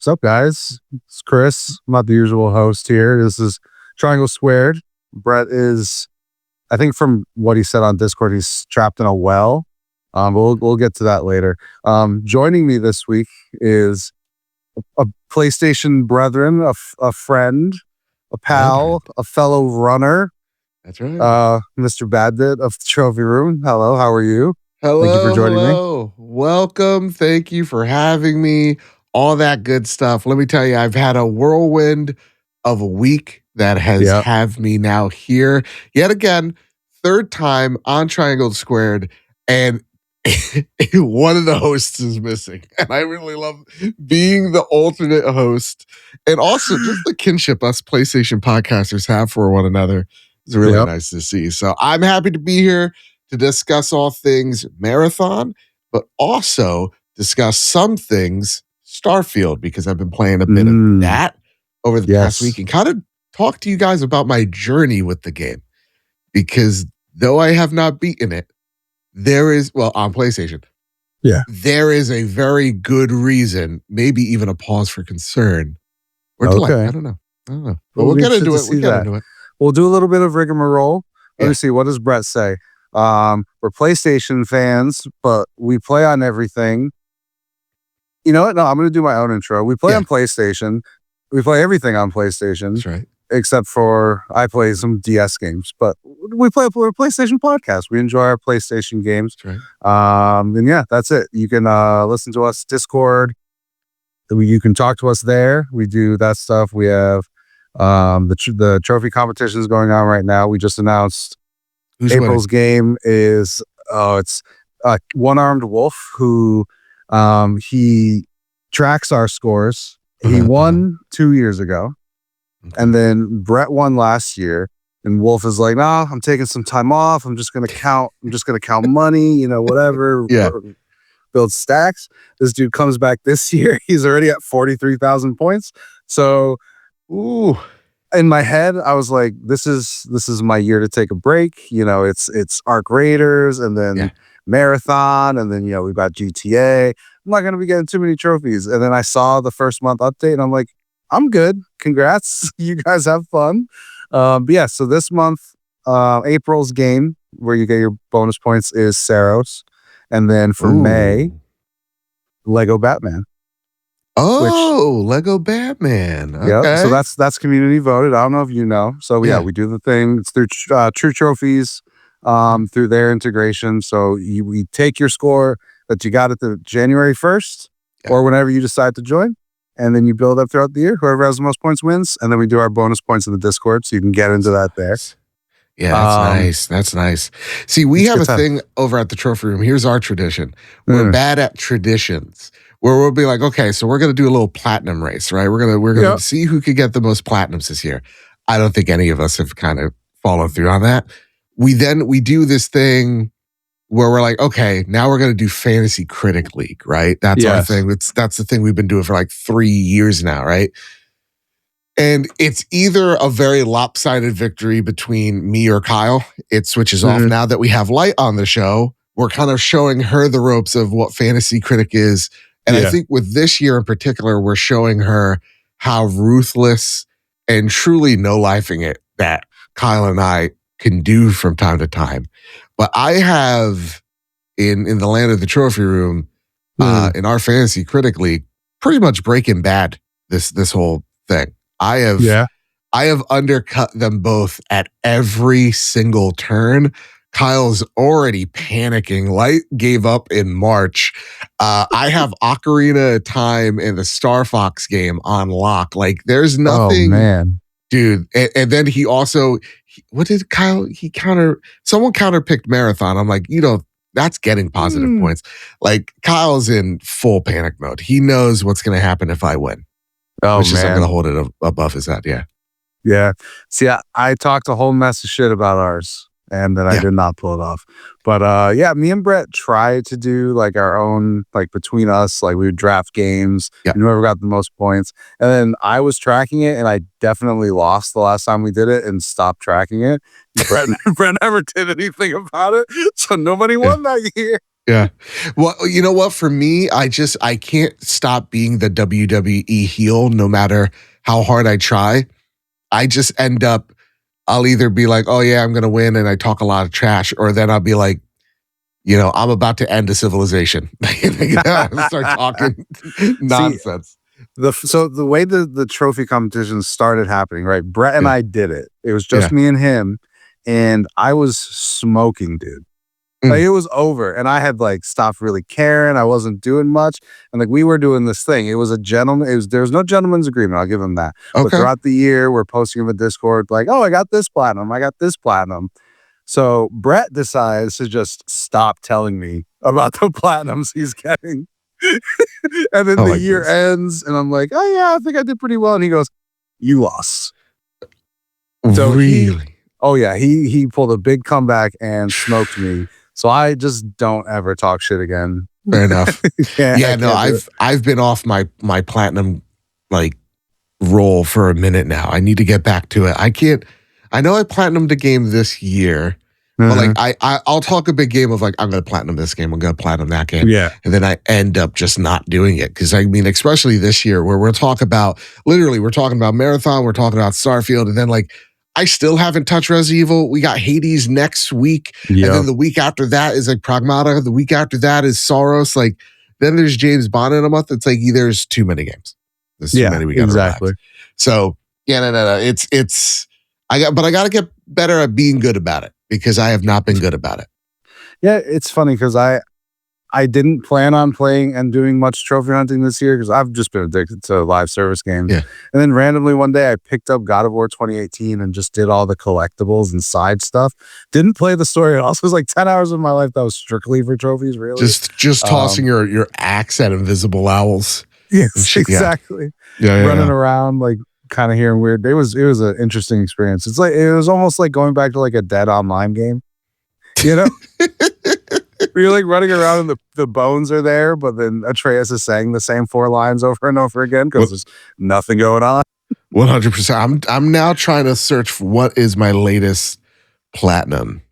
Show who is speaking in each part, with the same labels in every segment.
Speaker 1: What's up, guys? It's Chris. I'm not the usual host here. This is Triangle Squared. Brett is, I think from what he said on Discord, he's trapped in a well. We'll get to that later. Joining me this week is a PlayStation brethren, a friend, a pal, a fellow runner.
Speaker 2: That's right.
Speaker 1: MrBadBit of the Trophy Room. Hello, how are you?
Speaker 2: Hello,
Speaker 1: Thank you for joining me.
Speaker 2: Welcome. Thank you for having me. All that good stuff. Let me tell you, I've had a whirlwind of a week that has have me now here yet again, third time on Triangle Squared, and one of the hosts is missing. And I really love being the alternate host, and also just the kinship us PlayStation podcasters have for one another. It's really nice to see. So I'm happy to be here to discuss all things Marathon, but also discuss some things Starfield, because I've been playing a bit of that over the past week, and kind of talk to you guys about my journey with the game. Because though I have not beaten it, there is, on PlayStation, there is a very good reason, maybe even a pause for concern. Or delay. I don't know. But we'll get into it.
Speaker 1: We'll do a little bit of rigmarole. Let me see. What does Brett say? We're PlayStation fans, but we play on everything. You know what? No, I'm going to do my own intro. We play on PlayStation. We play everything on PlayStation.
Speaker 2: That's right.
Speaker 1: Except for I play some DS games, but we're a PlayStation podcast. We enjoy our PlayStation games.
Speaker 2: That's right.
Speaker 1: And yeah, that's it. You can listen to us Discord. You can talk to us there. We do that stuff. We have the trophy competitions going on right now. We just announced April's game is it's One-Armed Wolf, who he tracks our scores. He won 2 years ago, and then Brett won last year. And Wolf is like, "Nah, I'm taking some time off. I'm just gonna count money, whatever." Build stacks. This dude comes back this year. He's already at 43,000 points. So, in my head, I was like, "This is my year to take a break." It's Arc Raiders, and then Marathon, and then we've got GTA. I'm not gonna be getting too many trophies. And then I saw the first month update, and I'm like, "I'm good. Congrats, you guys have fun." But yeah, so this month, April's game where you get your bonus points is Saros. And then for May, Lego Batman.
Speaker 2: Lego Batman. Okay.
Speaker 1: Yeah, so that's community voted. I don't know if you know. So we do the thing. It's through True Trophies, through their integration. So we take your score that you got at the January 1st or whenever you decide to join, and then you build up throughout the year. Whoever has the most points wins, and then we do our bonus points in the Discord, so you can get into that there.
Speaker 2: Yeah, that's nice. That's nice. See, we have a thing over at the Trophy Room. Here's our tradition. We're bad at traditions, where we'll be like, okay, so we're going to do a little platinum race, right? We're gonna see who could get the most platinums this year. I don't think any of us have kind of followed through on that. We do this thing where we're like, okay, now we're going to do Fantasy Critic League, right? That's our thing. That's the thing we've been doing for like 3 years now, right? And it's either a very lopsided victory between me or Kyle. It switches off now that we have Light on the show. We're kind of showing her the ropes of what Fantasy Critic is. And I think with this year in particular, we're showing her how ruthless and truly no-lifing it that Kyle and I can do from time to time. But I have, in the land of the Trophy Room, in our Fantasy Critic League, pretty much Breaking Bad this whole thing. I have undercut them both at every single turn. Kyle's already panicking. Light gave up in March. I have Ocarina of Time and the Star Fox game on lock. Like, there's nothing.
Speaker 1: Oh, man.
Speaker 2: Dude. And then he also, what did Kyle, someone counterpicked Marathon. I'm like, that's getting positive points. Like, Kyle's in full panic mode. He knows what's going to happen if I win. I'm going to hold it above his head.
Speaker 1: Yeah. See, I talked a whole mess of shit about ours, and then I did not pull it off. But me and Brett tried to do like our own, like between us, like we would draft games and whoever got the most points. And then I was tracking it, and I definitely lost the last time we did it and stopped tracking it. Brett never did anything about it, so nobody won that year.
Speaker 2: Yeah. Well, you know what? For me, I can't stop being the WWE heel no matter how hard I try. I just end up, I'll either be like, oh yeah, I'm going to win, and I talk a lot of trash, or then I'll be like, I'm about to end a civilization. Start talking nonsense.
Speaker 1: So the way the trophy competitions started happening, right? Brett and I did it. It was just me and him, and I was smoking, dude. Like, it was over, and I had like stopped really caring. I wasn't doing much, and like we were doing this thing. It was a gentleman. There was no gentleman's agreement. I'll give him that.
Speaker 2: Okay.
Speaker 1: But throughout the year, we're posting him in Discord, like, "Oh, I got this platinum. I got this platinum." So Brett decides to just stop telling me about the platinums he's getting, and then the year ends, and I'm like, "Oh yeah, I think I did pretty well." And he goes, "You lost." So
Speaker 2: really?
Speaker 1: He pulled a big comeback and smoked me. So I just don't ever talk shit again.
Speaker 2: Fair enough. I've been off my platinum like roll for a minute now. I need to get back to it. I know I platinumed a game this year, but like I'll talk a big game of like, I'm gonna platinum this game, I'm gonna platinum that game.
Speaker 1: Yeah.
Speaker 2: And then I end up just not doing it. Cause I mean, especially this year where we're talking about Marathon, we're talking about Starfield, and then like I still haven't touched Resident Evil. We got Hades next week. Yep. And then the week after that is like Pragmata. The week after that is Soros. Like, then there's James Bond in a month. It's like, there's too many games. There's too many we got exactly. Relax. So, no. But I got to get better at being good about it, because I have not been good about it.
Speaker 1: Yeah, it's funny because I didn't plan on playing and doing much trophy hunting this year because I've just been addicted to live service games. Yeah. And then randomly one day I picked up God of War 2018 and just did all the collectibles and side stuff. Didn't play the story at all. So it was like 10 hours of my life that was strictly for trophies, really.
Speaker 2: Just tossing your axe at invisible owls.
Speaker 1: Yes, exactly. Yeah. Running around, like kind of hearing weird. It was an interesting experience. It was almost like going back to like a Dead Online game. You're like running around and the bones are there, but then Atreus is saying the same 4 lines over and over again because there's nothing going on.
Speaker 2: 100%. I'm now trying to search for what is my latest platinum.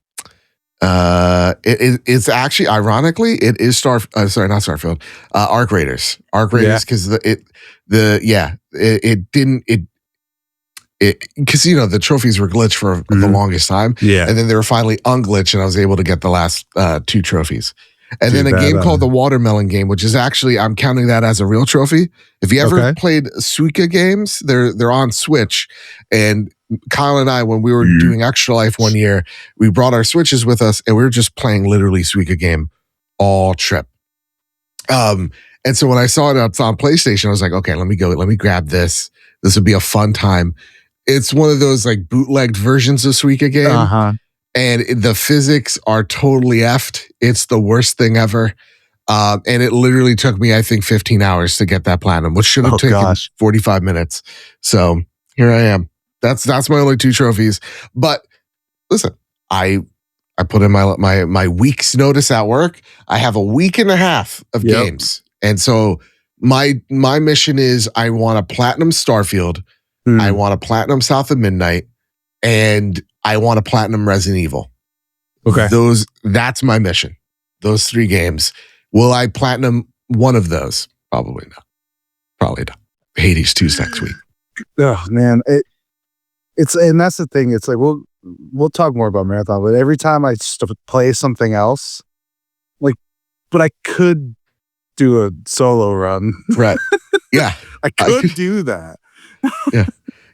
Speaker 2: It's actually, ironically, it is not Starfield. Arc Raiders. Because because the trophies were glitched for the longest time, and then they were finally unglitched, and I was able to get the last 2 trophies. And then a game called the Watermelon Game, which is actually, I'm counting that as a real trophy. If you ever played Suika games, they're on Switch. And Kyle and I, when we were doing Extra Life one year, we brought our Switches with us, and we were just playing literally Suika game all trip. And so when I saw it on PlayStation, I was like, okay, let me grab this. This would be a fun time. It's one of those like bootlegged versions of Suika game. And the physics are totally effed. It's the worst thing ever. And it literally took me, I think, 15 hours to get that platinum, which should have taken 45 minutes. So here I am. That's my only 2 trophies. But listen, I put in my week's notice at work. I have a week and a half of games. And so my mission is I want a platinum Starfield. I want a platinum South of Midnight, and I want a platinum Resident Evil. Okay. That's my mission. Those 3 games. Will I platinum one of those? Probably not. Probably not. Hades 2's next week.
Speaker 1: Oh man. And that's the thing. It's like, we'll talk more about Marathon, but every time I play something else, like, but I could do a solo run.
Speaker 2: Right. Yeah.
Speaker 1: I could do that.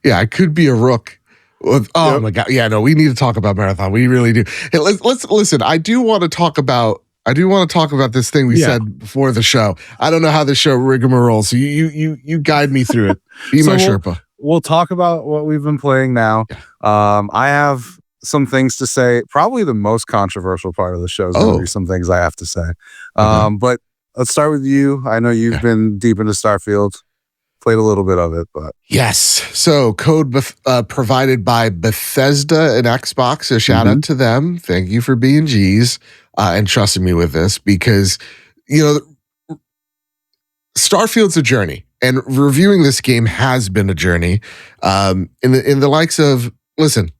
Speaker 2: Yeah, I could be a rook. My God. Yeah, no, we need to talk about Marathon. We really do. Hey, let's listen. I do want to talk about this thing we said before the show. I don't know how the show rigmarole, so you guide me through it. Be my Sherpa.
Speaker 1: We'll talk about what we've been playing now. Yeah. I have some things to say. Probably the most controversial part of the show is going to be some things I have to say. But let's start with you. I know you've been deep into Starfield. Played a little bit of it, but
Speaker 2: yes. So code provided by Bethesda and Xbox. So shout out to them. Thank you for being G's and trusting me with this, because Starfield's a journey, and reviewing this game has been a journey. In the likes of, listen,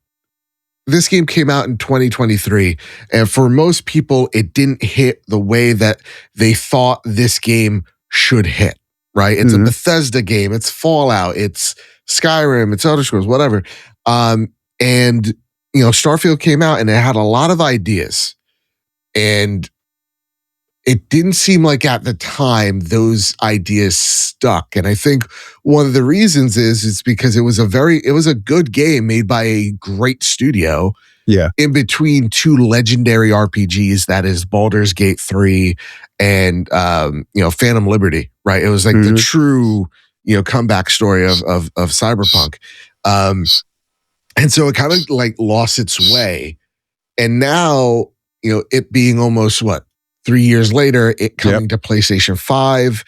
Speaker 2: this game came out in 2023, and for most people, it didn't hit the way that they thought this game should hit, right? It's a Bethesda game, it's Fallout, it's Skyrim, it's Elder Scrolls, whatever. And, you know, Starfield came out and it had a lot of ideas. And it didn't seem like at the time those ideas stuck. And I think one of the reasons is because it was a good game made by a great studio.
Speaker 1: Yeah.
Speaker 2: In between two legendary RPGs, that is Baldur's Gate 3 and you know, Phantom Liberty, right? It was like the true, you know, comeback story of Cyberpunk. And so it kind of like lost its way. And now, you know, it being almost 3 years later, it coming to PlayStation 5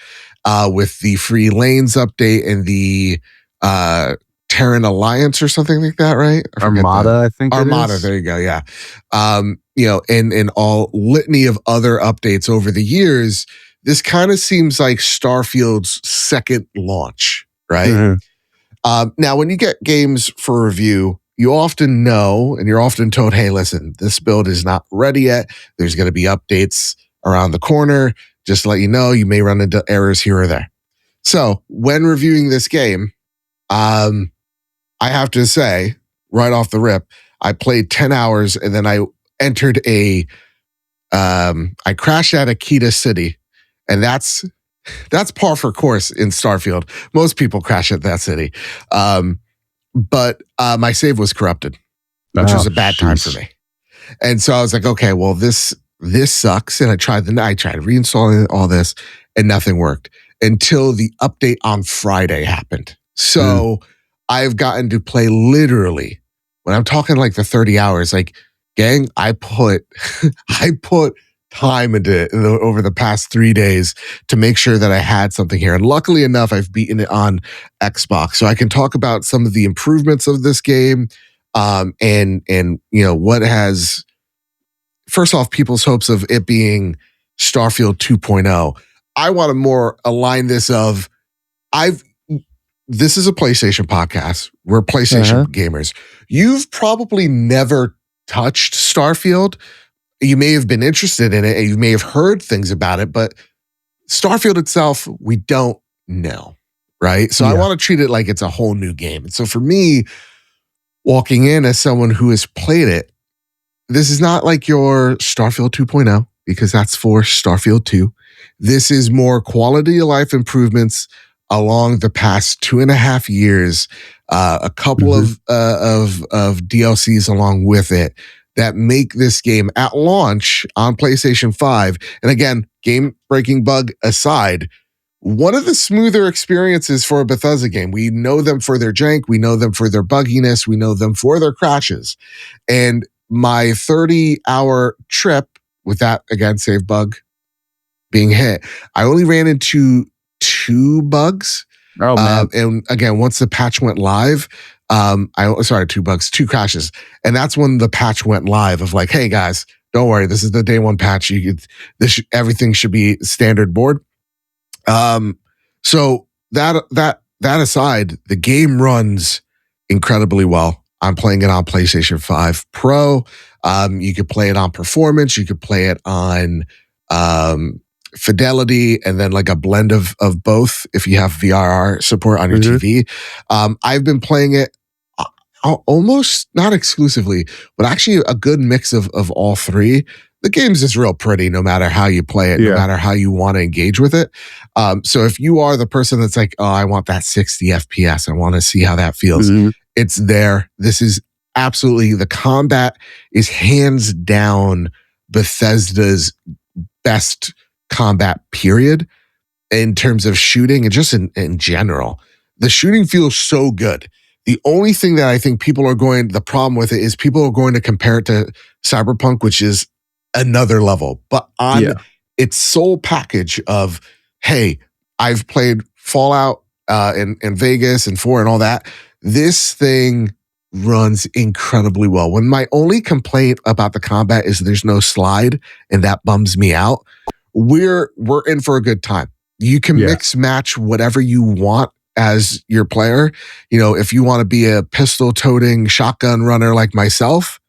Speaker 2: with the Free Lanes update and the Terran Alliance or something like that, right?
Speaker 1: Armada, I think.
Speaker 2: Armada, there you go, yeah. You know, and all litany of other updates over the years, this kind of seems like Starfield's second launch, right? Now, when you get games for review, you often know and you're often told, hey, listen, this build is not ready yet. There's going to be updates around the corner. Just to let you know, you may run into errors here or there. So when reviewing this game, I have to say right off the rip, I played 10 hours and then I entered I crashed at Akita City, and that's par for course in Starfield. Most people crash at that city. But my save was corrupted, which was a bad time for me. And so I was like, okay, well, this sucks. And I tried reinstalling all this and nothing worked until the update on Friday happened. So I've gotten to play literally, when I'm talking like the 30 hours, like, gang, I put time into it over the past 3 days to make sure that I had something here. And luckily enough, I've beaten it on Xbox. So I can talk about some of the improvements of this game, and you know, what has, first off, people's hopes of it being Starfield 2.0. I want to more align this of, this is a PlayStation podcast. We're PlayStation gamers. You've probably never touched Starfield. You may have been interested in it and you may have heard things about it, but Starfield itself, we don't know, right? So I want to treat it like it's a whole new game. And so for me, walking in as someone who has played it, this is not like your Starfield 2.0, because that's for Starfield 2. This is more quality of life improvements along the past 2.5 years, a couple of DLCs along with it that make this game at launch on PlayStation 5. And again, game-breaking bug aside, one of the smoother experiences for a Bethesda game. We know them for their jank. We know them for their bugginess. We know them for their crashes. And my 30-hour trip with that, again, save bug being hit, I only ran into 2 bugs.
Speaker 1: Oh, man.
Speaker 2: And again, once the patch went live, 2 bugs, 2 crashes. And that's when the patch went live of like, hey guys, don't worry, this is the day 1 patch. Everything should be standard board. So that aside, the game runs incredibly well. I'm playing it on PlayStation 5 Pro. You could play it on performance. You could play it on fidelity, and then like a blend of both if you have VRR support on your TV. I've been playing it almost not exclusively, but actually a good mix of all 3. The game's just real pretty no matter how you play it, no matter how you want to engage with it. So if you are the person that's like, oh, I want that 60 FPS, I want to see how that feels, it's there. This is absolutely, the combat is hands down Bethesda's best combat period in terms of shooting and just in general. The shooting feels so good. The only thing that I think the problem with it is people are going to compare it to Cyberpunk, which is another level. But on its sole package of, hey, I've played Fallout and Vegas and 4 and all that, this thing runs incredibly well. When my only complaint about the combat is there's no slide, and that bums me out, we're in for a good time. You can mix match whatever you want as your player. You know, if you want to be a pistol toting shotgun runner like myself,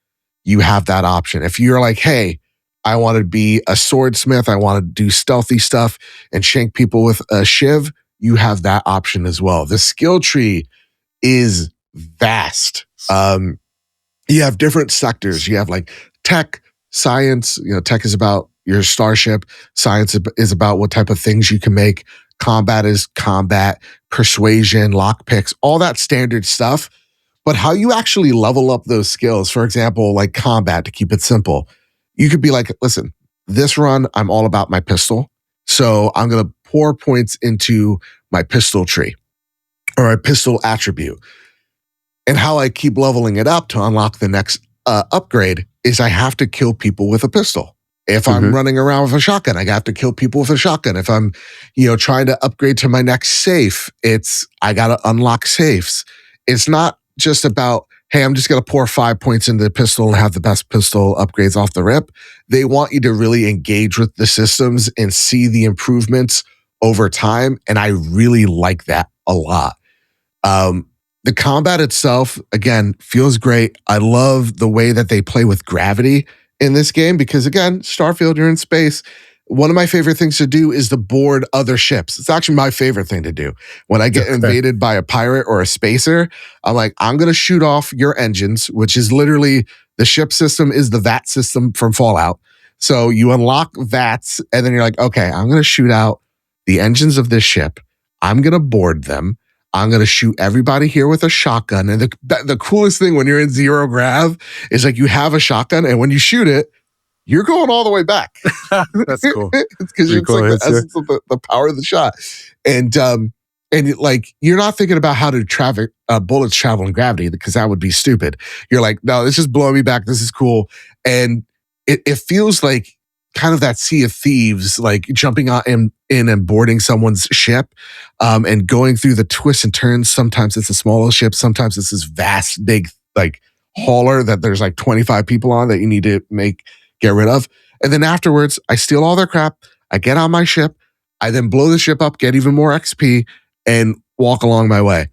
Speaker 2: you have that option. If you're like, hey, I want to be a swordsmith, I want to do stealthy stuff and shank people with a shiv, you have that option as well. The skill tree is vast. You have different sectors. You have like tech, science. Tech is about your starship. Science is about what type of things you can make. Combat is combat, persuasion, lockpicks, all that standard stuff. But how you actually level up those skills, for example, like combat, to keep it simple, you could be like, listen, this run, I'm all about my pistol. So I'm going to pour points into my pistol tree or a pistol attribute. And how I keep leveling it up to unlock the next upgrade is I have to kill people with a pistol. If I'm running around with a shotgun, I have to kill people with a shotgun. If I'm, trying to upgrade to my next safe, I got to unlock safes. It's not just about, hey, I'm just going to pour 5 points into the pistol and have the best pistol upgrades off the rip. They want you to really engage with the systems and see the improvements over time. And I really like that a lot. The combat itself, again, feels great. I love the way that they play with gravity in this game because, again, Starfield, you're in space. One of my favorite things to do is to board other ships. It's actually my favorite thing to do. When I get invaded by a pirate or a spacer, I'm like, I'm going to shoot off your engines, which is literally the ship system is the VAT system from Fallout. So you unlock VATs, and then you're like, okay, I'm going to shoot out the engines of this ship. I'm going to board them. I'm going to shoot everybody here with a shotgun. And the coolest thing when you're in zero grav is like you have a shotgun, and when you shoot it, you're going all the way back.
Speaker 1: That's cool.
Speaker 2: It's because it's like the essence of the power of the shot. And like, you're not thinking about how to bullets travel in gravity because that would be stupid. You're like, no, this is blowing me back. This is cool. And it feels like kind of that Sea of Thieves, like jumping in and boarding someone's ship and going through the twists and turns. Sometimes it's a smaller ship. Sometimes it's this vast, big, like hauler that there's like 25 people on that you need to get rid of. And then afterwards, I steal all their crap. I get on my ship. I then blow the ship up, get even more XP, and walk along my way.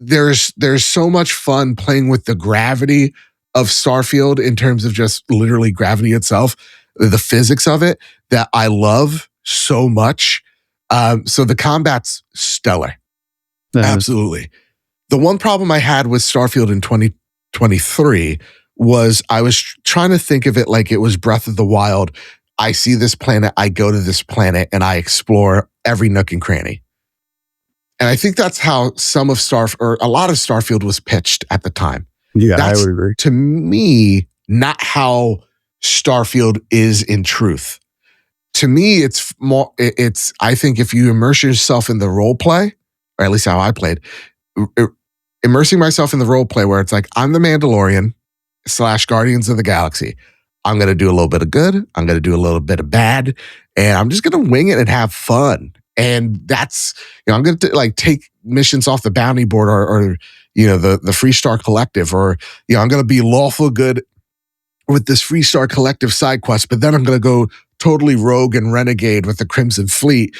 Speaker 2: There's so much fun playing with the gravity of Starfield in terms of just literally gravity itself, the physics of it, that I love so much. So the combat's stellar. Absolutely. The one problem I had with Starfield in 2023 was I was trying to think of it like it was Breath of the Wild. I see this planet, I go to this planet, and I explore every nook and cranny. And I think that's how a lot of Starfield was pitched at the time.
Speaker 1: Yeah, I would agree.
Speaker 2: To me, not how Starfield is in truth. To me, I think if you immerse yourself in the role play, or at least how I played, immersing myself in the role play where it's like, I'm the Mandalorian / Guardians of the Galaxy. I'm going to do a little bit of good. I'm going to do a little bit of bad. And I'm just going to wing it and have fun. And that's, I'm going to like take missions off the bounty board or the Freestar Collective, or, I'm going to be lawful good with this Freestar Collective side quest, but then I'm going to go totally rogue and renegade with the Crimson Fleet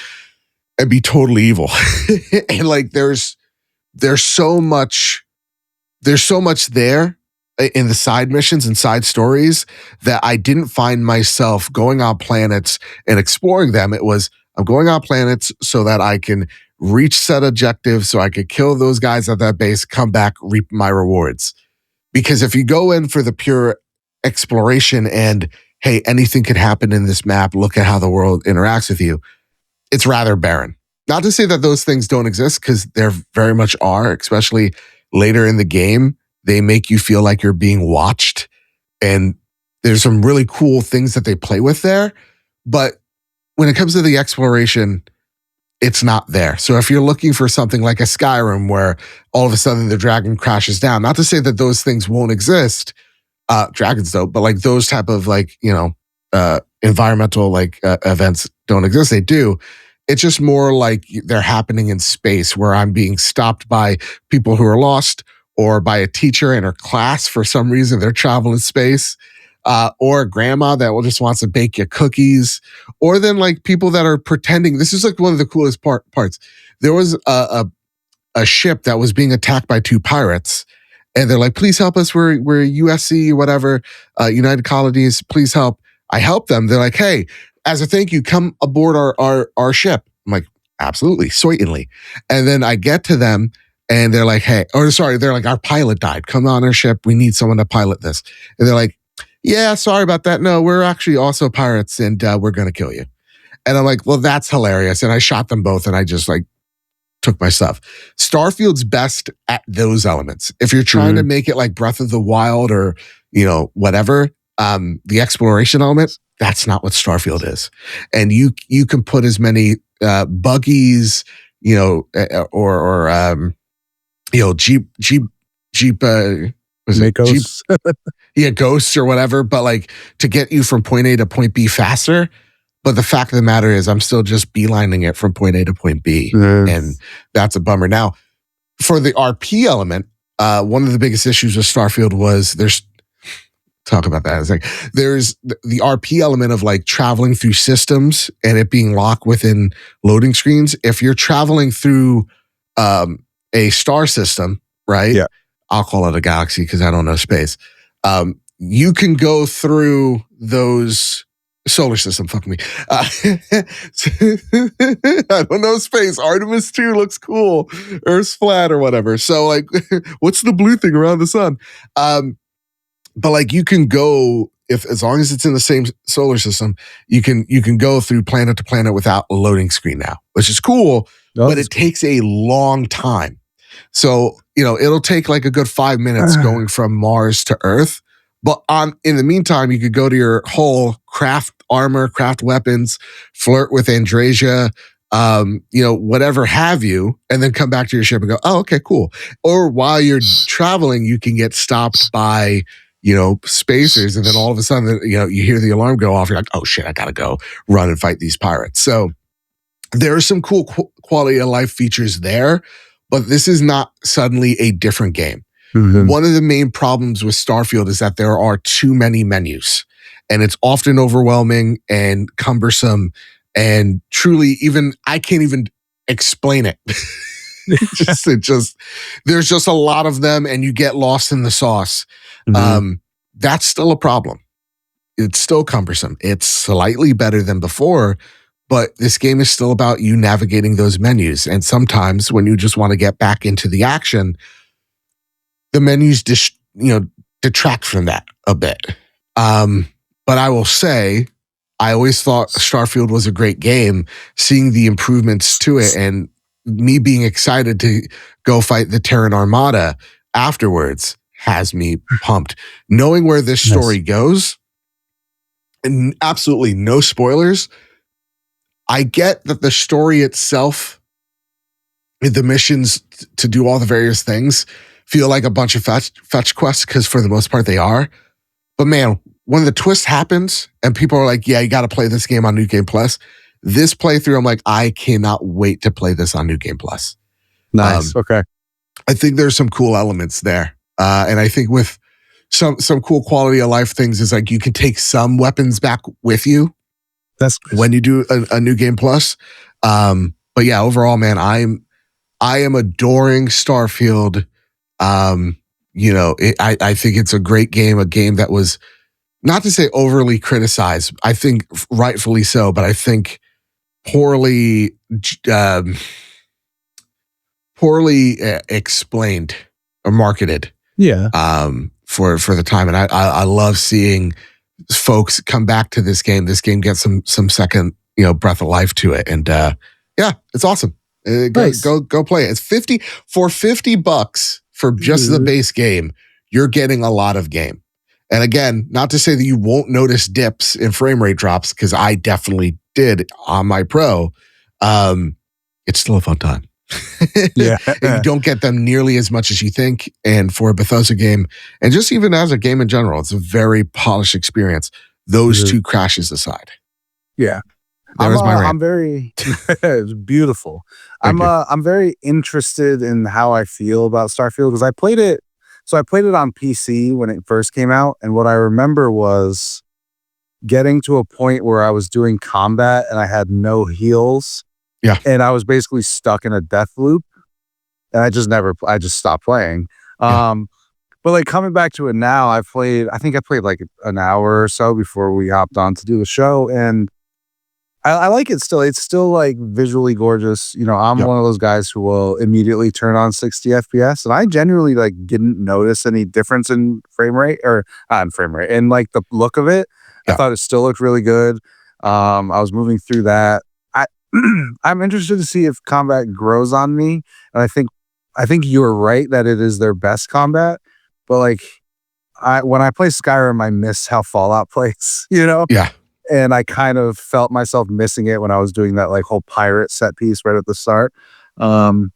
Speaker 2: and be totally evil. And like, there's so much there in the side missions and side stories that I didn't find myself going on planets and exploring them. It was, I'm going on planets so that I can reach set objectives, so I could kill those guys at that base, come back, reap my rewards. Because if you go in for the pure exploration and, hey, anything could happen in this map, look at how the world interacts with you, it's rather barren. Not to say that those things don't exist, because there very much are, especially later in the game. They make you feel like you're being watched. And there's some really cool things that they play with there. But when it comes to the exploration, it's not there. So if you're looking for something like a Skyrim where all of a sudden the dragon crashes down, not to say that those things won't exist, dragons don't, but like those type of like, environmental like events don't exist. They do. It's just more like they're happening in space where I'm being stopped by people who are lost, or by a teacher in her class for some reason. They're traveling in space. Or a grandma that just wants to bake you cookies, or then like people that are pretending. This is like one of the coolest parts. There was a ship that was being attacked by 2 pirates, and they're like, please help us. We're USC, whatever, United Colonies, please help. I help them. They're like, hey, as a thank you, come aboard our ship. I'm like, absolutely, certainly. And then I get to them and they're like, hey, or sorry, they're like, our pilot died. Come on our ship. We need someone to pilot this. And they're like, yeah, sorry about that. No, we're actually also pirates and we're going to kill you. And I'm like, well, that's hilarious. And I shot them both and I just like took my stuff. Starfield's best at those elements. If you're trying to make it like Breath of the Wild or, whatever, the exploration element, that's not what Starfield is. And you can put as many buggies, or Jeep, was it Jeep? Yeah, ghosts or whatever, but like to get you from point A to point B faster. But the fact of the matter is I'm still just beelining it from point A to point B. And that's a bummer. Now, for the RP element, one of the biggest issues with Starfield was talk about that. It's like there's the RP element of like traveling through systems and it being locked within loading screens. If you're traveling through a star system, right?
Speaker 1: Yeah.
Speaker 2: I'll call it a galaxy because I don't know space. You can go through those solar system. Fuck me. I don't know space. Artemis 2 looks cool. Earth's flat or whatever. So like, what's the blue thing around the sun? But like you can go as long as it's in the same solar system, you can go through planet to planet without a loading screen now, which is cool, but it takes a long time. So, it'll take like a good 5 minutes going from Mars to Earth. But in the meantime, you could go to your hull, craft armor, craft weapons, flirt with Andrasia, whatever have you, and then come back to your ship and go, oh, okay, cool. Or while you're traveling, you can get stopped by, spacers. And then all of a sudden, you hear the alarm go off. You're like, oh shit, I got to go run and fight these pirates. So there are some cool quality of life features there, but this is not suddenly a different game. Mm-hmm. One of the main problems with Starfield is that there are too many menus and it's often overwhelming and cumbersome and truly I can't even explain it. There's just a lot of them and you get lost in the sauce. Mm-hmm. That's still a problem. It's still cumbersome. It's slightly better than before, but this game is still about you navigating those menus. And sometimes when you just want to get back into the action, the menus detract from that a bit. But I will say, I always thought Starfield was a great game. Seeing the improvements to it and me being excited to go fight the Terran Armada afterwards has me pumped. Knowing where this story goes, and absolutely no spoilers, I get that the story itself, the missions to do all the various things, feel like a bunch of fetch quests because for the most part they are. But man, when the twist happens and people are like, yeah, you got to play this game on New Game Plus. This playthrough, I'm like, I cannot wait to play this on New Game Plus.
Speaker 1: Nice. Okay.
Speaker 2: I think there's some cool elements there. And I think with some cool quality of life things is like you can take some weapons back with you.
Speaker 1: That's
Speaker 2: when you do a New Game Plus. But yeah, overall, man, I am adoring Starfield. I think it's a great game, a game that was not to say overly criticized. I think rightfully so, but I think poorly explained or marketed.
Speaker 1: Yeah.
Speaker 2: For the time, and I love seeing folks come back to this game. This game gets some second breath of life to it, and yeah, it's awesome.
Speaker 1: Nice.
Speaker 2: Go play it. It's $50 for just the base game. You're getting a lot of game. And again, not to say that you won't notice dips in frame rate drops, because I definitely did on my Pro. It's still a fun time.
Speaker 1: Yeah.
Speaker 2: You don't get them nearly as much as you think. And for a Bethesda game, and just even as a game in general, it's a very polished experience. Those two crashes aside.
Speaker 1: Yeah. I'm very it's beautiful. I'm very interested in how I feel about Starfield because I played it on PC when it first came out, and what I remember was getting to a point where I was doing combat and I had no heals.
Speaker 2: Yeah.
Speaker 1: And I was basically stuck in a death loop. And I just stopped playing.
Speaker 2: Yeah.
Speaker 1: But like coming back to it now, I think I played like an hour or so before we hopped on to do the show. And I like it still. It's still like visually gorgeous. You know, I'm
Speaker 2: Yep.
Speaker 1: one of those guys who will immediately turn on 60 FPS. And I genuinely like didn't notice any difference in frame rate or not in frame rate and like the look of it. I
Speaker 2: Yeah.
Speaker 1: thought it still looked really good. I was moving through that. I'm interested to see if combat grows on me. And I think you're right that it is their best combat. But like when I play Skyrim, I miss how Fallout plays, you know?
Speaker 2: Yeah.
Speaker 1: And I kind of felt myself missing it when I was doing that like whole pirate set piece right at the start. But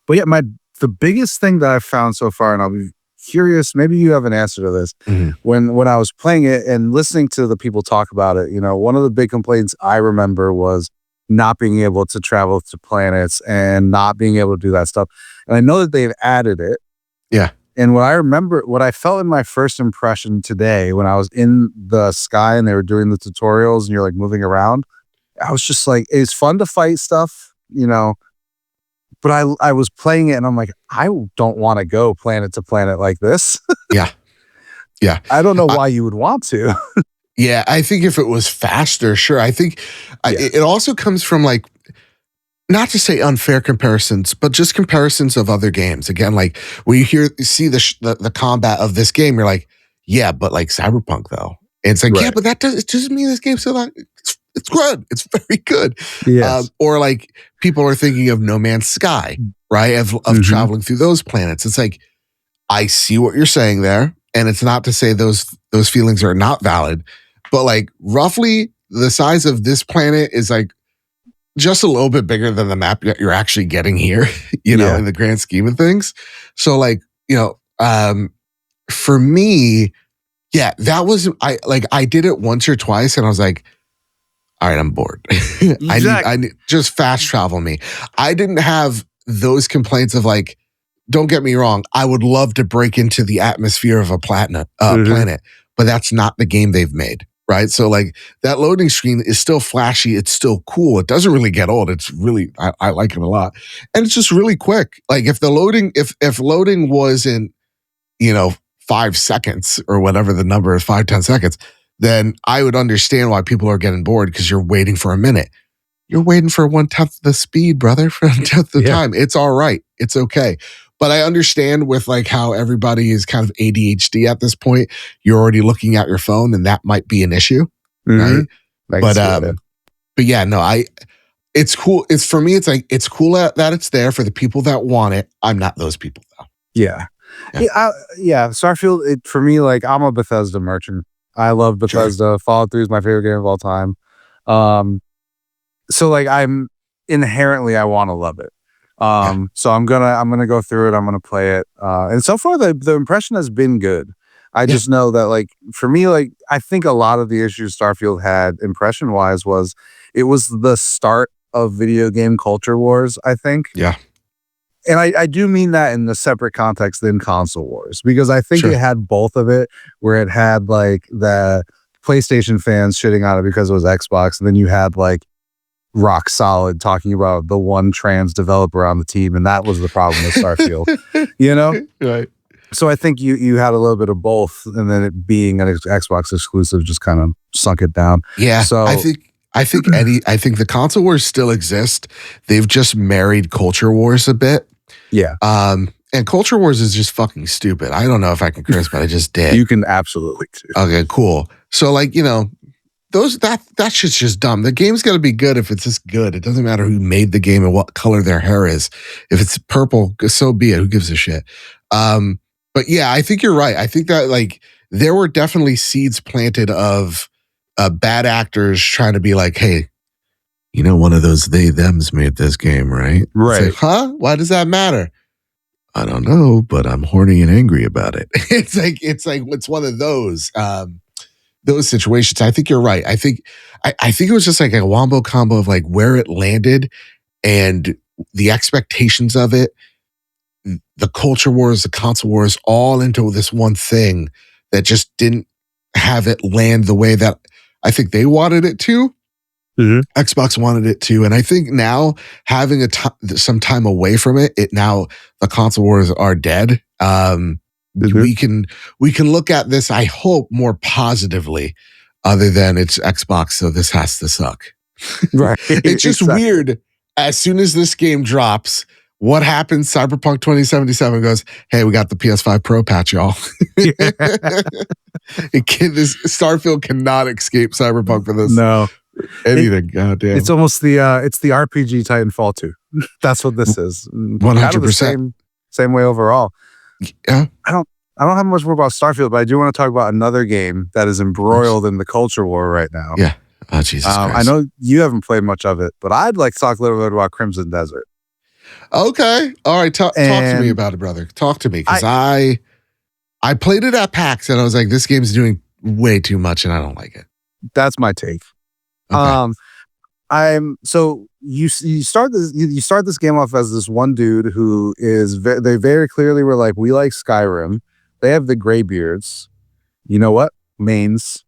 Speaker 1: yeah, the biggest thing that I've found so far, and I'll be curious, maybe you have an answer to this.
Speaker 2: Mm-hmm.
Speaker 1: When I was playing it and listening to the people talk about it, you know, one of the big complaints I remember was not being able to travel to planets and not being able to do that stuff. And I know that they've added it.
Speaker 2: Yeah.
Speaker 1: And what I felt in my first impression today when I was in the sky and they were doing the tutorials and you're like moving around, I was just like, it's fun to fight stuff, you know, but I was playing it and I'm like, I don't want to go planet to planet like this.
Speaker 2: Yeah. Yeah.
Speaker 1: I don't know why you would want to.
Speaker 2: Yeah. I think if it was faster, sure. I think it also comes from like, not to say unfair comparisons, but just comparisons of other games. Again, like when you see the combat of this game, you're like, yeah, but like Cyberpunk though. And it's like,
Speaker 1: Right.
Speaker 2: yeah, but it doesn't mean this game's still not. It's good. It's very good.
Speaker 1: Yes.
Speaker 2: Or like people are thinking of No Man's Sky, right? Of traveling through those planets. It's like, I see what you're saying there. And it's not to say those feelings are not valid, but like roughly the size of this planet is like just a little bit bigger than the map that you're actually getting here, you know, in the grand scheme of things. So like, you know, for me, yeah, that was, I did it once or twice and I was like, all right, I'm bored. I need just fast travel me. I didn't have those complaints of like, don't get me wrong, I would love to break into the atmosphere of a planet, but that's not the game they've made. Right. So like that loading screen is still flashy. It's still cool. It doesn't really get old. It's really, I like it a lot. And it's just really quick. Like if loading was in, you know, 5 seconds or whatever the number is, 5-10 seconds, then I would understand why people are getting bored because you're waiting for a minute. You're waiting for 1/10 the speed, brother, for 1/10 the time. It's all right. It's okay. But I understand with like how everybody is kind of ADHD at this point, you're already looking at your phone and that might be an issue. Right. But yeah, no, it's cool. It's for me, it's like, it's cool that it's there for the people that want it. I'm not those people though.
Speaker 1: Yeah. Starfield, for me, like I'm a Bethesda merchant. I love Bethesda. Sure. Fallout 3 is my favorite game of all time. So like I'm inherently, I want to love it. So I'm gonna go through it. I'm gonna play it. And so far the impression has been good. I just know that like for me, like I think a lot of the issues Starfield had impression wise was it was the start of video game culture wars, I think.
Speaker 2: Yeah.
Speaker 1: And I do mean that in the separate context than console wars, because I think it had both of it, where it had like the PlayStation fans shitting on it because it was Xbox, and then you had like Rock Solid talking about the one trans developer on the team, and that was the problem with Starfield. You know?
Speaker 2: Right.
Speaker 1: So I think you had a little bit of both, and then it being an Xbox exclusive just kind of sunk it down.
Speaker 2: Yeah.
Speaker 1: So
Speaker 2: I think I think the console wars still exist. They've just married culture wars a bit.
Speaker 1: Yeah.
Speaker 2: And culture wars is just fucking stupid. I don't know if I can curse, but I just did.
Speaker 1: You can absolutely too.
Speaker 2: Okay, cool. So like, you know, that shit's just dumb. The game's got to be good if it's just good. It doesn't matter who made the game and what color their hair is. If it's purple, so be it. Who gives a shit? But yeah, I think you're right. I think that like there were definitely seeds planted of bad actors trying to be like, hey, you know, one of those thems made this game, right?
Speaker 1: Right.
Speaker 2: Like, huh? Why does that matter? I don't know, but I'm horny and angry about it. It's one of those situations. I think you're right. I think it was just like a wombo combo of like where it landed and the expectations of it, the culture wars, the console wars, all into this one thing that just didn't have it land the way that I think they wanted it to. Mm-hmm. Xbox wanted it to, and I think now having some time away from it, now the console wars are dead. we can look at this, I hope, more positively, other than it's Xbox, so this has to suck.
Speaker 1: Right.
Speaker 2: It's just weird. As soon as this game drops, what happens? Cyberpunk 2077 goes, hey, we got the PS5 Pro patch, y'all. Starfield cannot escape Cyberpunk for this.
Speaker 1: No.
Speaker 2: Anything. God damn.
Speaker 1: It's almost the RPG Titanfall 2. That's what this is.
Speaker 2: 100%.
Speaker 1: Kind of the same way overall.
Speaker 2: Yeah.
Speaker 1: I don't have much more about Starfield, but I do want to talk about another game that is embroiled in the culture war right now.
Speaker 2: Yeah. Oh, Jesus Christ.
Speaker 1: I know you haven't played much of it, but I'd like to talk a little bit about Crimson Desert.
Speaker 2: Okay. All right. Talk to me about it, brother. Talk to me. Because I played it at PAX and I was like, this game's doing way too much and I don't like it.
Speaker 1: That's my take.
Speaker 2: Okay.
Speaker 1: So you start this game off as this one dude who is they very clearly were like, we like Skyrim. They have the graybeards. You know what? Mains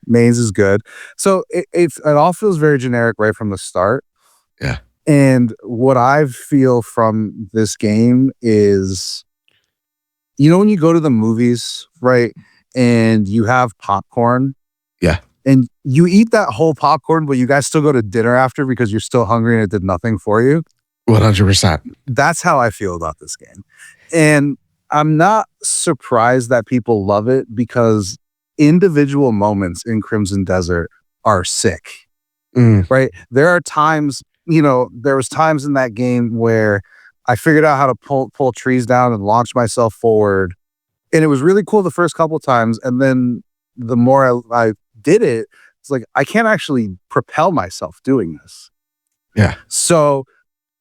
Speaker 1: is good. So it all feels very generic right from the start.
Speaker 2: Yeah.
Speaker 1: And what I feel from this game is, when you go to the movies, right, and you have popcorn.
Speaker 2: Yeah.
Speaker 1: And you eat that whole popcorn, but you guys still go to dinner after because you're still hungry and it did nothing for you.
Speaker 2: 100%.
Speaker 1: That's how I feel about this game. And I'm not surprised that people love it because individual moments in Crimson Desert are sick. Right? There are times, there was times in that game where I figured out how to pull trees down and launch myself forward. And it was really cool the first couple times. And then the more I did it, it's like, I can't actually propel myself doing this.
Speaker 2: Yeah.
Speaker 1: So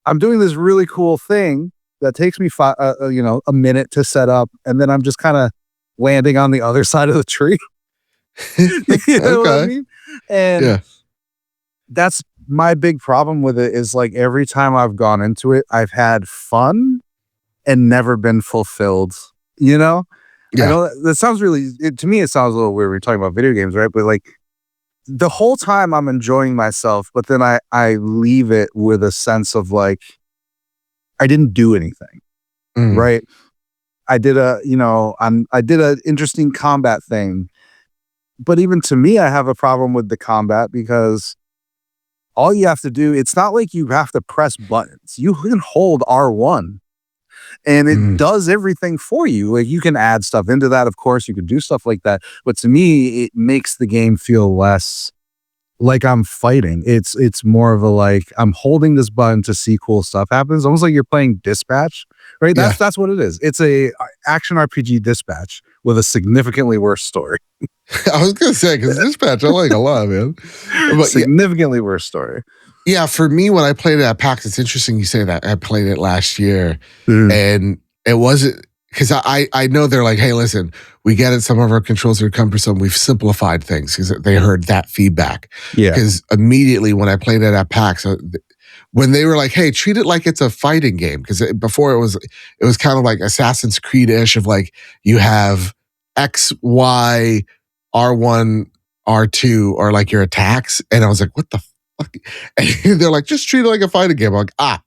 Speaker 1: I'm doing this really cool thing that takes me a minute to set up. And then I'm just kind of landing on the other side of the tree. You know what I mean? And that's my big problem with it is like every time I've gone into it, I've had fun and never been fulfilled,
Speaker 2: Yeah.
Speaker 1: I know that sounds to me, it sounds a little weird. We're talking about video games, right? But like the whole time I'm enjoying myself, but then I leave it with a sense of like, I didn't do anything, right? I did I did an interesting combat thing, but even to me, I have a problem with the combat because all you have to do, it's not like you have to press buttons. You can hold R1 and it does everything for you. Like you can add stuff into that. Of course, you can do stuff like that. But to me, it makes the game feel less like I'm fighting. It's more of a like, I'm holding this button to see cool stuff happens. Almost like you're playing Dispatch, right? That's what it is. It's a action RPG Dispatch with a significantly worse story.
Speaker 2: I was going to say, because Dispatch I like a lot, man.
Speaker 1: But significantly worse story.
Speaker 2: Yeah, for me, when I played it at PAX, it's interesting you say that. I played it last year, and it wasn't, because I know they're like, hey, listen, we get it. Some of our controls are cumbersome. We've simplified things because they heard that feedback.
Speaker 1: Yeah.
Speaker 2: Because immediately when I played it at PAX, when they were like, hey, treat it like it's a fighting game, because before it was kind of like Assassin's Creed-ish of like, you have X, Y, R1, R2 or like your attacks. And I was like, what the fuck? And they're like, just treat it like a fighting game. I'm like,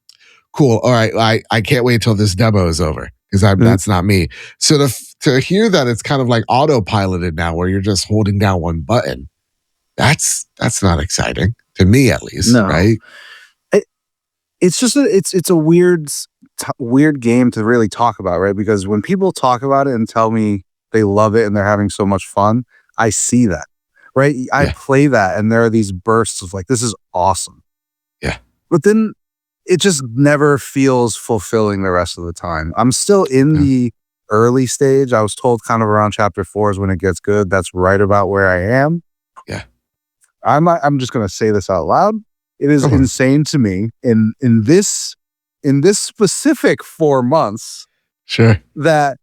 Speaker 2: cool. All right. I can't wait till this demo is over because that's not me. So to hear that it's kind of like autopiloted now where you're just holding down one button, that's not exciting to me, at least. No. Right.
Speaker 1: It's just it's a weird game to really talk about, right? Because when people talk about it and tell me they love it and they're having so much fun, I see that. Right. I play that and there are these bursts of like, this is awesome.
Speaker 2: Yeah.
Speaker 1: But then it just never feels fulfilling the rest of the time. I'm still in the early stage. I was told kind of around chapter 4 is when it gets good. That's right about where I am.
Speaker 2: Yeah.
Speaker 1: I'm just going to say this out loud. It is insane to me in this specific 4 months.
Speaker 2: Sure.
Speaker 1: That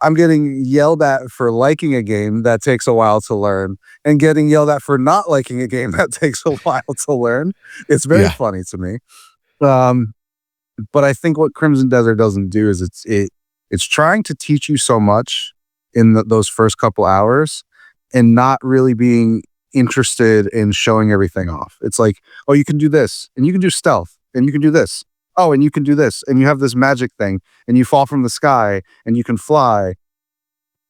Speaker 1: I'm getting yelled at for liking a game that takes a while to learn and getting yelled at for not liking a game that takes a while to learn. It's very funny to me. But I think what Crimson Desert doesn't do is it's trying to teach you so much in those first couple hours and not really being interested in showing everything off. It's like, oh, you can do this and you can do stealth and you can do this. Oh, and you can do this and you have this magic thing and you fall from the sky and you can fly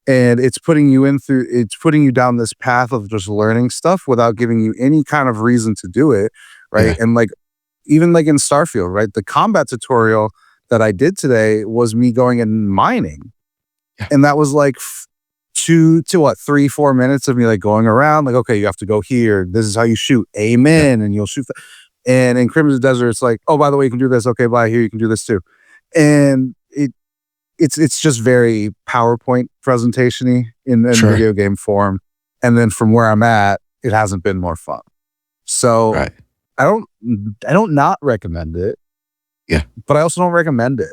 Speaker 1: and it's putting you down this path of just learning stuff without giving you any kind of reason to do it, right?
Speaker 2: Yeah.
Speaker 1: And like even like in Starfield, right? The combat tutorial that I did today was me going and mining.
Speaker 2: Yeah.
Speaker 1: And that was like 3-4 minutes of me like going around, like, okay, you have to go here. This is how you shoot. Amen. And you'll shoot. And in Crimson Desert, it's like, oh, by the way, you can do this. Okay, bye. Here, you can do this too. And it's just very PowerPoint presentation-y in video game form. And then from where I'm at, it hasn't been more fun. So I don't not recommend it.
Speaker 2: Yeah.
Speaker 1: But I also don't recommend it.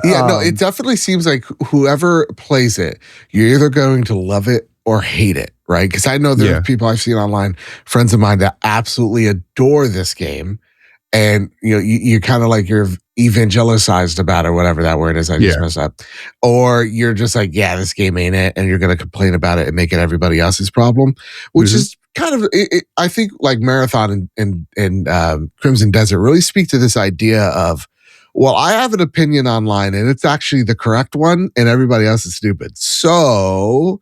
Speaker 2: Yeah, no, it definitely seems like whoever plays it, you're either going to love it or hate it, right? Because I know there are people I've seen online, friends of mine that absolutely adore this game. And you're kind of like you're evangelicized about it, whatever that word is. I just messed up. Or you're just like, yeah, this game ain't it, and you're gonna complain about it and make it everybody else's problem, which is kind of I think like Marathon and Crimson Desert really speak to this idea of, well, I have an opinion online and it's actually the correct one, and everybody else is stupid. So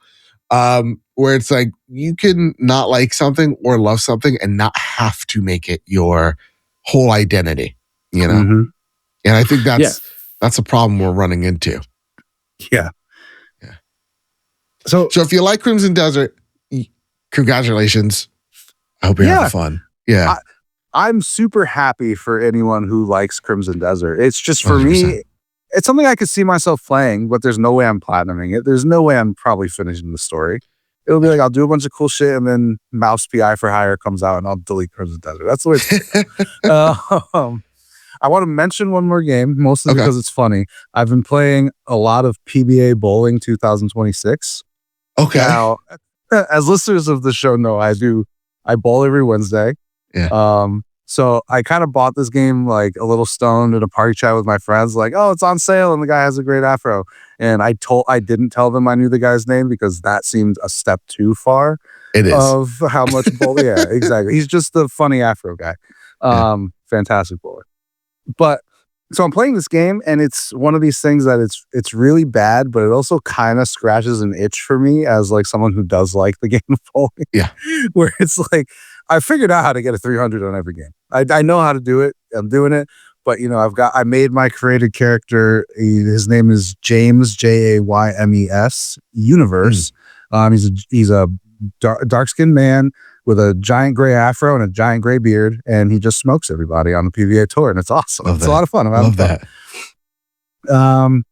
Speaker 2: where it's like you can not like something or love something and not have to make it your whole identity, and I think that's a problem we're running into.
Speaker 1: Yeah.
Speaker 2: So if you like Crimson Desert, congratulations. I hope you're having fun. Yeah.
Speaker 1: I'm super happy for anyone who likes Crimson Desert. It's just for 100%. Me, it's something I could see myself playing, but there's no way I'm platinuming it. There's no way I'm probably finishing the story. It'll be like, I'll do a bunch of cool shit, and then Mouse PI for Hire comes out, and I'll delete Crimson Desert. That's the way it's I want to mention one more game, mostly because it's funny. I've been playing a lot of PBA Bowling 2026.
Speaker 2: Okay.
Speaker 1: Now, as listeners of the show know, I bowl every Wednesday.
Speaker 2: Yeah.
Speaker 1: So I kind of bought this game like a little stoned in a party chat with my friends, like, oh, it's on sale and the guy has a great afro. And I didn't tell them I knew the guy's name because that seemed a step too far.
Speaker 2: It is.
Speaker 1: Of how much bowler. Yeah, exactly. He's just the funny afro guy. Fantastic bowler. But so I'm playing this game, and it's one of these things that it's really bad, but it also kind of scratches an itch for me as like someone who does like the game of bowling.
Speaker 2: Yeah.
Speaker 1: Where it's like, I figured out how to get a 300 on every game. I know how to do it. I'm doing it. But I made my created character. His name is James, Jaymes Universe. He's a dark skinned man with a giant gray afro and a giant gray beard, and he just smokes everybody on the PVA tour, and it's awesome. It's a lot of fun. I'm having fun.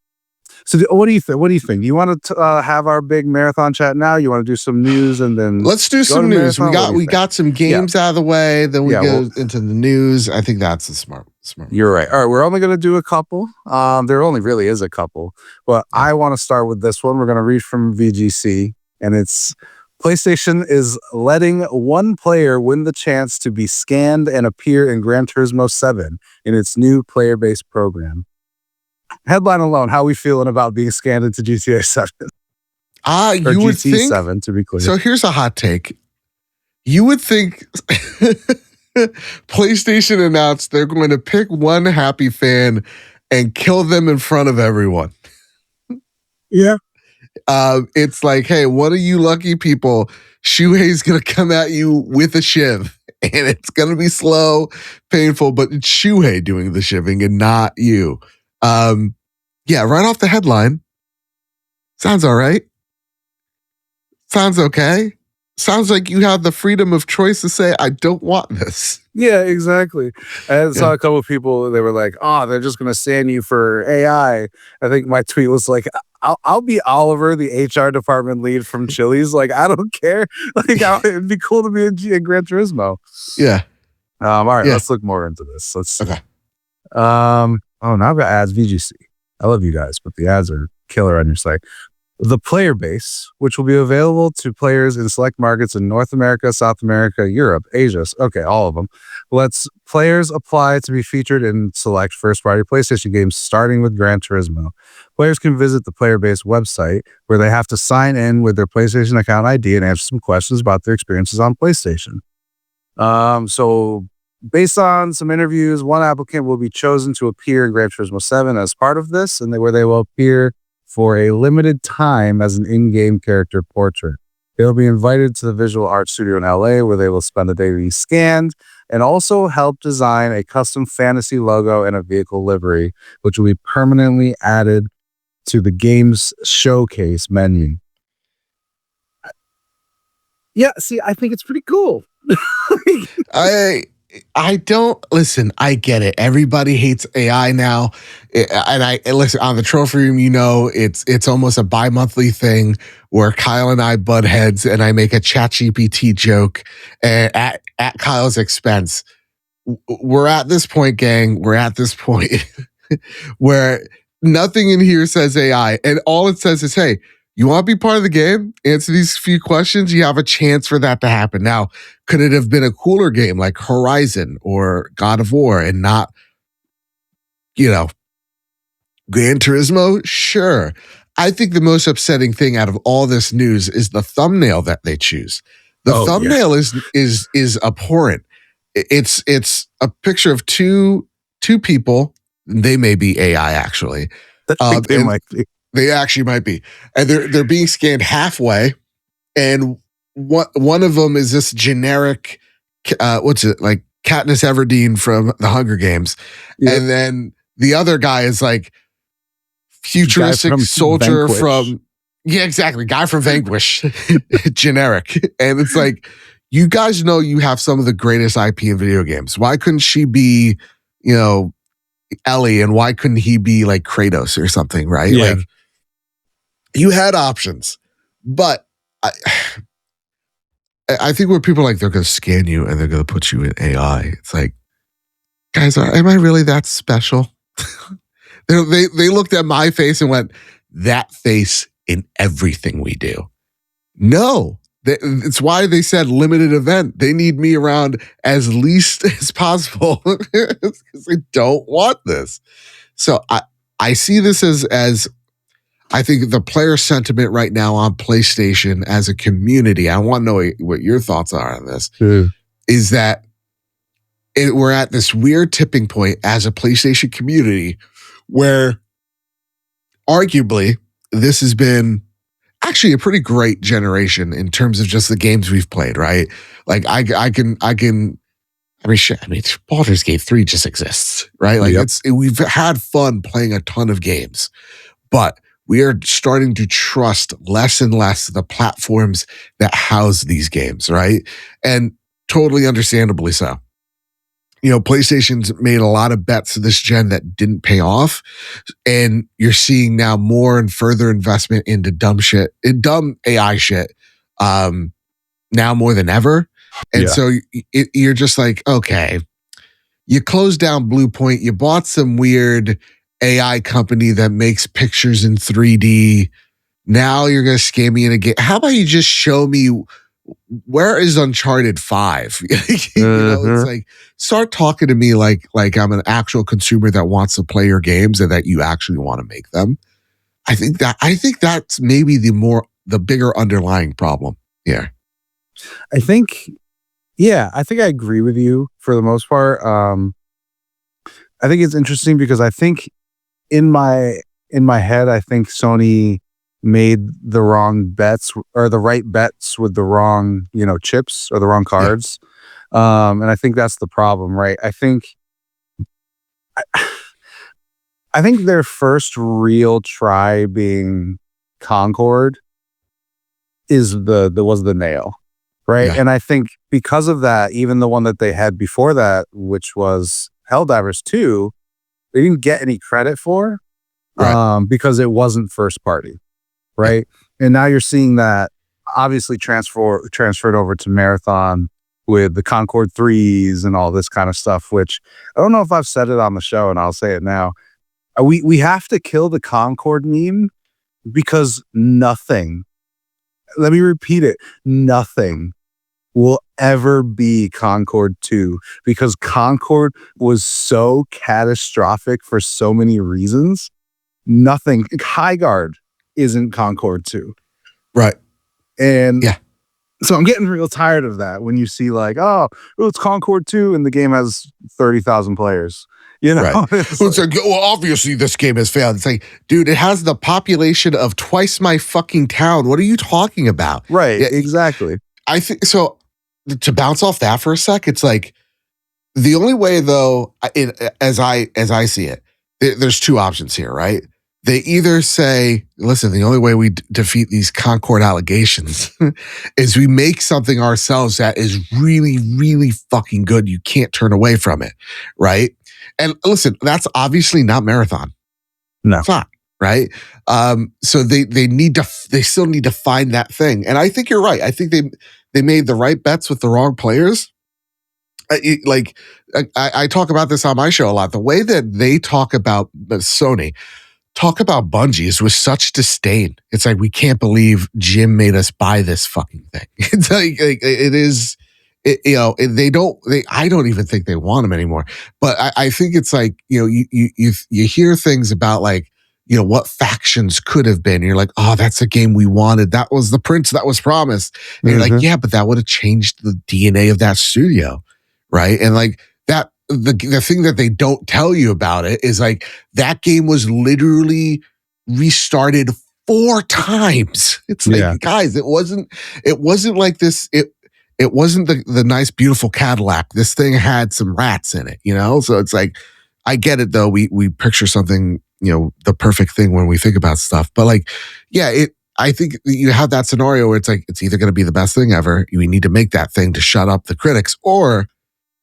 Speaker 1: So what do you think? Do you want to have our big marathon chat now? You want to do some news and then
Speaker 2: let's do some news. We got some games out of the way. Then we go into the news. I think that's a smart.
Speaker 1: You're right. All right, we're only going to do a couple. There only really is a couple, but I want to start with this one. We're going to read from VGC, and it's PlayStation is letting one player win the chance to be scanned and appear in Gran Turismo 7 in its new Playerbase program. Headline alone, how we feeling about being scanned into GTA 7?
Speaker 2: You would think
Speaker 1: 7 to be clear.
Speaker 2: So here's a hot take. You would think PlayStation announced they're going to pick one happy fan and kill them in front of everyone.
Speaker 1: Yeah.
Speaker 2: It's like, hey, one of you lucky people, Shuhei's going to come at you with a shiv, and it's going to be slow, painful, but it's Shuhei doing the shiving and not you. Right off the headline. Sounds all right. Sounds okay. Sounds like you have the freedom of choice to say, I don't want this.
Speaker 1: Yeah, exactly. I saw a couple of people, they were like, oh, they're just going to scan you for AI. I think my tweet was like, I'll be Oliver, the HR department lead from Chili's. Like, I don't care. Like, it'd be cool to be in Gran Turismo.
Speaker 2: Yeah.
Speaker 1: All right, let's look more into this. Let's see.
Speaker 2: Okay.
Speaker 1: Now I've got ads, VGC. I love you guys, but the ads are killer on your site. The Playerbase, which will be available to players in select markets in North America, South America, Europe, Asia. Okay, all of them. Lets players apply to be featured in select first-party PlayStation games, starting with Gran Turismo. Players can visit the Playerbase website, where they have to sign in with their PlayStation account ID and answer some questions about their experiences on PlayStation. So based on some interviews, one applicant will be chosen to appear in Gran Turismo 7 as part of this, and where they will appear for a limited time as an in-game character portrait. They'll be invited to the visual art studio in LA where they will spend the day to be scanned and also help design a custom fantasy logo and a vehicle livery, which will be permanently added to the game's showcase menu. Yeah, see, I think it's pretty cool.
Speaker 2: I don't listen. I get it. Everybody hates AI now, and I listen on the trophy room. You know, it's almost a bi-monthly thing where Kyle and I butt heads, and I make a ChatGPT joke at Kyle's expense. We're at this point, gang. We're at this point where nothing in here says AI, and all it says is, "Hey, you want to be part of the game? Answer these few questions. You have a chance for that to happen." Now, could it have been a cooler game like Horizon or God of War and not, Gran Turismo? Sure. I think the most upsetting thing out of all this news is the thumbnail that they choose. The thumbnail is abhorrent. It's a picture of two people. They may be AI actually.
Speaker 1: They might be.
Speaker 2: They actually might be, and they're being scanned halfway, and one of them is this generic, what's it like, Katniss Everdeen from the Hunger Games, and then the other guy is like futuristic soldier from exactly, guy from Vanquish, generic, and it's like, you guys know you have some of the greatest IP in video games. Why couldn't she be, Ellie, and why couldn't he be like Kratos or something, right?
Speaker 1: Yeah.
Speaker 2: Like, you had options, but I think where people are like, they're going to scan you and they're going to put you in AI. It's like, guys, am I really that special? They looked at my face and went, that face in everything we do. No, it's why they said limited event. They need me around as least as possible because they don't want this. So I see this as I think the player sentiment right now on PlayStation as a community, I want to know what your thoughts are on this, is that we're at this weird tipping point as a PlayStation community where arguably this has been actually a pretty great generation in terms of just the games we've played, right? Like I mean, Baldur's Gate 3 just exists, right? Like we've had fun playing a ton of games, but we are starting to trust less and less the platforms that house these games, right? And totally understandably so. PlayStation's made a lot of bets this gen that didn't pay off. And you're seeing now more and further investment into dumb AI shit, now more than ever. And so you're just like, okay, you closed down Blue Point, you bought some weird AI company that makes pictures in 3D. Now you're going to scam me in a game. How about you just show me where is Uncharted 5? It's like, start talking to me like I'm an actual consumer that wants to play your games and that you actually want to make them. I think that's maybe the bigger underlying problem here.
Speaker 1: I think I agree with you for the most part. I think it's interesting because I think in my head, I think Sony made the wrong bets or the right bets with the wrong, chips or the wrong cards. And I think that's the problem, right? I think their first real try being Concord was the nail, right? Yeah. And I think because of that, even the one that they had before that, which was Helldivers 2, they didn't get any credit for, because it wasn't first party, right? And now you're seeing that obviously transferred over to Marathon with the Concord 3s and all this kind of stuff, which I don't know if I've said it on the show, and I'll say it now. We have to kill the Concord meme because nothing, let me repeat it, nothing will ever be Concord 2 because Concord was so catastrophic for so many reasons. Nothing. Highguard isn't Concord 2.
Speaker 2: Right.
Speaker 1: And so I'm getting real tired of that when you see like, oh, it's Concord 2 and the game has 30,000 players. You know,
Speaker 2: Right. It's like, well, obviously this game has failed. It's like, dude, it has the population of twice my fucking town. What are you talking about?
Speaker 1: right,
Speaker 2: Yeah,
Speaker 1: exactly.
Speaker 2: I think so. To bounce off that for a sec, it's like the only way, though, as I see it, there's two options here, right? They either say, listen, the only way we defeat these Concord allegations is we make something ourselves that is really, really fucking good. You can't turn away from it, right? And listen, that's obviously not Marathon.
Speaker 1: No,
Speaker 2: it's not, right? So they still need to find that thing. And I think you're right. I think they made the right bets with the wrong players. I talk about this on my show a lot. The way that they talk about Sony, talk about Bungie is with such disdain. It's like, we can't believe Jim made us buy this fucking thing. It's like it is, I don't even think they want them anymore. But I think it's like, you hear things about like, what factions could have been. You're like, oh, that's a game we wanted. That was the prince that was promised. And you're like, yeah, but that would have changed the DNA of that studio. Right. And like that, the thing that they don't tell you about it is like that game was literally restarted 4 times. It's like, guys, it wasn't like this. It wasn't the nice, beautiful Cadillac. This thing had some rats in it, So it's like, I get it though. We picture something, the perfect thing when we think about stuff. But like, I think you have that scenario where it's like, it's either going to be the best thing ever. We need to make that thing to shut up the critics, or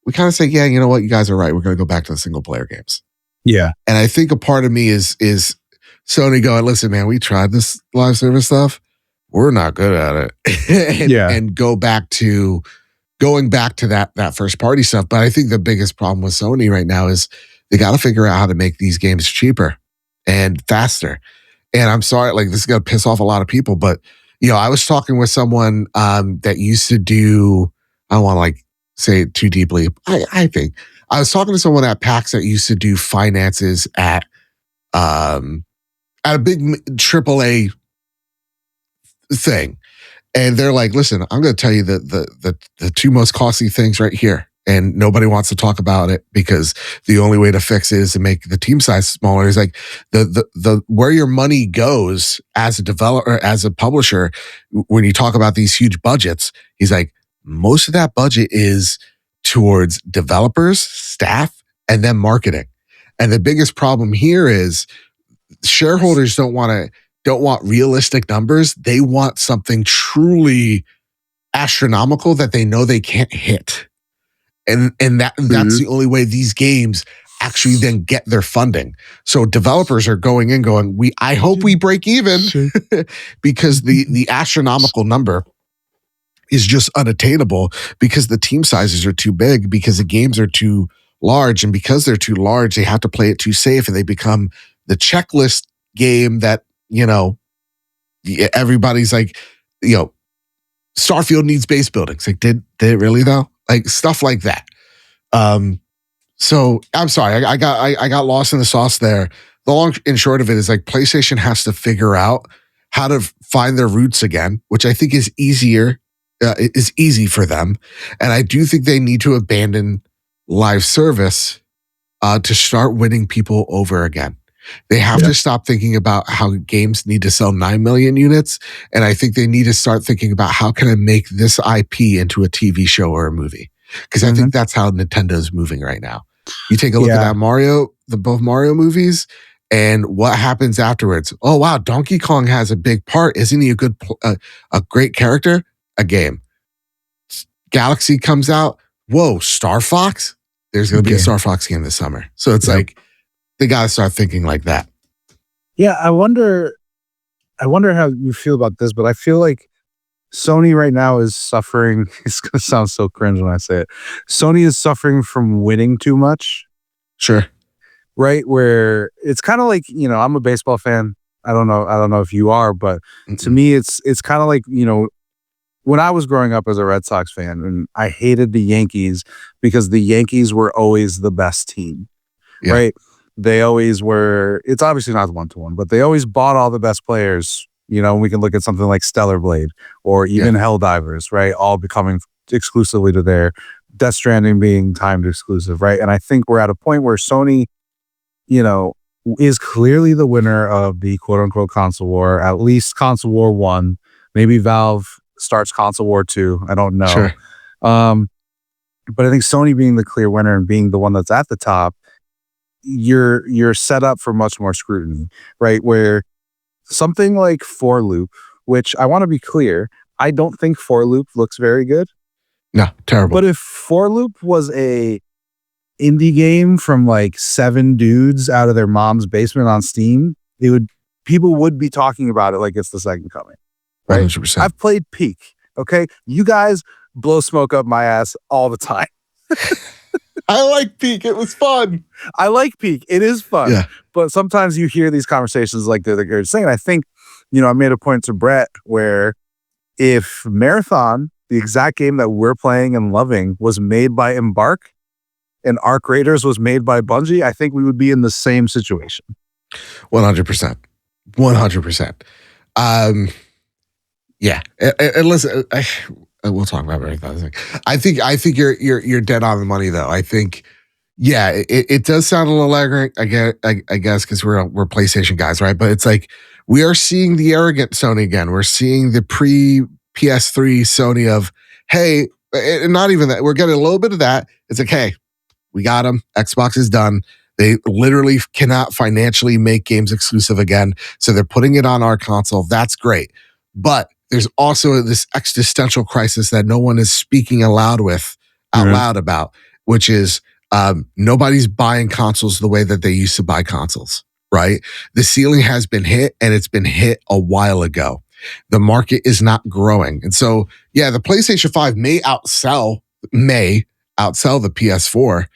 Speaker 2: we kind of say, yeah, you know what? You guys are right. We're going to go back to the single player games.
Speaker 1: Yeah.
Speaker 2: And I think a part of me is Sony going, listen, man, we tried this live service stuff. We're not good at it. And going back to that first party stuff. But I think the biggest problem with Sony right now is they got to figure out how to make these games cheaper and faster. And I'm sorry, like, this is going to piss off a lot of people, but I was talking with someone that used to do, I don't want to like say it too deeply. I think I was talking to someone at PAX that used to do finances at a big AAA thing. And they're like, listen, I'm going to tell you the 2 most costly things right here. And nobody wants to talk about it because the only way to fix it is to make the team size smaller. It's like the where your money goes as a developer, as a publisher, when you talk about these huge budgets, he's like, most of that budget is towards developers, staff, and then marketing. And the biggest problem here is shareholders don't want realistic numbers. They want something truly astronomical that they know they can't hit. And that's the only way these games actually then get their funding. So developers are going in going, I hope we break even because the astronomical number is just unattainable because the team sizes are too big, because the games are too large, and because they're too large, they have to play it too safe, and they become the checklist game that, everybody's like, Starfield needs base buildings. Like, did it really though? Like stuff like that. So I'm sorry, I got lost in the sauce there. The long and short of it is like PlayStation has to figure out how to find their roots again, which I think is easier. Is easy for them. And I do think they need to abandon live service to start winning people over again. They have to stop thinking about how games need to sell 9 million units. And I think they need to start thinking about how can I make this IP into a TV show or a movie? Because I think that's how Nintendo's moving right now. You take a look at that both Mario movies, and what happens afterwards. Oh, wow, Donkey Kong has a big part. Isn't he a great character? A game. Galaxy comes out. Whoa, Star Fox? There's going to be a Star Fox game this summer. So it's like, they got to start thinking like that.
Speaker 1: Yeah, I wonder how you feel about this, but I feel like Sony right now is suffering. It's going to sound so cringe when I say it. Sony is suffering from winning too much.
Speaker 2: Sure.
Speaker 1: Right? Where it's kind of like, I'm a baseball fan. I don't know if you are, but to me, it's kind of like, when I was growing up as a Red Sox fan, and I hated the Yankees because the Yankees were always the best team, right? They always were. It's obviously not 1-to-1, but they always bought all the best players. We can look at something like Stellar Blade or even Helldivers, right? All becoming exclusively to their Death Stranding being timed exclusive, right? And I think we're at a point where Sony, is clearly the winner of the quote unquote console war, at least console war 1. Maybe Valve starts console war 2. I don't know.
Speaker 2: Sure.
Speaker 1: But I think Sony being the clear winner and being the one that's at the top, you're set up for much more scrutiny, right? Where something like For Loop, which I want to be clear, I don't think For Loop looks very good.
Speaker 2: No, terrible.
Speaker 1: But if For Loop was a indie game from like 7 dudes out of their mom's basement on Steam, people would be talking about it like it's the second coming. Right?
Speaker 2: 100%.
Speaker 1: I've played Peak. Okay. You guys blow smoke up my ass all the time.
Speaker 2: I like Peak. It was fun.
Speaker 1: I like Peak. It is fun.
Speaker 2: Yeah.
Speaker 1: But sometimes you hear these conversations like they're saying. I think, I made a point to Brett where if Marathon, the exact game that we're playing and loving, was made by Embark and Arc Raiders was made by Bungie, I think we would be in the same situation.
Speaker 2: 100%. 100%. Yeah. And listen, we'll talk about everything. I think you're dead on the money though. I think, yeah, it does sound a little arrogant, I guess, because we're PlayStation guys, right? But it's like we are seeing the arrogant Sony again. We're seeing the pre-PS3 Sony of, hey, and not even that. We're getting a little bit of that. It's like, hey, we got them. Xbox is done. They literally cannot financially make games exclusive again. So they're putting it on our console. That's great. But there's also this existential crisis that no one is speaking out loud about, which is nobody's buying consoles the way that they used to buy consoles, right? The ceiling has been hit, and it's been hit a while ago. The market is not growing. And so, yeah, the PlayStation 5 may outsell the PS4,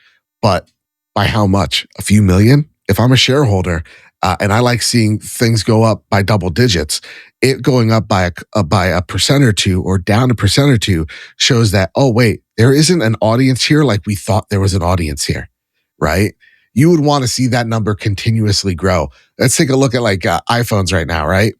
Speaker 2: but by how much? A few million? If I'm a shareholder and I like seeing things go up by double digits, it going up by a percent or two or down a percent or two shows that, oh, wait, there isn't an audience here like we thought there was an audience here, right? You would want to see that number continuously grow. Let's take a look at like iPhones right now, right?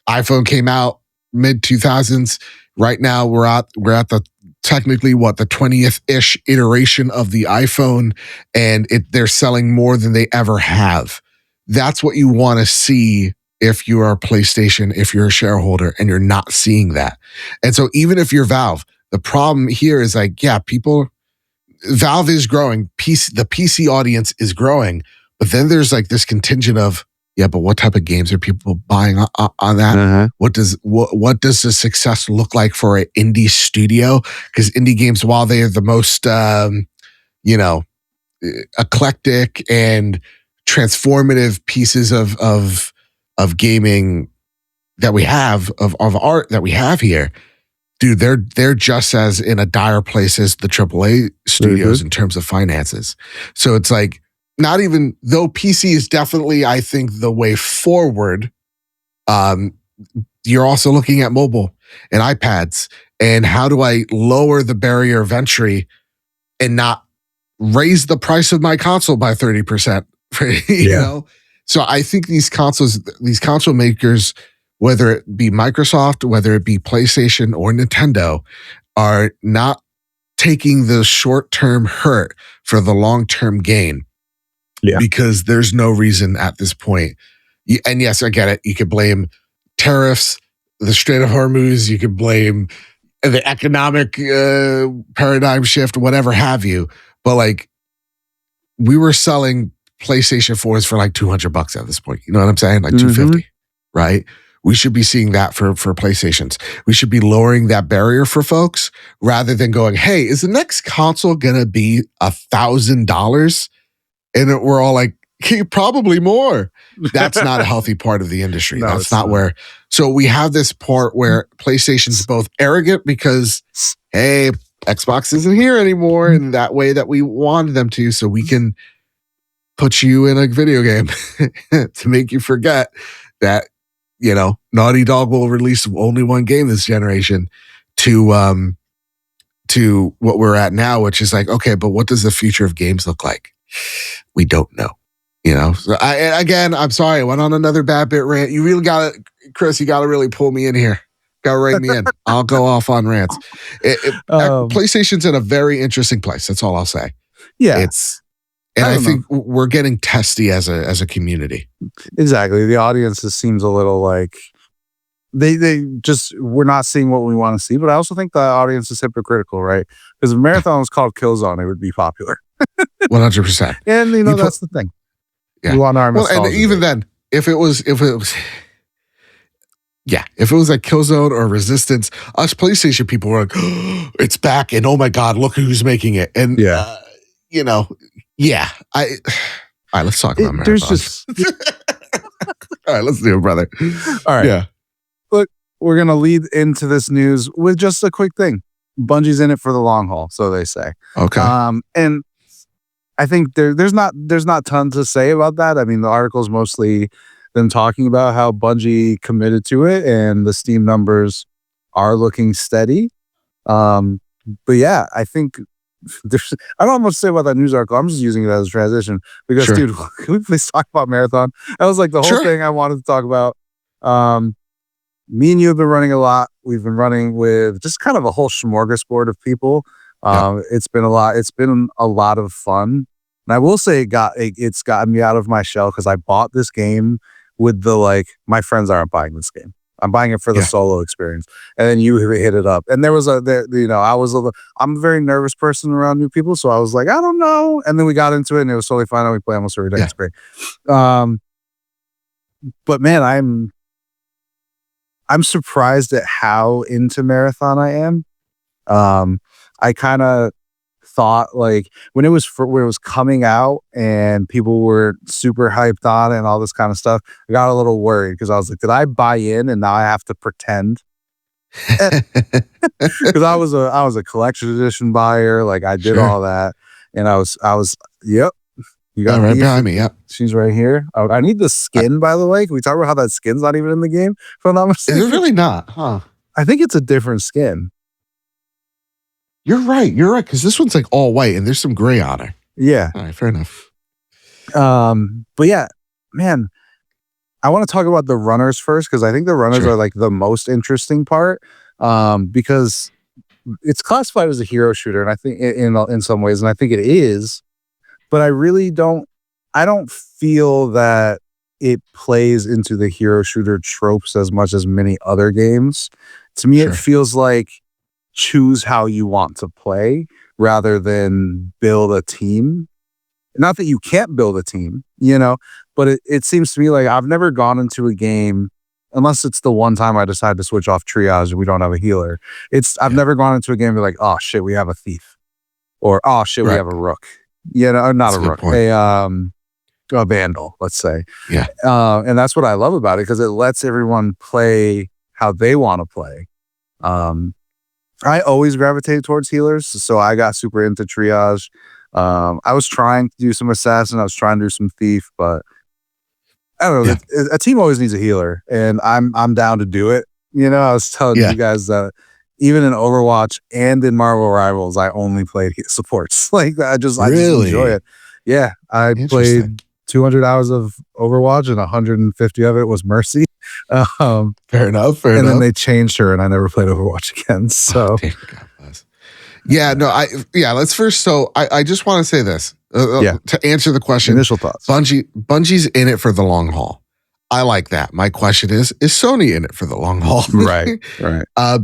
Speaker 2: iPhone came out mid 2000s. Right now we're at the technically the 20th-ish iteration of the iPhone, and they're selling more than they ever have. That's what you want to see if you are a PlayStation, if you're a shareholder, and you're not seeing that. And so even if you're Valve, the problem here is like, yeah, Valve is growing. The PC audience is growing, but then there's like this contingent of, yeah, but what type of games are people buying on that? Uh-huh. What does the success look like for an indie studio? Because indie games, while they are the most, eclectic and transformative pieces of gaming that we have, of art that we have here, dude, they're just as in a dire place as the AAA studios in terms of finances. So it's like, not even though PC is definitely, I think, the way forward. You're also looking at mobile and iPads, and how do I lower the barrier of entry and not raise the price of my console by 30%? You know, so I think these console makers, whether it be Microsoft, whether it be PlayStation or Nintendo, are not taking the short-term hurt for the long-term gain. Yeah. Because there's no reason at this point. And yes, I get it. You could blame tariffs, the Strait of Hormuz. You could blame the economic paradigm shift, whatever have you. But like, we were selling PlayStation 4s for like $200 at this point. You know what I'm saying? Like $250, right? We should be seeing that for PlayStations. We should be lowering that barrier for folks rather than going, hey, is the next console going to be $1,000? And we're all like, probably more. That's not a healthy part of the industry. No, that's not where. So we have this part where PlayStation's both arrogant because, hey, Xbox isn't here anymore in that way that we wanted them to. So we can put you in a video game to make you forget that, Naughty Dog will release only one game this generation, to what we're at now, which is like, okay, but what does the future of games look like? We don't know, So I'm sorry, I went on another bad bit rant. You really got to, Chris, you got to really pull me in here. Gotta rein me in. I'll go off on rants. PlayStation's in a very interesting place. That's all I'll say.
Speaker 1: Yeah.
Speaker 2: I think we're getting testy as a community.
Speaker 1: Exactly. The audience just seems a little like we're not seeing what we want to see. But I also think the audience is hypocritical, right? Because if Marathon was called Killzone, it would be popular.
Speaker 2: 100%.
Speaker 1: And that's the thing.
Speaker 2: Yeah.
Speaker 1: We want our nostalgia.
Speaker 2: And even then, if it was like Killzone or Resistance, us PlayStation people were like, oh, it's back, and oh my God, look who's making it. And all right, let's talk about Marathon.
Speaker 1: There's just
Speaker 2: all right, let's do it, brother.
Speaker 1: All right.
Speaker 2: Yeah.
Speaker 1: Look, we're gonna lead into this news with just a quick thing. Bungie's in it for the long haul, so they say.
Speaker 2: Okay.
Speaker 1: And I think there's not tons to say about that. I mean, the article's mostly them talking about how Bungie committed to it, and the Steam numbers are looking steady. But yeah, I think I don't know much to say about that news article. I'm just using it as a transition because, dude, can we please talk about Marathon? That was like the whole thing I wanted to talk about. Me and you have been running a lot. We've been running with just kind of a whole smorgasbord of people. It's been a lot. It's been a lot of fun. And I will say it's gotten me out of my shell because I bought this game with my friends aren't buying this game. I'm buying it for the solo experience. And then you hit it up. And there was I'm a very nervous person around new people. So I was like, I don't know. And then we got into it and it was totally fine. And we play almost every day. Yeah. It's great. But man, I'm surprised at how into Marathon I am. I kind of thought when it was coming out and people were super hyped on it and all this kind of stuff, I got a little worried because I was like, did I buy in and now I have to pretend? Because I was a collection edition buyer. I did all that, and I was yep. You got
Speaker 2: right behind me. Yep,
Speaker 1: she's right here. I need the skin, by the way. Can we talk about how that skin's not even in the game? If I'm not mistaken,
Speaker 2: is it really not? Huh? I
Speaker 1: think it's a different skin.
Speaker 2: You're right. Because this one's all white and there's some gray on it.
Speaker 1: Yeah.
Speaker 2: All right. Fair enough.
Speaker 1: But yeah, man, I want to talk about the runners first because I think the runners are the most interesting part. Because it's classified as a hero shooter, and I think in some ways, and I think it is, but I really don't feel that it plays into the hero shooter tropes as much as many other games. To me, it feels like choose how you want to play rather than build a team. Not that you can't build a team, but it seems to me like I've never gone into a game, unless it's the one time I decide to switch off triage and we don't have a healer. I've never gone into a game and be like, oh shit, we have a thief, or oh shit, we have a rook. Not that's a rook, a vandal, let's say.
Speaker 2: Yeah.
Speaker 1: And that's what I love about it because it lets everyone play how they want to play. I always gravitated towards healers, so I got super into triage. I was trying to do some assassin, I was trying to do some thief, but I don't know. Yeah. A team always needs a healer, and I'm down to do it. I was telling you guys that even in Overwatch and in Marvel Rivals, I only played supports. I just enjoy it. Yeah, I played 200 hours of Overwatch, and 150 of it was Mercy.
Speaker 2: Fair enough.
Speaker 1: And then they changed her, and I never played Overwatch again. So,
Speaker 2: let's first. So I just want to say this to answer the question.
Speaker 1: Initial thoughts.
Speaker 2: Bungie's in it for the long haul. I like that. My question is Sony in it for the long haul?
Speaker 1: Right.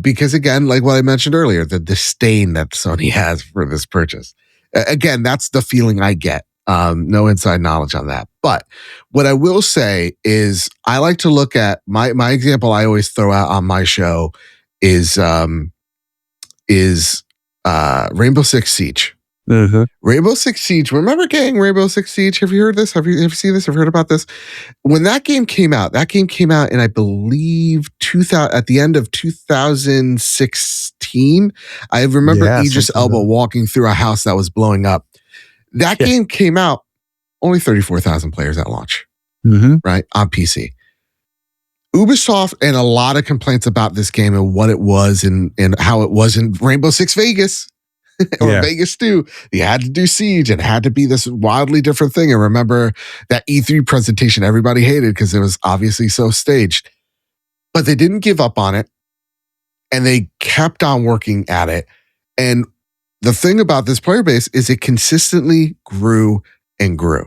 Speaker 2: Because again, like what I mentioned earlier, the disdain that Sony has for this purchase. Again, that's the feeling I get. No inside knowledge on that. But what I will say is I like to look at my example I always throw out on my show is Rainbow Six Siege.
Speaker 1: Mm-hmm.
Speaker 2: Rainbow Six Siege. Remember getting Rainbow Six Siege? Have you heard this? Have you seen this? Have you heard about this? When that game came out in, I believe, at the end of 2016. I remember Idris Elba walking through a house that was blowing up. That game came out, only 34,000 players at launch, right, on PC. Ubisoft, and a lot of complaints about this game and what it was and how it was in Rainbow Six Vegas. Or Vegas 2, you had to do Siege and had to be this wildly different thing. And remember that E3 presentation everybody hated because it was obviously so staged. But they didn't give up on it. and they kept on working at it. And the thing about this player base is it consistently grew and grew.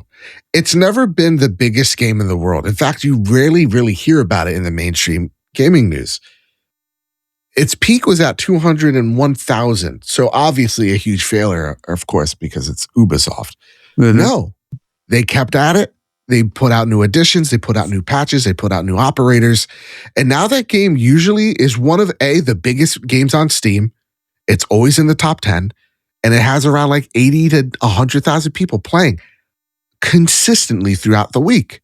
Speaker 2: It's never been the biggest game in the world. In fact, you rarely really hear about it in the mainstream gaming news. Its peak was at 201,000. So obviously a huge failure, of course, because it's Ubisoft.
Speaker 1: Mm-hmm.
Speaker 2: No, they kept at it. They put out new additions. They put out new patches. They put out new operators. And now that game usually is one of the biggest games on Steam. It's always in the top 10. And it has around like 80 to 100,000 people playing consistently throughout the week.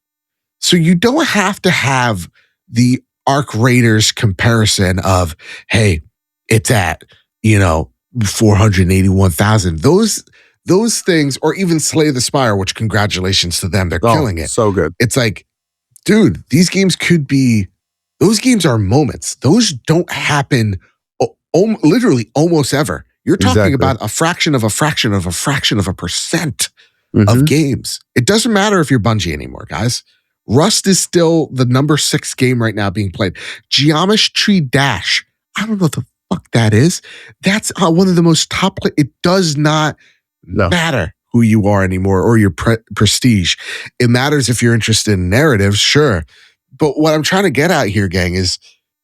Speaker 2: So you don't have to have the Arc Raiders comparison of, hey, it's at, 481,000. Those things, or even Slay the Spire, which congratulations to them, they're killing it.
Speaker 1: So good.
Speaker 2: It's like, dude, these games those games are moments. Those don't happen literally almost ever. You're talking about a fraction of a fraction of a fraction of a percent of games. It doesn't matter if you're Bungie anymore, guys. Rust is still the number 6 game right now being played. Geometry Dash, I don't know what the fuck that is. That's one of the most top. It does not matter who you are anymore or your prestige. It matters if you're interested in narratives, sure. But what I'm trying to get at here, gang, is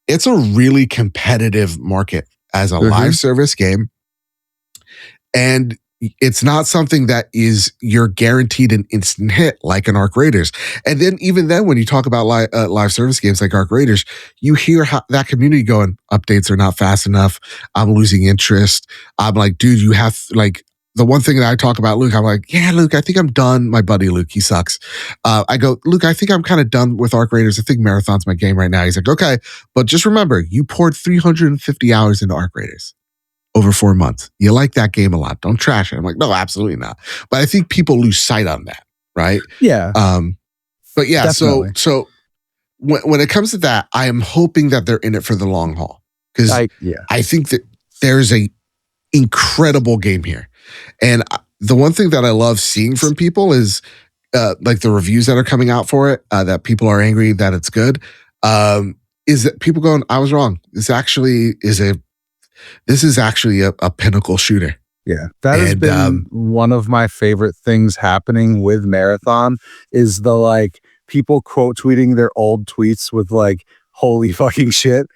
Speaker 2: it's a really competitive market as a live service game. And it's not something that you're guaranteed an instant hit like an Arc Raiders. And then even then, when you talk about live service games like Arc Raiders, you hear that community going, updates are not fast enough. I'm losing interest. I'm like, dude, you have like the one thing that I talk about Luke, I'm like, yeah, Luke, I think I'm done. My buddy Luke, he sucks. I go, Luke, I think I'm kind of done with Arc Raiders. I think Marathon's my game right now. He's like, okay, but just remember, you poured 350 hours into Arc Raiders over 4 months. You like that game a lot. Don't trash it. I'm like, no, absolutely not. But I think people lose sight on that, right?
Speaker 1: Yeah.
Speaker 2: But yeah,
Speaker 1: Definitely.
Speaker 2: so when it comes to that, I am hoping that they're in it for the long haul. Because I think that there's a incredible game here. And the one thing that I love seeing from people is like the reviews that are coming out for it, that people are angry that it's good, is that people going, I was wrong. This is actually a pinnacle shooter.
Speaker 1: Yeah, that has been one of my favorite things happening with Marathon is the like people quote tweeting their old tweets with like, holy fucking shit.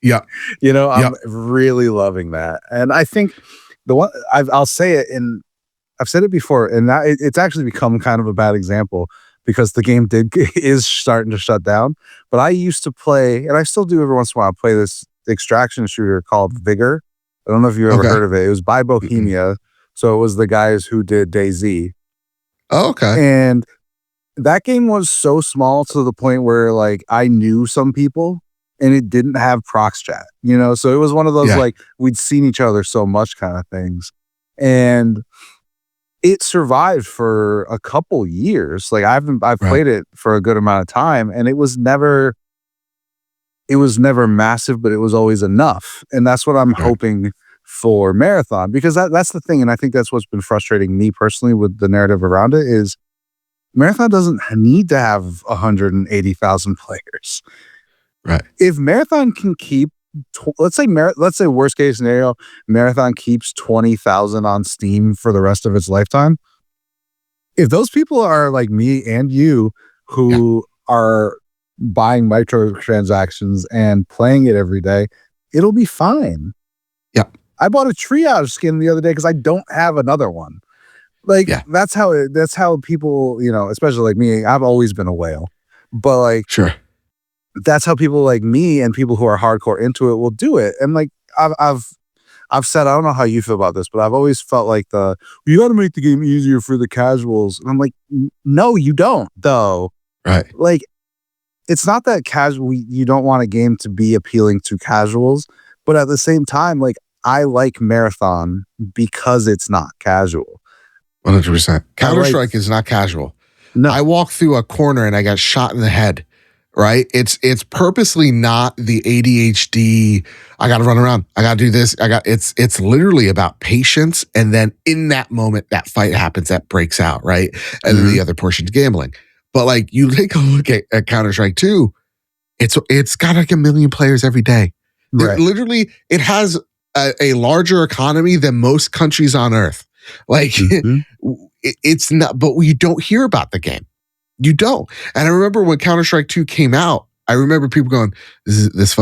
Speaker 2: Yeah.
Speaker 1: I'm really loving that. And I think the one I'll say it I've said it before, and that it's actually become kind of a bad example because the game is starting to shut down. But I used to play, and I still do every once in a while, play this extraction shooter called Vigor. I don't know if you've ever heard of it. It was by Bohemia. So it was the guys who did DayZ.
Speaker 2: Oh, okay.
Speaker 1: And that game was so small to the point where like I knew some people and it didn't have prox chat, so it was one of those like we'd seen each other so much kind of things. And it survived for a couple years. Like I've played it for a good amount of time, and it was never massive, but it was always enough. And that's what I'm hoping for Marathon, because that's the thing. And I think that's what's been frustrating me personally with the narrative around it is Marathon doesn't need to have 180,000 players.
Speaker 2: Right.
Speaker 1: If Marathon can keep, let's say worst case scenario, Marathon keeps 20,000 on Steam for the rest of its lifetime. If those people are like me and you who are buying microtransactions and playing it every day, it'll be fine.
Speaker 2: Yeah.
Speaker 1: I bought a triage skin the other day because I don't have another one. Like that's how people, especially like me, I've always been a whale. But like
Speaker 2: sure.
Speaker 1: That's how people like me and people who are hardcore into it will do it. And like I've said, I don't know how you feel about this, but I've always felt like you got to make the game easier for the casuals. And I'm like, no, you don't though.
Speaker 2: Right.
Speaker 1: Like it's not that you don't want a game to be appealing to casuals, but at the same time, like I like Marathon because it's not casual.
Speaker 2: 100%. Counter-Strike is not casual.
Speaker 1: No.
Speaker 2: I walked through a corner and I got shot in the head. Right? It's purposely not the ADHD. I got to run around. I got to do this. It's literally about patience. And then in that moment, that fight happens, that breaks out. Right. And then the other portion's gambling. But like you take a look at Counter-Strike 2, it's got like 1 million players every day.
Speaker 1: Right.
Speaker 2: It has a larger economy than most countries on Earth. Like, it's not, but you don't hear about the game. You don't. And I remember when Counter-Strike 2 came out, I remember people going, this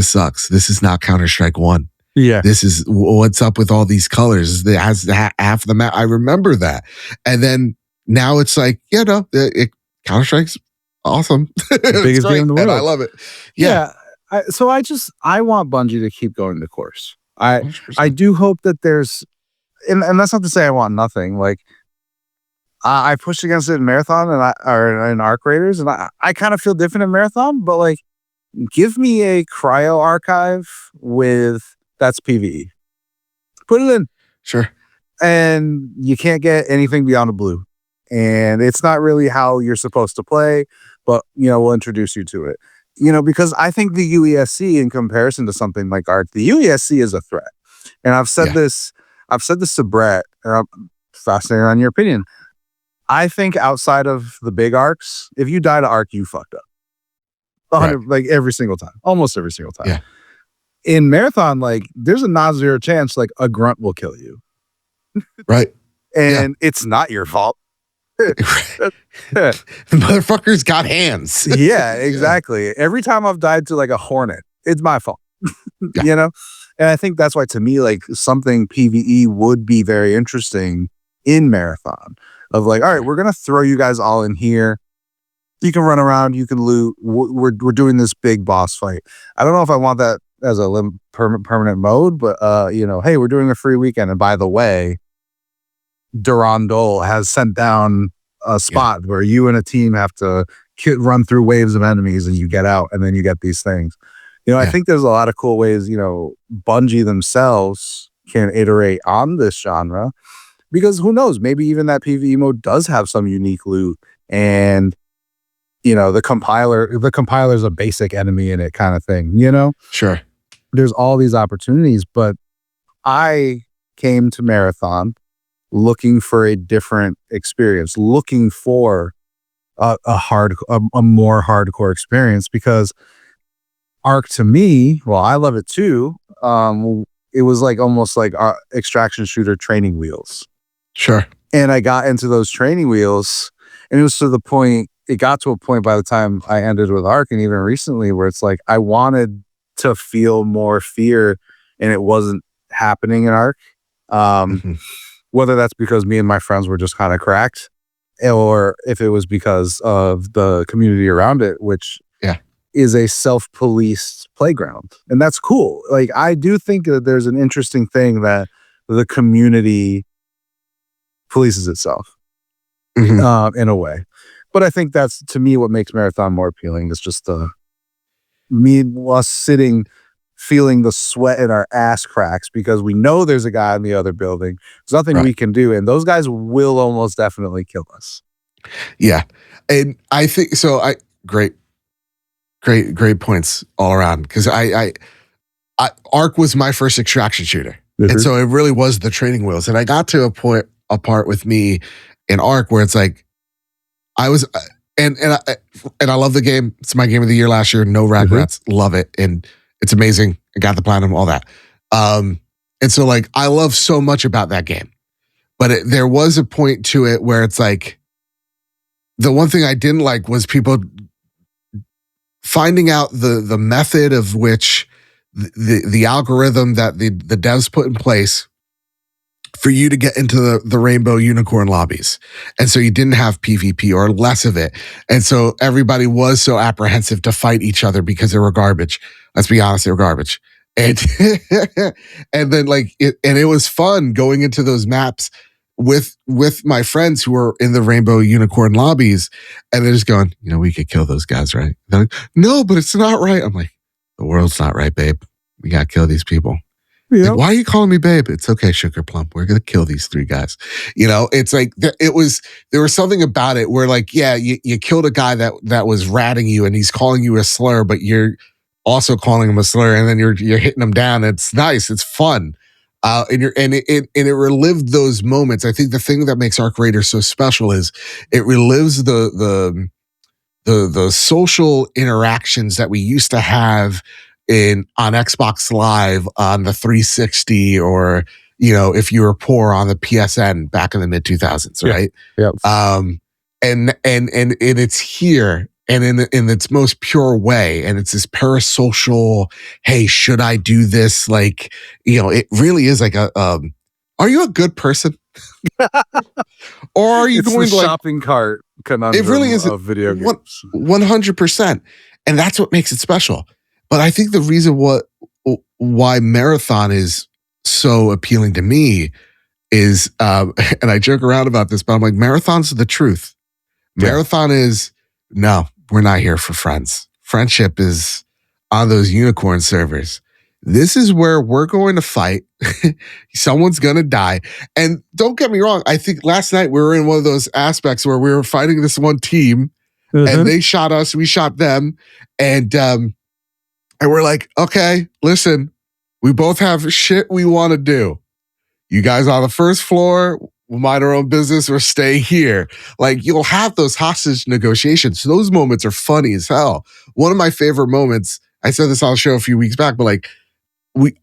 Speaker 2: sucks. This is not Counter-Strike 1.
Speaker 1: Yeah.
Speaker 2: This is what's up with all these colors. It has half the map. I remember that. And then now it's like, Counter-Strike's awesome.
Speaker 1: Biggest game in the world.
Speaker 2: And I love it. Yeah.
Speaker 1: So I want Bungie to keep going the course. I do hope that there's, and that's not to say I want nothing. Like, I pushed against it in Marathon or in Arc Raiders, and I kind of feel different in Marathon, but like, give me a cryo archive that's PvE. Put it in.
Speaker 2: Sure.
Speaker 1: And you can't get anything beyond a blue. And it's not really how you're supposed to play, but we'll introduce you to it. Because I think the UESC, in comparison to something like Arc, the UESC is a threat. And I've said this to Brett, and I'm fascinated on your opinion. I think outside of the big arcs, if you die to Arc, you fucked up. Like every single time, almost every single time.
Speaker 2: Yeah.
Speaker 1: In Marathon, like, there's a non-zero chance like a grunt will kill you.
Speaker 2: Right.
Speaker 1: And it's not your fault.
Speaker 2: The motherfucker's got hands.
Speaker 1: Yeah, exactly. Every time I've died to like a hornet, it's my fault. And I think that's why, to me, like, something PvE would be very interesting in Marathon. Of like, all right, we're gonna throw you guys all in here. You can run around, you can loot. We're doing this big boss fight. I don't know if I want that as a permanent mode, but hey, we're doing a free weekend. And by the way, Durandol has sent down a spot where you and a team have to run through waves of enemies, and you get out, and then you get these things. I think there's a lot of cool ways, Bungie themselves can iterate on this genre, because who knows, maybe even that PvE mode does have some unique loot, and the compiler's a basic enemy in it, kind of thing.
Speaker 2: Sure.
Speaker 1: There's all these opportunities, but I came to Marathon looking for a different experience, looking for a more hardcore experience, because Arc, to me, well, I love it too. It was like almost like extraction shooter training wheels.
Speaker 2: Sure.
Speaker 1: And I got into those training wheels, and it got to a point by the time I ended with Arc, and even recently, where it's like I wanted to feel more fear, and it wasn't happening in Arc. Whether that's because me and my friends were just kind of cracked, or if it was because of the community around it, which is a self-policed playground. And that's cool. Like, I do think that there's an interesting thing that the community polices itself in a way. But I think that's, to me, what makes Marathon more appealing, is just us sitting, feeling the sweat in our ass cracks, because we know there's a guy in the other building. There's nothing we can do, and those guys will almost definitely kill us.
Speaker 2: Yeah. And I think so. Great points all around, because I Arc was my first extraction shooter. And so it really was the training wheels. And I got to a part with me in Arc where it's like, I was, and I love the game. It's my game of the year last year. No regrets. Love it. And it's amazing. I got the platinum, all that. And so, like, I love so much about that game, but there was a point to it where it's like, the one thing I didn't like was people finding out the method of which the algorithm that the devs put in place for you to get into the rainbow unicorn lobbies. And so you didn't have PvP, or less of it. And so everybody was so apprehensive to fight each other because they were garbage. Let's be honest, they were garbage. And and then it was fun going into those maps with my friends who were in the rainbow unicorn lobbies, and they're just going, we could kill those guys, right? They're like, no, but it's not right. I'm like, the world's not right, babe. We got to kill these people. Yep. Like, why are you calling me babe? It's okay, Sugar Plump. We're going to kill these 3 guys. It's like, there was something about it where, like, yeah, you killed a guy that was ratting you, and he's calling you a slur, but you're also calling him a slur, and then you're hitting him down. It's nice. It's fun. And it relived those moments. I think the thing that makes Arc Raiders so special is it relives the social interactions that we used to have on Xbox Live on the 360, or if you were poor on the PSN back in the mid 2000s, right?
Speaker 1: Yeah.
Speaker 2: And it's here and in its most pure way, and it's this parasocial. Hey, should I do this? Like, it really is like are you a good person? Or are you going to
Speaker 1: shopping cart conundrum?
Speaker 2: It really is
Speaker 1: of video games.
Speaker 2: 100%, and that's what makes it special. But I think the reason why Marathon is so appealing to me is, and I joke around about this, but I'm like, Marathon's the truth. Marathon is, no, we're not here for friends. Friendship is on those unicorn servers. This is where we're going to fight. Someone's going to die. And don't get me wrong. I think last night we were in one of those aspects where we were fighting this one team, and they shot us, we shot them. And we're like, okay, listen, we both have shit we want to do. You guys on the first floor, we'll mind our own business, or stay here. Like, you'll have those hostage negotiations. Those moments are funny as hell. One of my favorite moments, I said this on the show a few weeks back, but like,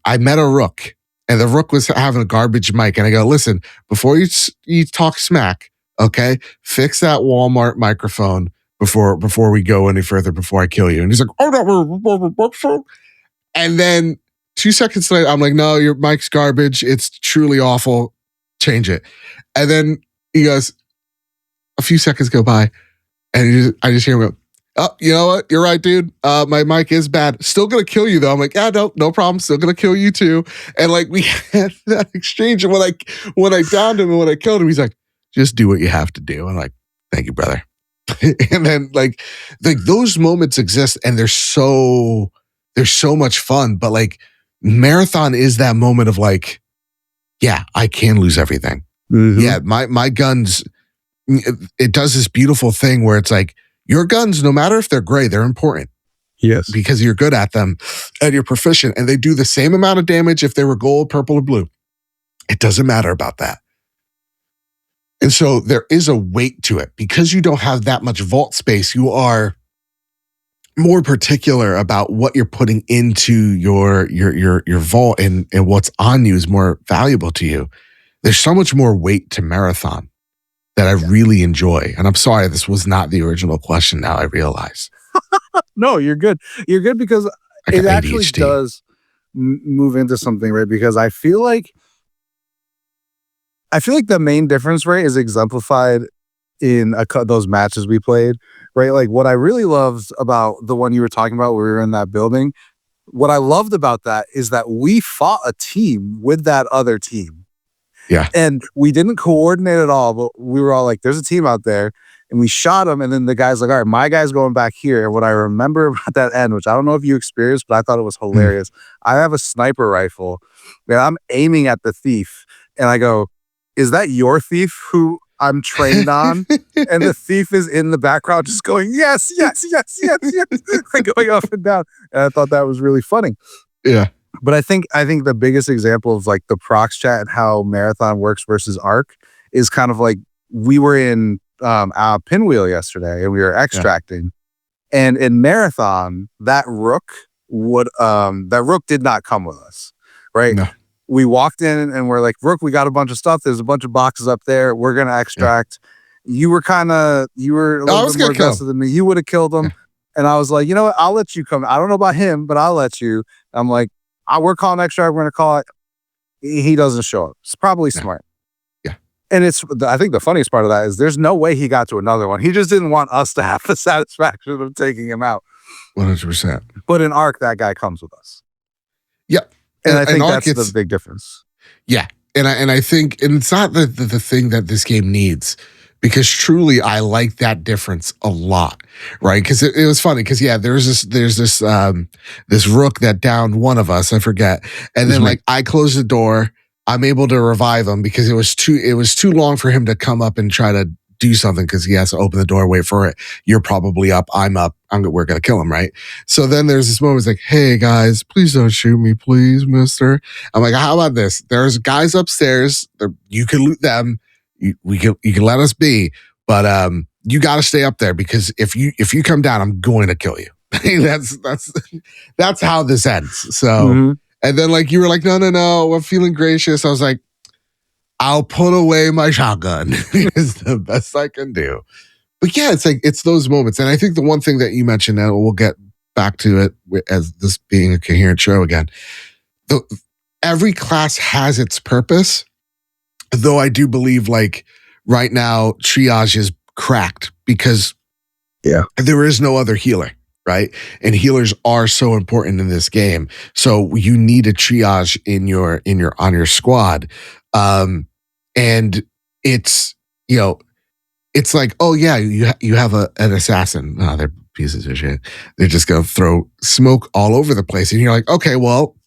Speaker 2: I met a rook, and the rook was having a garbage mic, and I go, listen, before you talk smack, okay, fix that Walmart microphone before we go any further, before I kill you. And he's like, oh no. And then 2 seconds later, I'm like, no, your mic's garbage. It's truly awful. Change it. And then he goes, a few seconds go by, and I just hear him go, oh, you know what? You're right, dude. My mic is bad. Still gonna kill you though. I'm like, yeah, no problem. Still gonna kill you too. And like, we had that exchange. And when I downed him and when I killed him, he's like, just do what you have to do. I'm like, thank you, brother. And then like those moments exist, and they're so much fun. But like, Marathon is that moment of like, yeah, I can lose everything. Mm-hmm. Yeah, my guns, it does this beautiful thing where it's like, your guns, no matter if they're gray, they're important.
Speaker 1: Yes.
Speaker 2: Because you're good at them and you're proficient, and they do the same amount of damage if they were gold, purple, or blue. It doesn't matter about that. And so there is a weight to it. Because you don't have that much vault space, you are more particular about what you're putting into your vault, and what's on you is more valuable to you. There's so much more weight to Marathon that I really enjoy. And I'm sorry, this was not the original question. Now I realize.
Speaker 1: No, you're good. You're good, because it actually
Speaker 2: ADHD.
Speaker 1: Does move into something, right? Because I feel like the main difference, right, is exemplified in those matches we played, right? Like, what I really loved about the one you were talking about where we were in that building, what I loved about that is that we fought a team with that other team.
Speaker 2: Yeah.
Speaker 1: And we didn't coordinate at all, but we were all like, there's a team out there, and we shot them. And then the guy's like, all right, my guy's going back here. And what I remember about that end, which I don't know if you experienced, but I thought it was hilarious. I have a sniper rifle, and I'm aiming at the thief. And I go, is that your thief who I'm trained on? And the thief is in the background just going, yes, yes, yes, yes, yes, like going up and down. And I thought that was really funny.
Speaker 2: Yeah.
Speaker 1: But I think the biggest example of like the prox chat and how Marathon works versus Arc is kind of like, we were in Pinwheel yesterday, and we were extracting. Yeah. And in Marathon, that rook did not come with us, right? No. We walked in and we're like, Rook, we got a bunch of stuff. There's a bunch of boxes up there. We're gonna extract. Yeah. You were a little bit more aggressive than me. You would have killed him. Yeah. And I was like, you know what? I'll let you come. I don't know about him, but I'll let you. I'm like, we're calling extract. We're gonna call it. He doesn't show up. It's probably smart.
Speaker 2: Yeah.
Speaker 1: And I think the funniest part of that is there's no way he got to another one. He just didn't want us to have the satisfaction of taking him out.
Speaker 2: 100%.
Speaker 1: But in Arc, that guy comes with us.
Speaker 2: Yeah.
Speaker 1: And I think that's the big difference.
Speaker 2: Yeah. And I think, and it's not the thing that this game needs, because truly I like that difference a lot, right? Because it was funny, because there's this rook that downed one of us, I forget, and then like I close the door, I'm able to revive him because it was too long for him to come up and try to do something, because he has to open the door, wait for it. You're probably up, I'm up, we're gonna kill him, right? So then there's this moment, it's like, hey guys, please don't shoot me, please, mister. I'm like, how about this? There's guys upstairs, you can loot them, you can let us be, but you gotta stay up there, because if you come down, I'm going to kill you. that's how this ends. So,
Speaker 1: Mhm.
Speaker 2: and then like you were like, no, I'm feeling gracious. I was like, I'll put away my shotgun. It's the best I can do. But yeah, it's like it's those moments. And I think the one thing that you mentioned, and we'll get back to it as this being a coherent show again. Every class has its purpose, though I do believe like right now triage is cracked because there is no other healer, right? And healers are so important in this game. So you need a triage on your squad. And it's, it's like, oh yeah, you have an assassin. Oh, they're pieces of shit. They're just gonna throw smoke all over the place. And you're like, okay, well,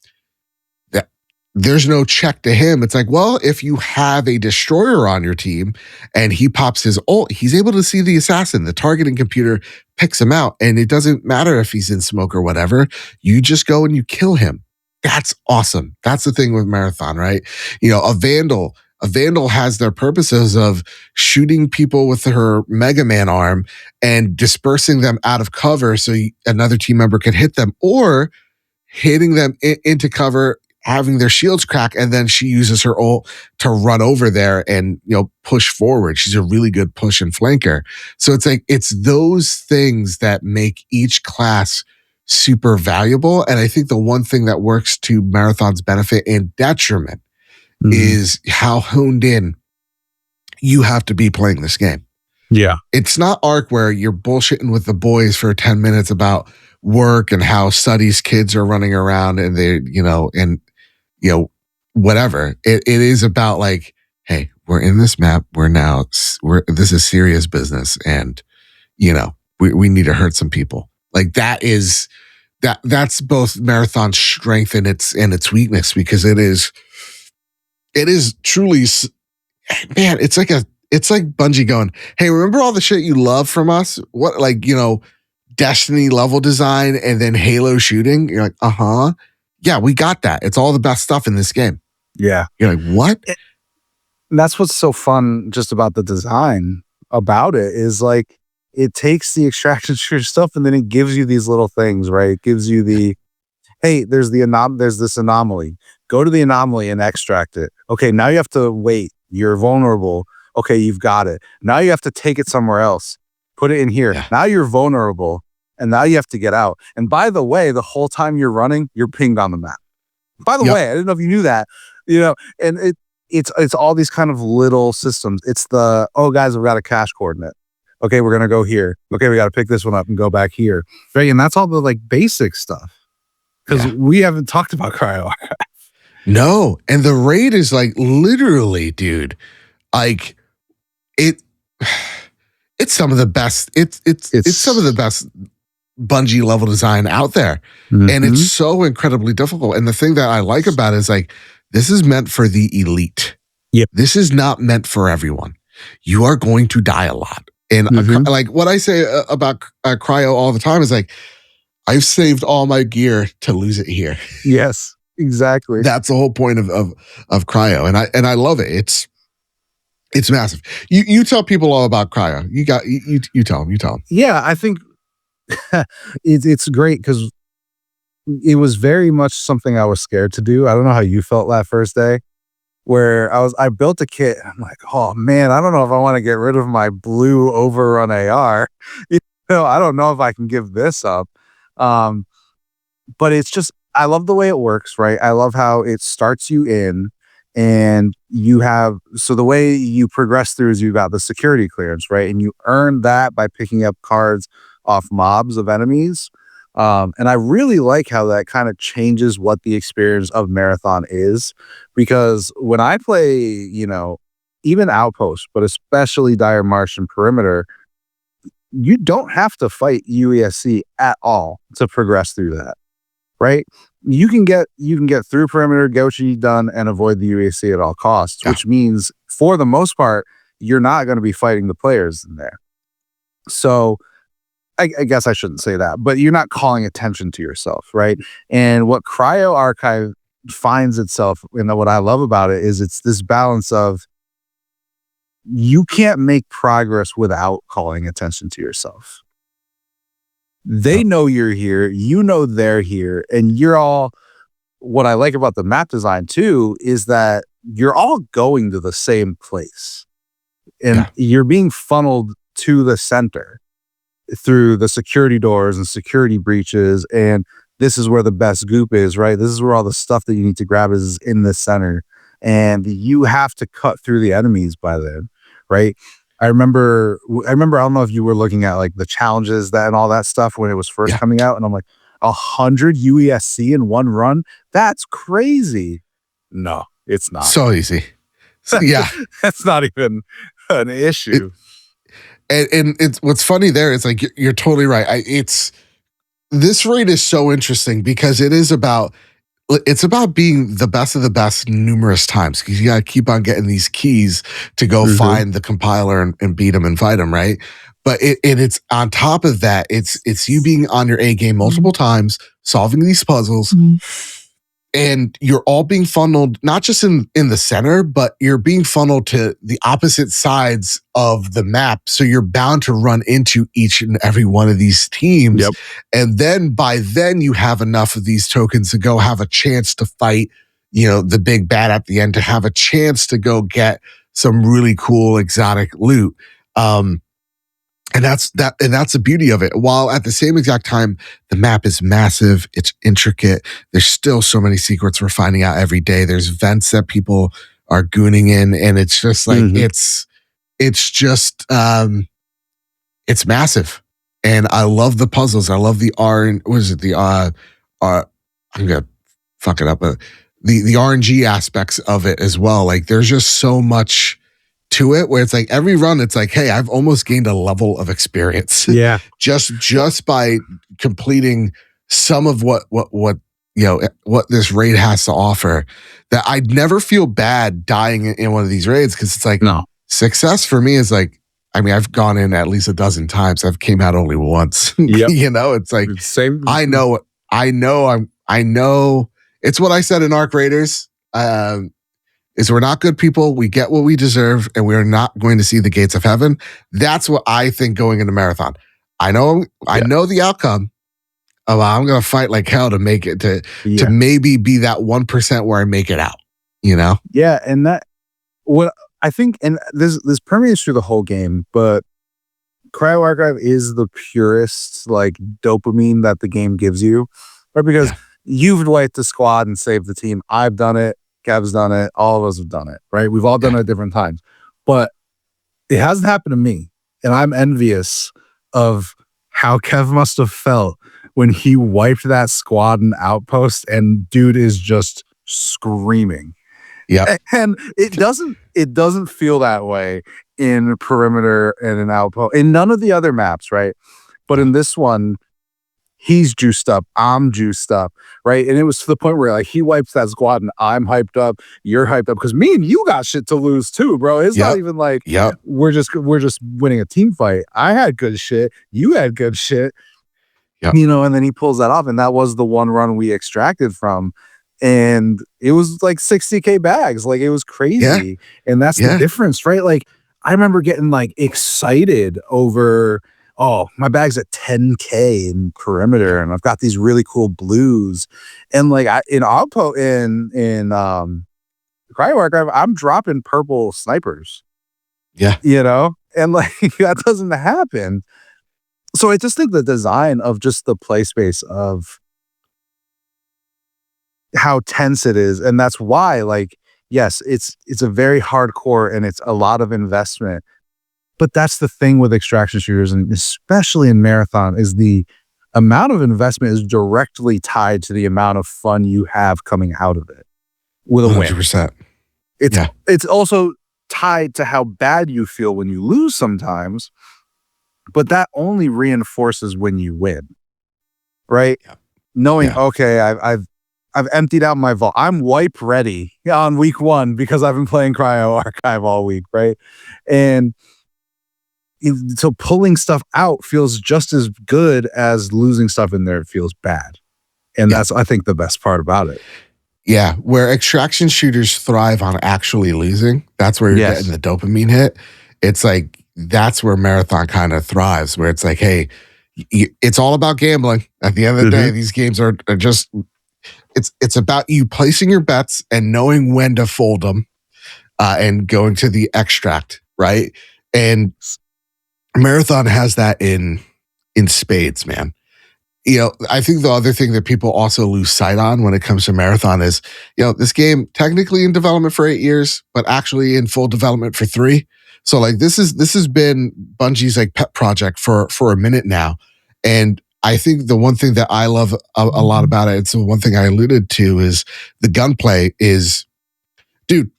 Speaker 2: there's no check to him. It's like, well, if you have a destroyer on your team and he pops his ult, he's able to see the assassin. The targeting computer picks him out. And it doesn't matter if he's in smoke or whatever. You just go and you kill him. That's awesome. That's the thing with Marathon, right? A Vandal has their purposes of shooting people with her Mega Man arm and dispersing them out of cover so another team member can hit them, or hitting them into cover, having their shields crack, and then she uses her ult to run over there and push forward. She's a really good push and flanker. So it's like it's those things that make each class super valuable. And I think the one thing that works to Marathon's benefit and detriment is how honed in you have to be playing this game.
Speaker 1: Yeah.
Speaker 2: It's not Ark where you're bullshitting with the boys for 10 minutes about work and how studies kids are running around and they, whatever. It is about like, hey, we're in this map. This is serious business. And, we need to hurt some people. Like that's both Marathon's strength and its weakness, because it is truly, man, it's like Bungie going, hey, remember all the shit you love from us? What, like, Destiny level design and then Halo shooting? You're like, yeah, we got that. It's all the best stuff in this game.
Speaker 1: Yeah.
Speaker 2: You're like, what?
Speaker 1: And that's what's so fun just about the design about it is like, it takes the extraction stuff and then it gives you these little things, right? It gives you hey, there's this anomaly. Go to the anomaly and extract it. Okay, now you have to wait. You're vulnerable. Okay, you've got it. Now you have to take it somewhere else. Put it in here. Yeah. Now you're vulnerable. And now you have to get out. And by the way, the whole time you're running, you're pinged on the map. By the way, I didn't know if you knew that. And it's all these kind of little systems. It's guys, we've got a cache coordinate. Okay, we're gonna go here. Okay, we got to pick this one up and go back here. Right, and that's all the like basic stuff. Because we haven't talked about Cryo Archive.
Speaker 2: No, and the raid is like literally, dude. Like it's some of the best. It's some of the best Bungie level design out there, and it's so incredibly difficult. And the thing that I like about it is like this is meant for the elite.
Speaker 1: Yep.
Speaker 2: This is not meant for everyone. You are going to die a lot. And like what I say about Cryo all the time is like, I've saved all my gear to lose it here.
Speaker 1: Yes, exactly.
Speaker 2: That's the whole point of Cryo, and I love it. It's massive. You tell people all about Cryo. You tell them.
Speaker 1: Yeah, I think it's great because it was very much something I was scared to do. I don't know how you felt that first day, where I built a kit. I'm like, oh man, I don't know if I want to get rid of my blue overrun AR. I don't know if I can give this up. But it's just, I love the way it works, right? I love how it starts you in and so the way you progress through is you've got the security clearance, right? And you earn that by picking up cards off mobs of enemies. And I really like how that kind of changes what the experience of Marathon is, because when I play, even Outpost, but especially Dire Marsh and Perimeter, you don't have to fight UESC at all to progress through that, right? You can get through Perimeter, get what you need done, and avoid the UESC at all costs, which means for the most part, you're not going to be fighting the players in there. So I guess I shouldn't say that, but you're not calling attention to yourself, right? And what Cryo Archive finds itself, what I love about it is it's this balance of you can't make progress without calling attention to yourself. They know you're here, you know they're here, and you're all what I like about the map design too is that you're all going to the same place. And you're being funneled to the center through the security doors and security breaches. And this is where the best goop is, right? This is where all the stuff that you need to grab is in the center. And you have to cut through the enemies by then, right? I remember, I don't know if you were looking at like the challenges that and all that stuff when it was first coming out. And I'm like, 100 UESC in one run? That's crazy. No, it's not.
Speaker 2: So easy. Yeah.
Speaker 1: That's not even an issue.
Speaker 2: And it's what's funny there is like you're totally right. This raid is so interesting because it's about being the best of the best numerous times because you got to keep on getting these keys to go find the compiler and beat them and fight them, right? But it's on top of that, it's you being on your A game multiple times, solving these puzzles, and you're all being funneled not just in the center, but you're being funneled to the opposite sides of the map. So you're bound to run into each and every one of these teams.
Speaker 1: Yep.
Speaker 2: And then by then you have enough of these tokens to go have a chance to fight, the big bad at the end, to have a chance to go get some really cool exotic loot. And that's the beauty of it. While at the same exact time, the map is massive, it's intricate. There's still so many secrets we're finding out every day. There's vents that people are gooning in, and it's just like it's massive. And I love the puzzles. I love the I'm gonna fuck it up, but the RNG aspects of it as well. Like there's just so much to it where it's like every run it's like, hey, I've almost gained a level of experience just by completing some of what this raid has to offer, that I'd never feel bad dying in one of these raids because it's like success for me is like, I mean, I've gone in at least a dozen times, I've came out only once. It's like
Speaker 1: same.
Speaker 2: I know it's what I said in Arc Raiders, is we're not good people. We get what we deserve, and we're not going to see the gates of heaven. That's what I think going into Marathon. I know the outcome. I'm going to fight like hell to make it to maybe be that 1% where I make it out.
Speaker 1: Yeah, and that what I think, and this permeates through the whole game. But Cryo Archive is the purest like dopamine that the game gives you, right? Because you've wiped the squad and saved the team. I've done it. Kev's done it. All of us have done it, right? We've all done it at different times, but it hasn't happened to me. And I'm envious of how Kev must have felt when he wiped that squad and outpost and dude is just screaming.
Speaker 2: Yeah.
Speaker 1: And it doesn't feel that way in Perimeter and in Outpost, in none of the other maps, right? But in this one, he's juiced up. I'm juiced up, right? And it was to the point where like he wipes that squad and I'm hyped up. You're hyped up because me and you got shit to lose too, bro. It's not even like we're just winning a team fight. I had good shit. You had good shit. And then he pulls that off, and that was the one run we extracted from, and it was like 60K bags. Like it was crazy, and that's the difference, right? Like I remember getting like excited over. Oh, my bag's at 10K in Perimeter, and I've got these really cool blues. And like in Cryo Archive, I'm dropping purple snipers.
Speaker 2: Yeah.
Speaker 1: And like that doesn't happen. So I just think the design of just the play space of how tense it is, and that's why, like, yes, it's a very hardcore and it's a lot of investment. But that's the thing with extraction shooters, and especially in Marathon, is the amount of investment is directly tied to the amount of fun you have coming out of it with a
Speaker 2: 100%.
Speaker 1: win. It's also tied to how bad you feel when you lose sometimes, but that only reinforces when you win, right? Knowing, okay, I've emptied out my vault. I'm wipe ready on week 1 because I've been playing Cryo Archive all week, right? And so pulling stuff out feels just as good as losing stuff in there feels bad. And that's, I think, the best part about it.
Speaker 2: Yeah, where extraction shooters thrive on actually losing. That's where you're getting the dopamine hit. It's like, that's where Marathon kind of thrives, where it's like, hey, it's all about gambling. At the end of the day, these games are just, it's about you placing your bets and knowing when to fold them, and going to the extract, right? And Marathon has that in spades, man. I think the other thing that people also lose sight on when it comes to Marathon is, this game technically in development for 8 years, but actually in full development for 3. So like this has been Bungie's like pet project for a minute now. And I think the one thing that I love a lot about it, it's the one thing I alluded to, is the gunplay is, dude,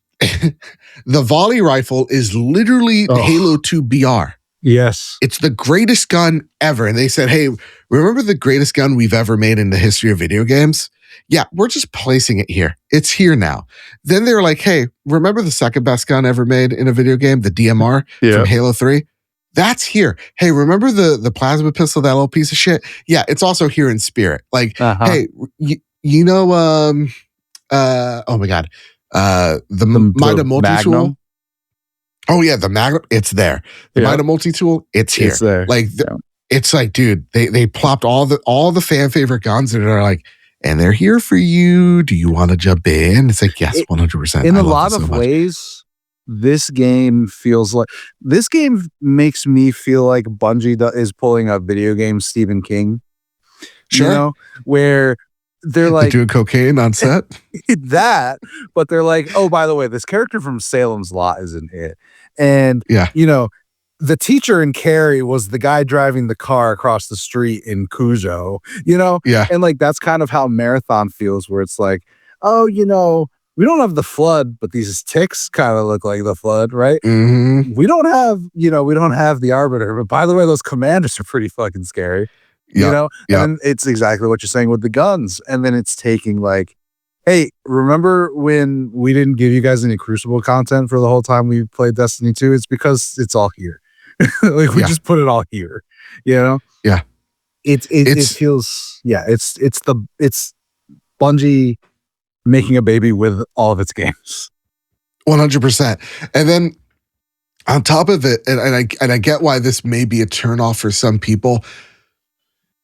Speaker 2: the volley rifle is literally Halo 2 BR.
Speaker 1: Yes.
Speaker 2: It's the greatest gun ever. And they said, hey, remember the greatest gun we've ever made in the history of video games? Yeah, we're just placing it here. It's here now. Then they were like, hey, remember the second best gun ever made in a video game, the DMR from Halo 3? That's here. Hey, remember the plasma pistol, that little piece of shit? Yeah, it's also here in spirit. Like, hey, oh my God. The Mida multi-tool. Oh yeah, the Magnum, it's there. The Mida multi-tool, it's here. It's there. Like, it's like, dude, they plopped all the fan favorite guns that are like, and they're here for you. Do you want to jump in? It's like, yes, 100%.
Speaker 1: In a lot of ways, this game makes me feel like Bungie is pulling a video game Stephen King.
Speaker 2: Sure.
Speaker 1: Where they're like
Speaker 2: doing cocaine on set.
Speaker 1: That, but they're like, oh, by the way, this character from Salem's Lot is in it. And the teacher in Carrie was the guy driving the car across the street in Cujo, and like that's kind of how Marathon feels, where it's like, oh, we don't have the Flood, but these ticks kind of look like the Flood, right?
Speaker 2: Mm-hmm.
Speaker 1: We don't have the Arbiter, but by the way, those commanders are pretty fucking scary. And it's exactly what you're saying with the guns. And then it's taking like, hey, remember when we didn't give you guys any Crucible content for the whole time we played Destiny 2? It's because it's all here. Like we just put it all here,
Speaker 2: Yeah.
Speaker 1: It feels, it's Bungie making a baby with all of its games.
Speaker 2: 100%. And then on top of it, and I get why this may be a turnoff for some people.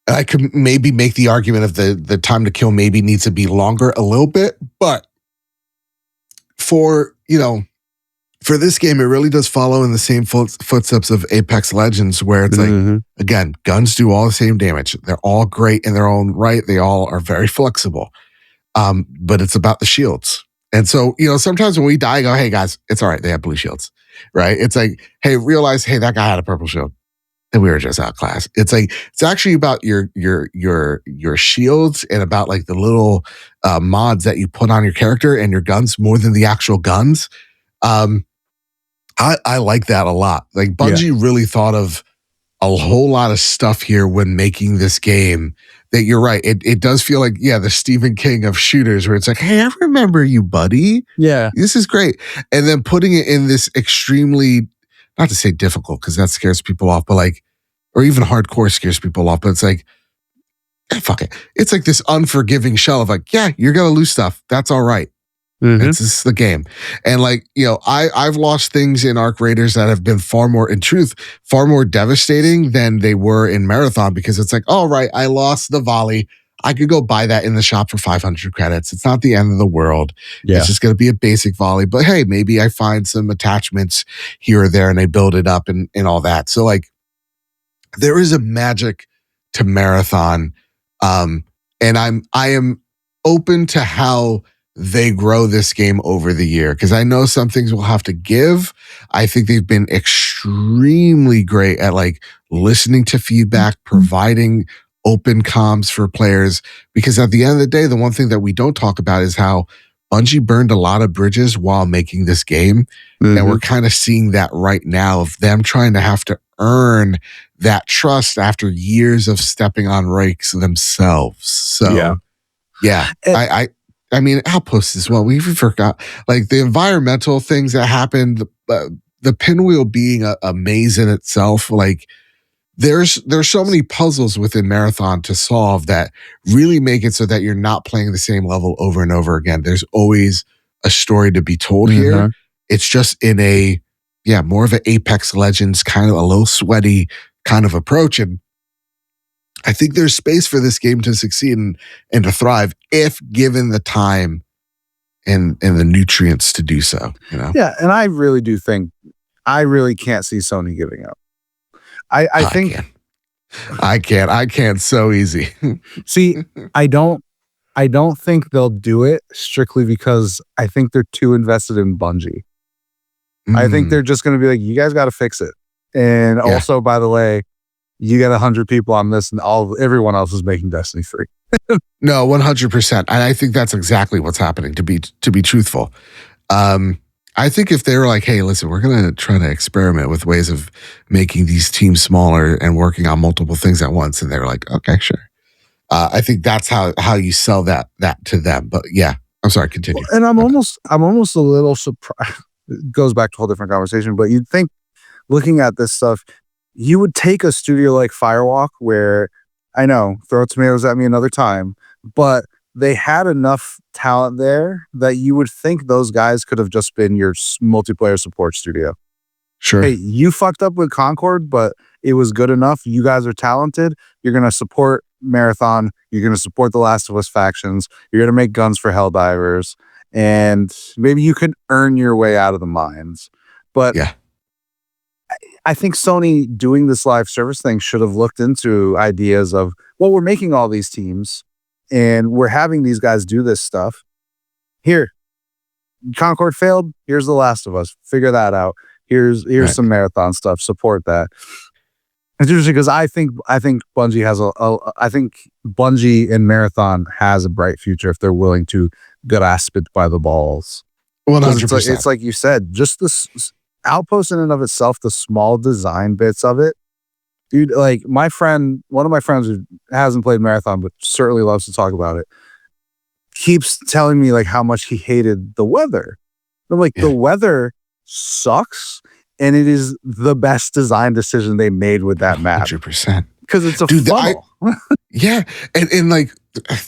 Speaker 2: I could maybe make the argument of the time to kill maybe needs to be longer a little bit, but for this game, it really does follow in the same footsteps of Apex Legends, where it's like, again, guns do all the same damage. They're all great in their own right. They all are very flexible, but it's about the shields. And so, sometimes when we die, I go, hey guys, it's all right. They have blue shields, right? It's like, hey, realize, hey, that guy had a purple shield. And we were just outclassed. It's like, it's actually about your shields and about like the little mods that you put on your character and your guns more than the actual guns. I like that a lot. Like Bungie really thought of a whole lot of stuff here when making this game that you're right. It does feel like, the Stephen King of shooters, where it's like, hey, I remember you, buddy.
Speaker 1: Yeah.
Speaker 2: This is great. And then putting it in this extremely, not to say difficult, because that scares people off, but like, or even hardcore scares people off, but it's like, fuck it. It's like this unforgiving shell of like, you're going to lose stuff. That's all right. It's just the game. And like, I've lost things in Arc Raiders that have been far more devastating than they were in Marathon, because it's like, all right, I lost the volley. I could go buy that in the shop for 500 credits. It's not the end of the world. Yeah. It's just going to be a basic volley. But hey, maybe I find some attachments here or there and I build it up and all that. So like, there is a magic to Marathon. And I am open to how they grow this game over the year, because I know some things will have to give. I think they've been extremely great at like listening to feedback, providing open comms for players, because at the end of the day, the one thing that we don't talk about is how Bungie burned a lot of bridges while making this game. And we're kind of seeing that right now of them trying to have to earn that trust after years of stepping on rakes themselves. So I mean, Outpost as well. We forgot like the environmental things that happened, the pinwheel being a maze in itself. Like there's so many puzzles within Marathon to solve that really make it so that you're not playing the same level over and over again. There's always a story to be told here. It's just in a, more of an Apex Legends kind of a little sweaty kind of approach. And I think there's space for this game to succeed and to thrive if given the time and the nutrients to do so, you know?
Speaker 1: Yeah, and I really do think I really can't see Sony giving up. I think
Speaker 2: I can't so easy.
Speaker 1: see, I don't think they'll do it strictly because I think they're too invested in Bungie. I think they're just going to be like, you guys got to fix it. And also, by the way, you got 100 people on this, and everyone else is making Destiny 3.
Speaker 2: No, 100%. And I think that's exactly what's happening. To be truthful, I think if they were like, "Hey, listen, we're going to try to experiment with ways of making these teams smaller and working on multiple things at once," and they were like, "Okay, sure." I think that's how you sell that to them. But yeah, I'm sorry, continue.
Speaker 1: And I'm almost a little surprised. It goes back to a whole different conversation, but you'd think, looking at this stuff, you would take a studio like Firewalk, where I know, throw tomatoes at me another time, but they had enough talent there that you would think those guys could have just been your multiplayer support studio.
Speaker 2: Sure.
Speaker 1: Hey, you fucked up with Concord, but it was good enough. You guys are talented. You're going to support Marathon. You're going to support the Last of Us factions. You're going to make guns for Helldivers. And maybe you can earn your way out of the mines. But
Speaker 2: yeah,
Speaker 1: I think Sony doing this live service thing should have looked into ideas of, well, we're making all these teams and we're having these guys do this stuff. Here, Concord failed. Here's The Last of Us. Figure that out. Here's some Marathon stuff. Support that. It's interesting because I think Bungie has I think Bungie and Marathon has a bright future if they're willing to grasp it by the balls.
Speaker 2: 100%.
Speaker 1: It's like you said, just this Outpost in and of itself, the small design bits of it, dude. Like one of my friends who hasn't played Marathon but certainly loves to talk about it, keeps telling me like how much he hated the weather. I'm like, the weather sucks, and it is the best design decision they made with that map.
Speaker 2: 100%.
Speaker 1: Because it's a funnel.
Speaker 2: Yeah. And like,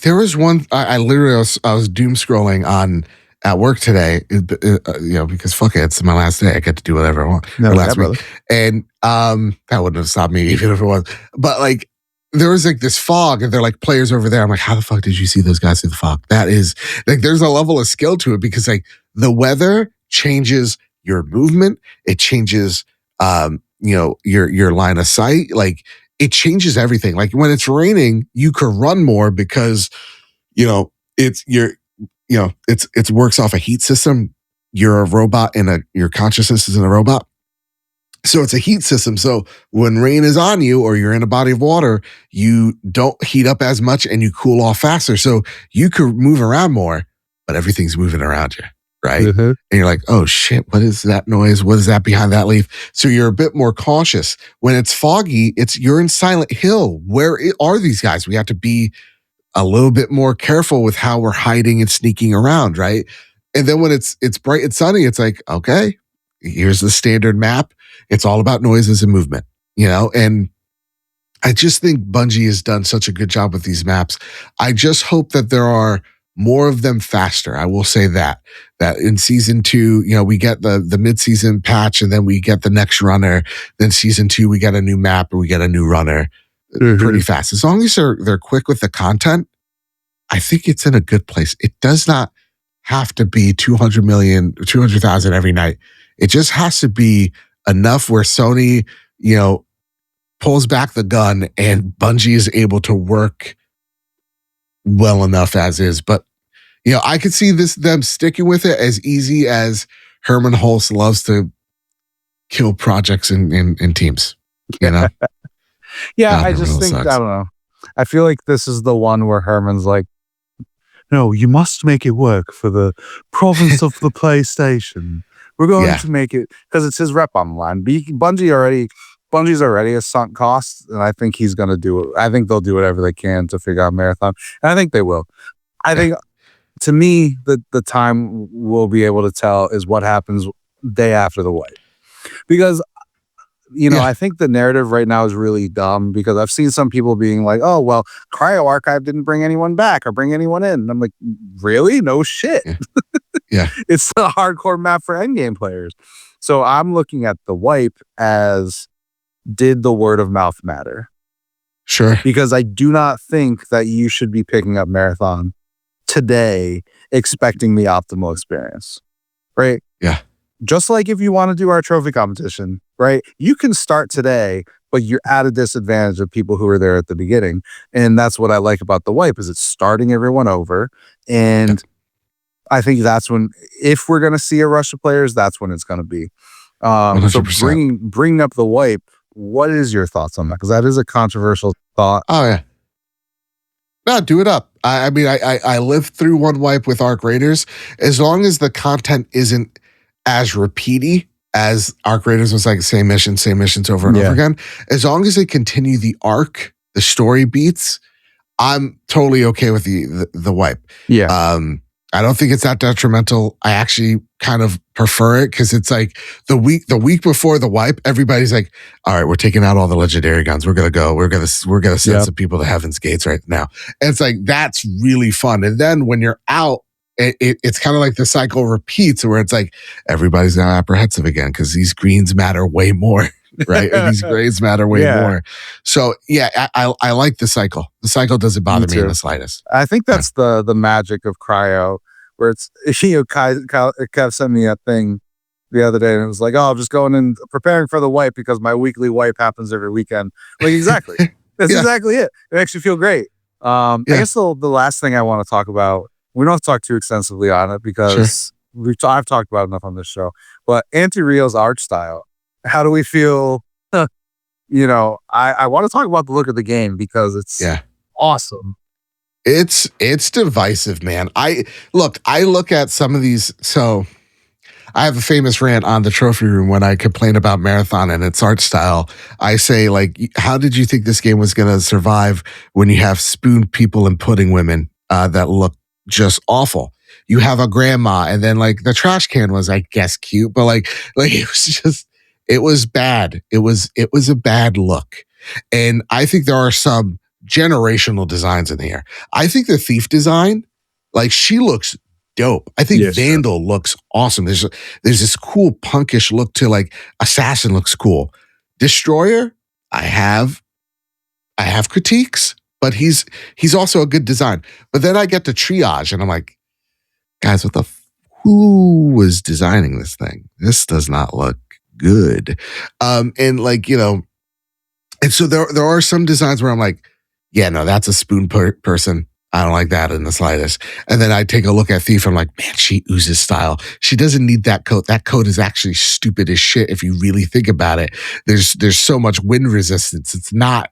Speaker 2: there was one, I literally was doom scrolling at work today, because fuck it, it's my last day. I get to do whatever I want. Last week.
Speaker 1: Brother.
Speaker 2: And that wouldn't have stopped me even if it was. But like, there was like this fog and they're like players over there. I'm like, how the fuck did you see those guys through the fog? That is like, there's a level of skill to it because like the weather changes your movement. It changes, your line of sight. Like it changes everything. Like when it's raining, you could run more because, it's works off a heat system. You're a robot and your consciousness is in a robot. So it's a heat system. So when rain is on you or you're in a body of water, you don't heat up as much and you cool off faster. So you could move around more, but everything's moving around you, right?
Speaker 1: Mm-hmm.
Speaker 2: And you're like, oh shit, what is that noise? What is that behind that leaf? So you're a bit more cautious. When it's foggy, you're in Silent Hill. Where are these guys? We have to be a little bit more careful with how we're hiding and sneaking around, right? And then when it's bright and sunny, it's like, okay, here's the standard map. It's all about noises and movement, and I just think Bungie has done such a good job with these maps. I just hope that there are more of them faster. I will say that in season 2, we get the mid-season patch and then we get the next runner. Then season 2, we get a new map and we get a new runner pretty fast. As long as they're quick with the content, I think it's in a good place. It does not have to be 200,000 every night. It just has to be enough where Sony, pulls back the gun and Bungie is able to work well enough as is. But, I could see them sticking with it as easy as Herman Hulst loves to kill projects in teams,
Speaker 1: Yeah, I just think, sucks. I don't know. I feel like this is the one where Herman's like, no, you must make it work for the province of the PlayStation. We're going to make it, because it's his rep on the line. Bungie's already a sunk cost, and I think he's going to do it. I think they'll do whatever they can to figure out Marathon, and I think they will. I think, to me, the time we'll be able to tell is what happens day after the wipe. Because, I think the narrative right now is really dumb, because I've seen some people being like, oh, well, Cryo Archive didn't bring anyone back or bring anyone in. And I'm like, really? No shit.
Speaker 2: Yeah.
Speaker 1: It's a hardcore map for endgame players. So I'm looking at the wipe as, did the word of mouth matter?
Speaker 2: Sure.
Speaker 1: Because I do not think that you should be picking up Marathon today expecting the optimal experience, right?
Speaker 2: Yeah.
Speaker 1: Just like if you want to do our trophy competition, right? You can start today, but you're at a disadvantage of people who were there at the beginning. And that's what I like about the wipe is it's starting everyone over. And I think that's when, if we're going to see a rush of players, that's when it's going to be. So
Speaker 2: 100%.
Speaker 1: bringing up the wipe, what is your thoughts on that? Because that is a controversial thought.
Speaker 2: Oh yeah. No, do it up. I mean, I lived through one wipe with Arc Raiders. As long as the content isn't as repeaty as Arc Raiders was like same missions over and over again. As long as they continue the arc, the story beats, I'm totally okay with the wipe.
Speaker 1: Yeah.
Speaker 2: I don't think it's that detrimental. I actually kind of prefer it because it's like the week before the wipe, everybody's like, all right, we're taking out all the legendary guns. We're gonna go. We're gonna send some people to Heaven's Gates right now. And it's like that's really fun. And then when you're out, it's kind of like the cycle repeats where it's like everybody's now apprehensive again because these greens matter way more. Right? And these grades matter way more. So yeah, I like the cycle. The cycle doesn't bother me in the slightest.
Speaker 1: I think that's the magic of cryo, where it's, Kev sent me a thing the other day and it was like, oh, I'm just going and preparing for the wipe because my weekly wipe happens every weekend. Like exactly. That's exactly it. It makes you feel great. I guess the last thing I want to talk about, we don't have to talk too extensively on it because I've talked about enough on this show, but Anti-Real's art style. How do we feel? I want to talk about the look of the game because it's awesome.
Speaker 2: It's divisive, man. I look at some of these. So I have a famous rant on the trophy room when I complain about Marathon and its art style. I say, like, how did you think this game was going to survive when you have spoon people and pudding women that look just awful? You have a grandma, and then like the trash can was, I guess, cute, but like it was just. It was bad. It was a bad look. And I think there are some generational designs in here. I think the thief design, like she looks dope. I think Vandal looks awesome. There's this cool punkish look to like Assassin looks cool. Destroyer, I have critiques, but he's also a good design. But then I get to Triage and I'm like, guys, who was designing this thing? This does not look good. And like, and so there are some designs where I'm like, yeah, no, that's a spoon person. I don't like that in the slightest. And then I take a look at Thief. I'm like, man, she oozes style. She doesn't need that coat. That coat is actually stupid as shit. If you really think about it, there's so much wind resistance. It's not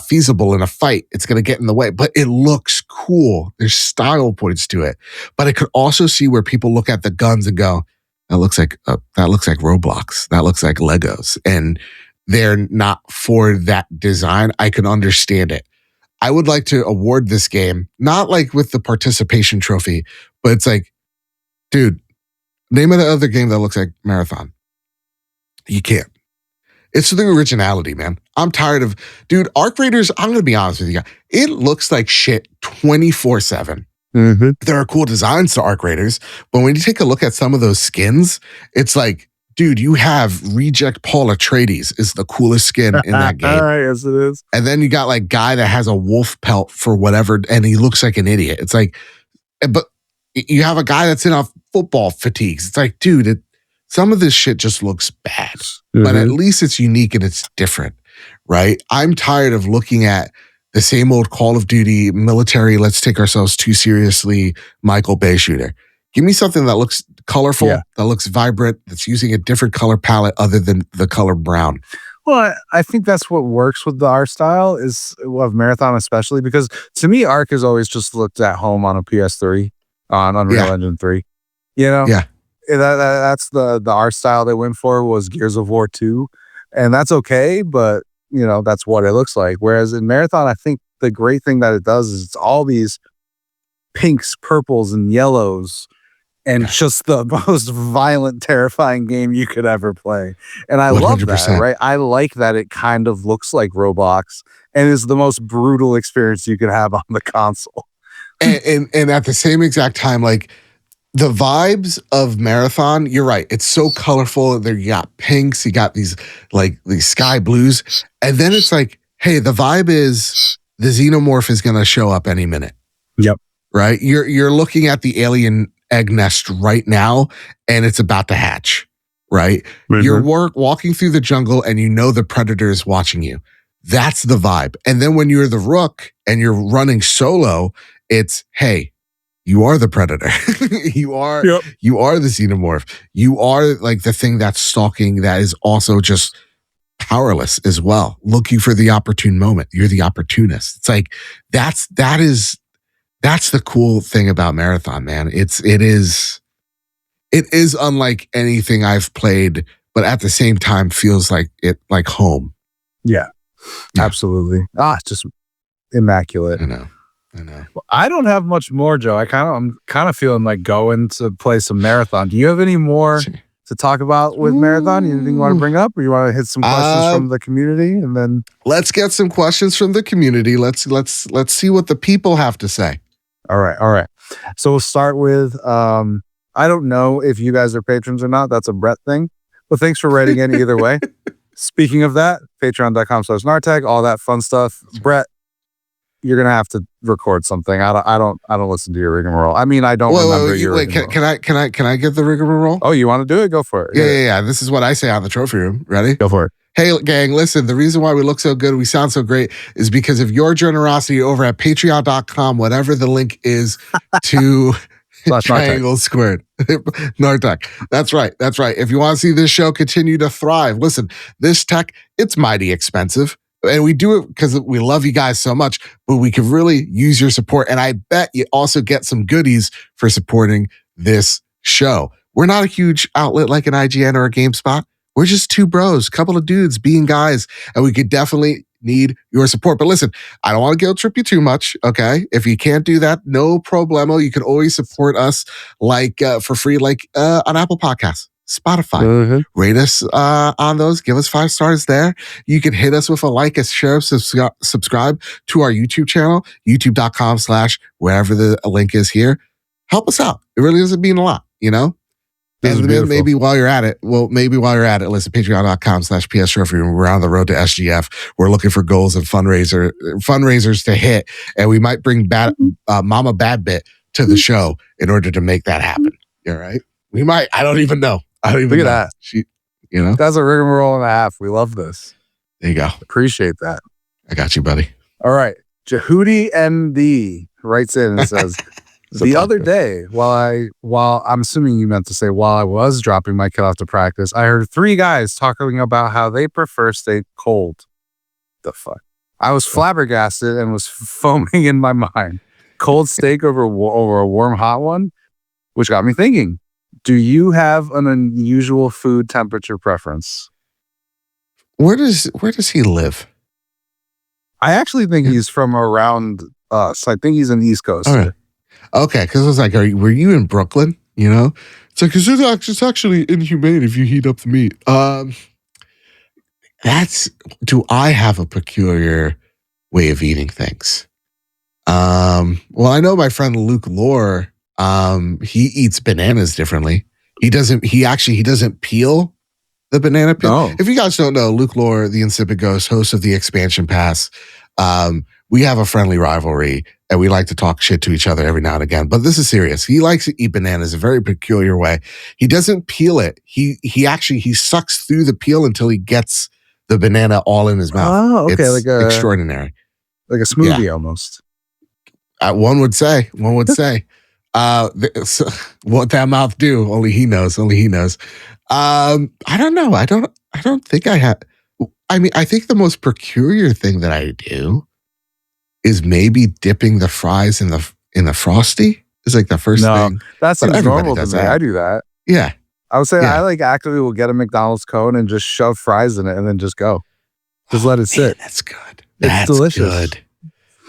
Speaker 2: feasible in a fight. It's going to get in the way, but it looks cool. There's style points to it. But I could also see where people look at the guns and go, that looks like Roblox. That looks like Legos. And they're not for that design. I can understand it. I would like to award this game, not like with the participation trophy, but it's like, dude, name of the other game that looks like Marathon. You can't. It's the originality, man. I'm tired of, dude, Arc Raiders, I'm going to be honest with you guys. It looks like shit 24/7.
Speaker 1: Mm-hmm.
Speaker 2: There are cool designs to Arc Raiders, but when you take a look at some of those skins, it's like, dude, you have Reject Paul Atreides is the coolest skin in that game.
Speaker 1: Yes, it is.
Speaker 2: And then you got like guy that has a wolf pelt for whatever, and he looks like an idiot. It's like, but you have a guy that's in a football fatigues. It's like, dude, some of this shit just looks bad, but at least it's unique and it's different, right? I'm tired of looking at the same old Call of Duty military, let's take ourselves too seriously, Michael Bay shooter. Give me something that looks colorful, that looks vibrant, that's using a different color palette other than the color brown.
Speaker 1: Well, I think that's what works with the art style of Marathon, especially because to me, Arc has always just looked at home on a PS3, on Unreal Engine 3. That's the art style they went for was Gears of War 2, and that's okay, but that's what it looks like. Whereas in Marathon, I think the great thing that it does is it's all these pinks, purples, and yellows, and just the most violent, terrifying game you could ever play. And I 100%. Love that, right? I like that it kind of looks like Roblox and is the most brutal experience you could have on the console.
Speaker 2: And at the same exact time, like the vibes of Marathon, you're right. It's so colorful. There you got pinks, you got these sky blues, and then it's like hey, the vibe is the xenomorph is going to show up any minute.
Speaker 1: Yep.
Speaker 2: Right? You're looking at the alien egg nest right now, and it's about to hatch. Right?
Speaker 1: Mm-hmm.
Speaker 2: You're walking through the jungle, and you know the predator is watching you. That's the vibe. And then when you're the rook and you're running solo, it's, hey, you are the predator. you are the xenomorph. You are like the thing that's stalking, that is also just powerless as well, looking for the opportune moment. You're the opportunist. It's like that's the cool thing about Marathon, man. It is unlike anything I've played, but at the same time feels like home.
Speaker 1: Yeah. Absolutely. Just immaculate.
Speaker 2: I know.
Speaker 1: Well, I don't have much more, Joe. I'm kind of feeling like going to play some Marathon. Do you have any more to talk about with Marathon? Anything you want to bring up, or you want to hit some questions from the community, and then
Speaker 2: let's get some questions from the community. Let's see what the people have to say.
Speaker 1: All right. So we'll start with I don't know if you guys are patrons or not. That's a Brett thing. But thanks for writing in either way. Speaking of that, patreon.com/Nartag, all that fun stuff. Brett, you're gonna have to record something. I don't listen to your rigmarole. I mean, I don't remember your rigmarole.
Speaker 2: Can I give the rigmarole?
Speaker 1: Oh, you want to do it? Go for it.
Speaker 2: Yeah. This is what I say on the trophy room. Ready?
Speaker 1: Go for it.
Speaker 2: Hey, gang, listen, the reason why we look so good, we sound so great, is because of your generosity over at patreon.com, whatever the link is to Triangle Squared. Nartech. That's right. If you want to see this show continue to thrive, listen, this tech, it's mighty expensive. And we do it because we love you guys so much, but we could really use your support. And I bet you also get some goodies for supporting this show. We're not a huge outlet like an IGN or a GameSpot. We're just two bros, couple of dudes being guys, and we could definitely need your support. But listen, I don't want to guilt trip you too much, okay? If you can't do that, no problemo. You can always support us for free, on Apple Podcasts, Spotify.
Speaker 1: Mm-hmm.
Speaker 2: Rate us on those. Give us 5 stars there. You can hit us with a like, a share, subscribe to our YouTube channel, youtube.com/wherever the link is here. Help us out. It really doesn't mean a lot, you know? And maybe while you're at it, listen, patreon.com/PS Trophy Room. We're on the road to SGF. We're looking for goals and fundraisers to hit. And we might bring Mama Badbit to the show in order to make that happen. All right? We might. I don't even know. Look
Speaker 1: at that. That's a rigmarole and a half. We love this.
Speaker 2: There you go.
Speaker 1: Appreciate that.
Speaker 2: I got you, buddy.
Speaker 1: All right. Jehudi MD writes in and says, the other day, while I'm assuming you meant to say while I was dropping my kid off to practice, I heard 3 guys talking about how they prefer steak cold. The fuck? I was flabbergasted and was foaming in my mind. Cold steak over a warm hot one, which got me thinking. Do you have an unusual food temperature preference?
Speaker 2: Where does he live?
Speaker 1: I actually think he's from around us. I think he's an East Coast.
Speaker 2: All right. Okay, because I was like, were you in Brooklyn? You know? It's like, it's actually inhumane if you heat up the meat. Do I have a peculiar way of eating things? Well, I know my friend Luke Lore, he eats bananas differently. He doesn't peel the banana peel.
Speaker 1: Oh.
Speaker 2: If you guys don't know, Luke Lore, the Insipid Ghost, host of the Expansion Pass, we have a friendly rivalry and we like to talk shit to each other every now and again. But this is serious. He likes to eat bananas a very peculiar way. He doesn't peel it. He sucks through the peel until he gets the banana all in his mouth.
Speaker 1: Oh, okay.
Speaker 2: It's extraordinary.
Speaker 1: Like a smoothie almost.
Speaker 2: One would say. What that mouth do, only he knows. I don't know. I don't think I have. I mean, I think the most peculiar thing that I do is maybe dipping the fries in the Frosty. Is like the first thing.
Speaker 1: That seems normal to me. I do that.
Speaker 2: Yeah.
Speaker 1: I would say I actively will get a McDonald's cone and just shove fries in it and then just go. Just let it sit.
Speaker 2: Man, that's good.
Speaker 1: It's delicious.
Speaker 2: Good.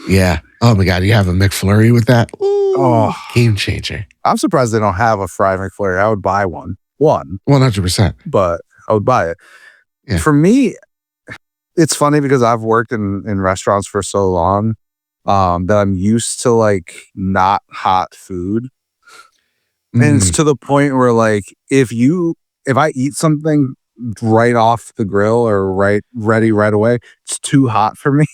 Speaker 2: Yeah. Oh my God. You have a McFlurry with that? Ooh, game changer.
Speaker 1: I'm surprised they don't have a fry McFlurry. I would buy one.
Speaker 2: 100%.
Speaker 1: But I would buy it.
Speaker 2: Yeah.
Speaker 1: For me, it's funny because I've worked in restaurants for so long that I'm used to like not hot food. And it's to the point where like if I eat something right off the grill or ready right away. It's too hot for me.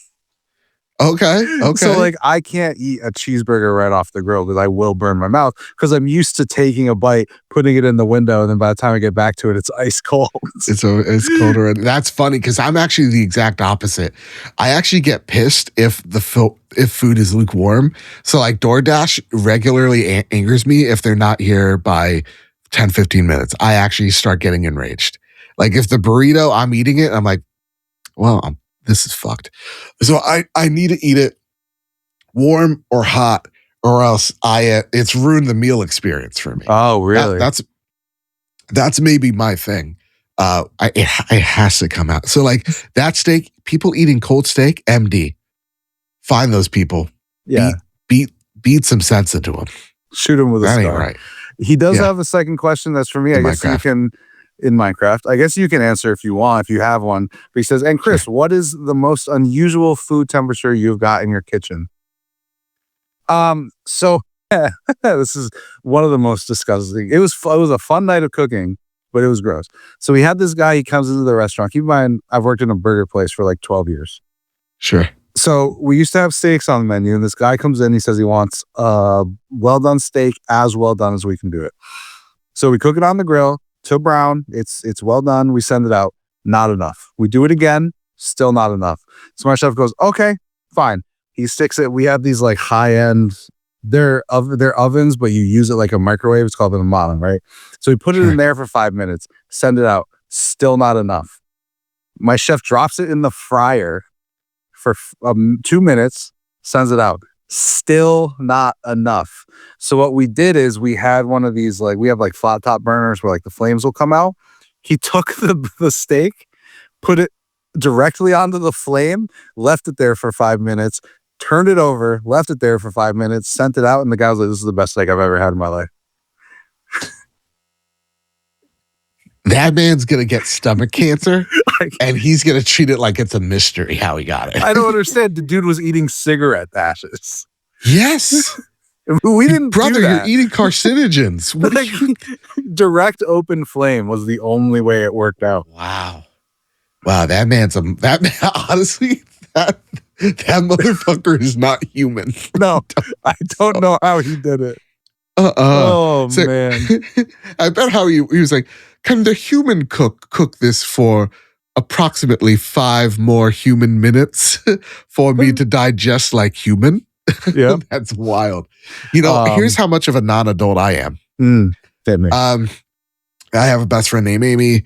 Speaker 2: Okay.
Speaker 1: So like I can't eat a cheeseburger right off the grill because I will burn my mouth because I'm used to taking a bite, putting it in the window, and then by the time I get back to it, it's ice cold.
Speaker 2: It's cold already. That's funny because I'm actually the exact opposite. I actually get pissed if if food is lukewarm. So like DoorDash regularly angers me if they're not here by 10, 15 minutes. I actually start getting enraged. Like if the burrito, I'm eating it, I'm like, well, this is fucked. So I need to eat it warm or hot, or else it's ruined the meal experience for me.
Speaker 1: Oh, really?
Speaker 2: That's maybe my thing. It has to come out. So like that steak, people eating cold steak, MD. Find those people.
Speaker 1: Yeah.
Speaker 2: Beat some sense into them.
Speaker 1: Shoot him with a
Speaker 2: star.
Speaker 1: Ain't right. He does have a second question that's for me. I guess you can. In Minecraft. I guess you can answer if you want, if you have one. But he says, and Chris, what is the most unusual food temperature you've got in your kitchen? So this is one of the most disgusting. It was a fun night of cooking, but it was gross. So we had this guy, he comes into the restaurant. Keep in mind, I've worked in a burger place for like 12 years.
Speaker 2: Sure.
Speaker 1: So we used to have steaks on the menu, and this guy comes in, he says he wants a well-done steak, as well done as we can do it. So we cook it on the grill to brown. It's well done. We send it out. Not enough. We do it again. Still not enough. So my chef goes, okay, fine. He sticks it. We have these like high-end, they're ovens, but you use it like a microwave. It's called an amana, right? So we put it in there for 5 minutes, send it out. Still not enough. My chef drops it in the fryer for 2 minutes, sends it out. Still not enough. So what we did is we had one of these, like we have like flat top burners where like the flames will come out. He took the steak, put it directly onto the flame, left it there for 5 minutes, turned it over, left it there for 5 minutes, sent it out, and the guy was like, this is the best steak I've ever had in my life.
Speaker 2: That man's going to get stomach cancer, and he's going to treat it like it's a mystery how he got it.
Speaker 1: I don't understand. The dude was eating cigarette ashes.
Speaker 2: Yes.
Speaker 1: We didn't
Speaker 2: Brother,
Speaker 1: do that.
Speaker 2: you're eating carcinogens.
Speaker 1: Direct open flame was the only way it worked out.
Speaker 2: Wow. That man, honestly, that motherfucker is not human.
Speaker 1: No, I don't know how he did it. Oh, so, man.
Speaker 2: I bet how he was like, can the human cook this for approximately 5 more human minutes for me to digest like human?
Speaker 1: Yeah.
Speaker 2: That's wild. Here's how much of a non-adult I am. I have a best friend named Amy.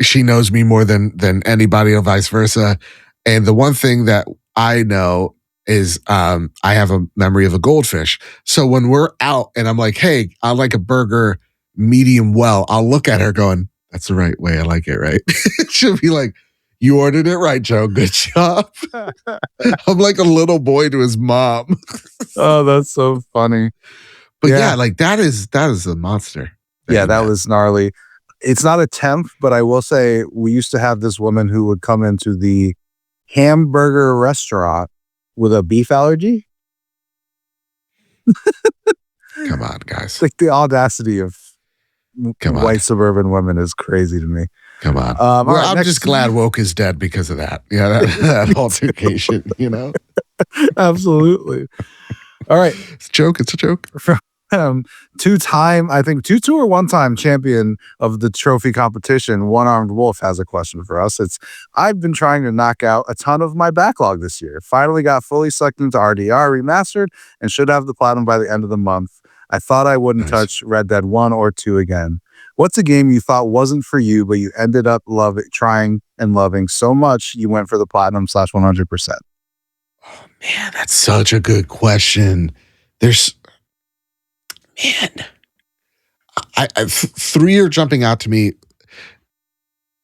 Speaker 2: She knows me more than anybody or vice versa. And the one thing that I know is I have a memory of a goldfish. So when we're out and I'm like, hey, I like a burger medium well, I'll look at her going, that's the right way I like it, right? She'll be like, you ordered it right, Joe. Good job. I'm like a little boy to his mom.
Speaker 1: Oh, that's so funny.
Speaker 2: But yeah, like that is a monster.
Speaker 1: That was gnarly. It's not a temp, but I will say we used to have this woman who would come into the hamburger restaurant with a beef allergy.
Speaker 2: Come on, guys.
Speaker 1: Like the audacity of white suburban women is crazy to me.
Speaker 2: Come on. I'm just glad woke is dead because of that. Yeah, that altercation,
Speaker 1: Absolutely. All right.
Speaker 2: It's a joke. It's a joke.
Speaker 1: Two-time, I think two or one-time champion of the trophy competition, One Armed Wolf, has a question for us. I've been trying to knock out a ton of my backlog this year. Finally got fully sucked into RDR remastered and should have the platinum by the end of the month. I thought I wouldn't touch Red Dead 1 or 2 again. What's a game you thought wasn't for you, but you ended up trying and loving so much you went for the platinum /100%?
Speaker 2: Oh man, that's such a good question. Three are jumping out to me.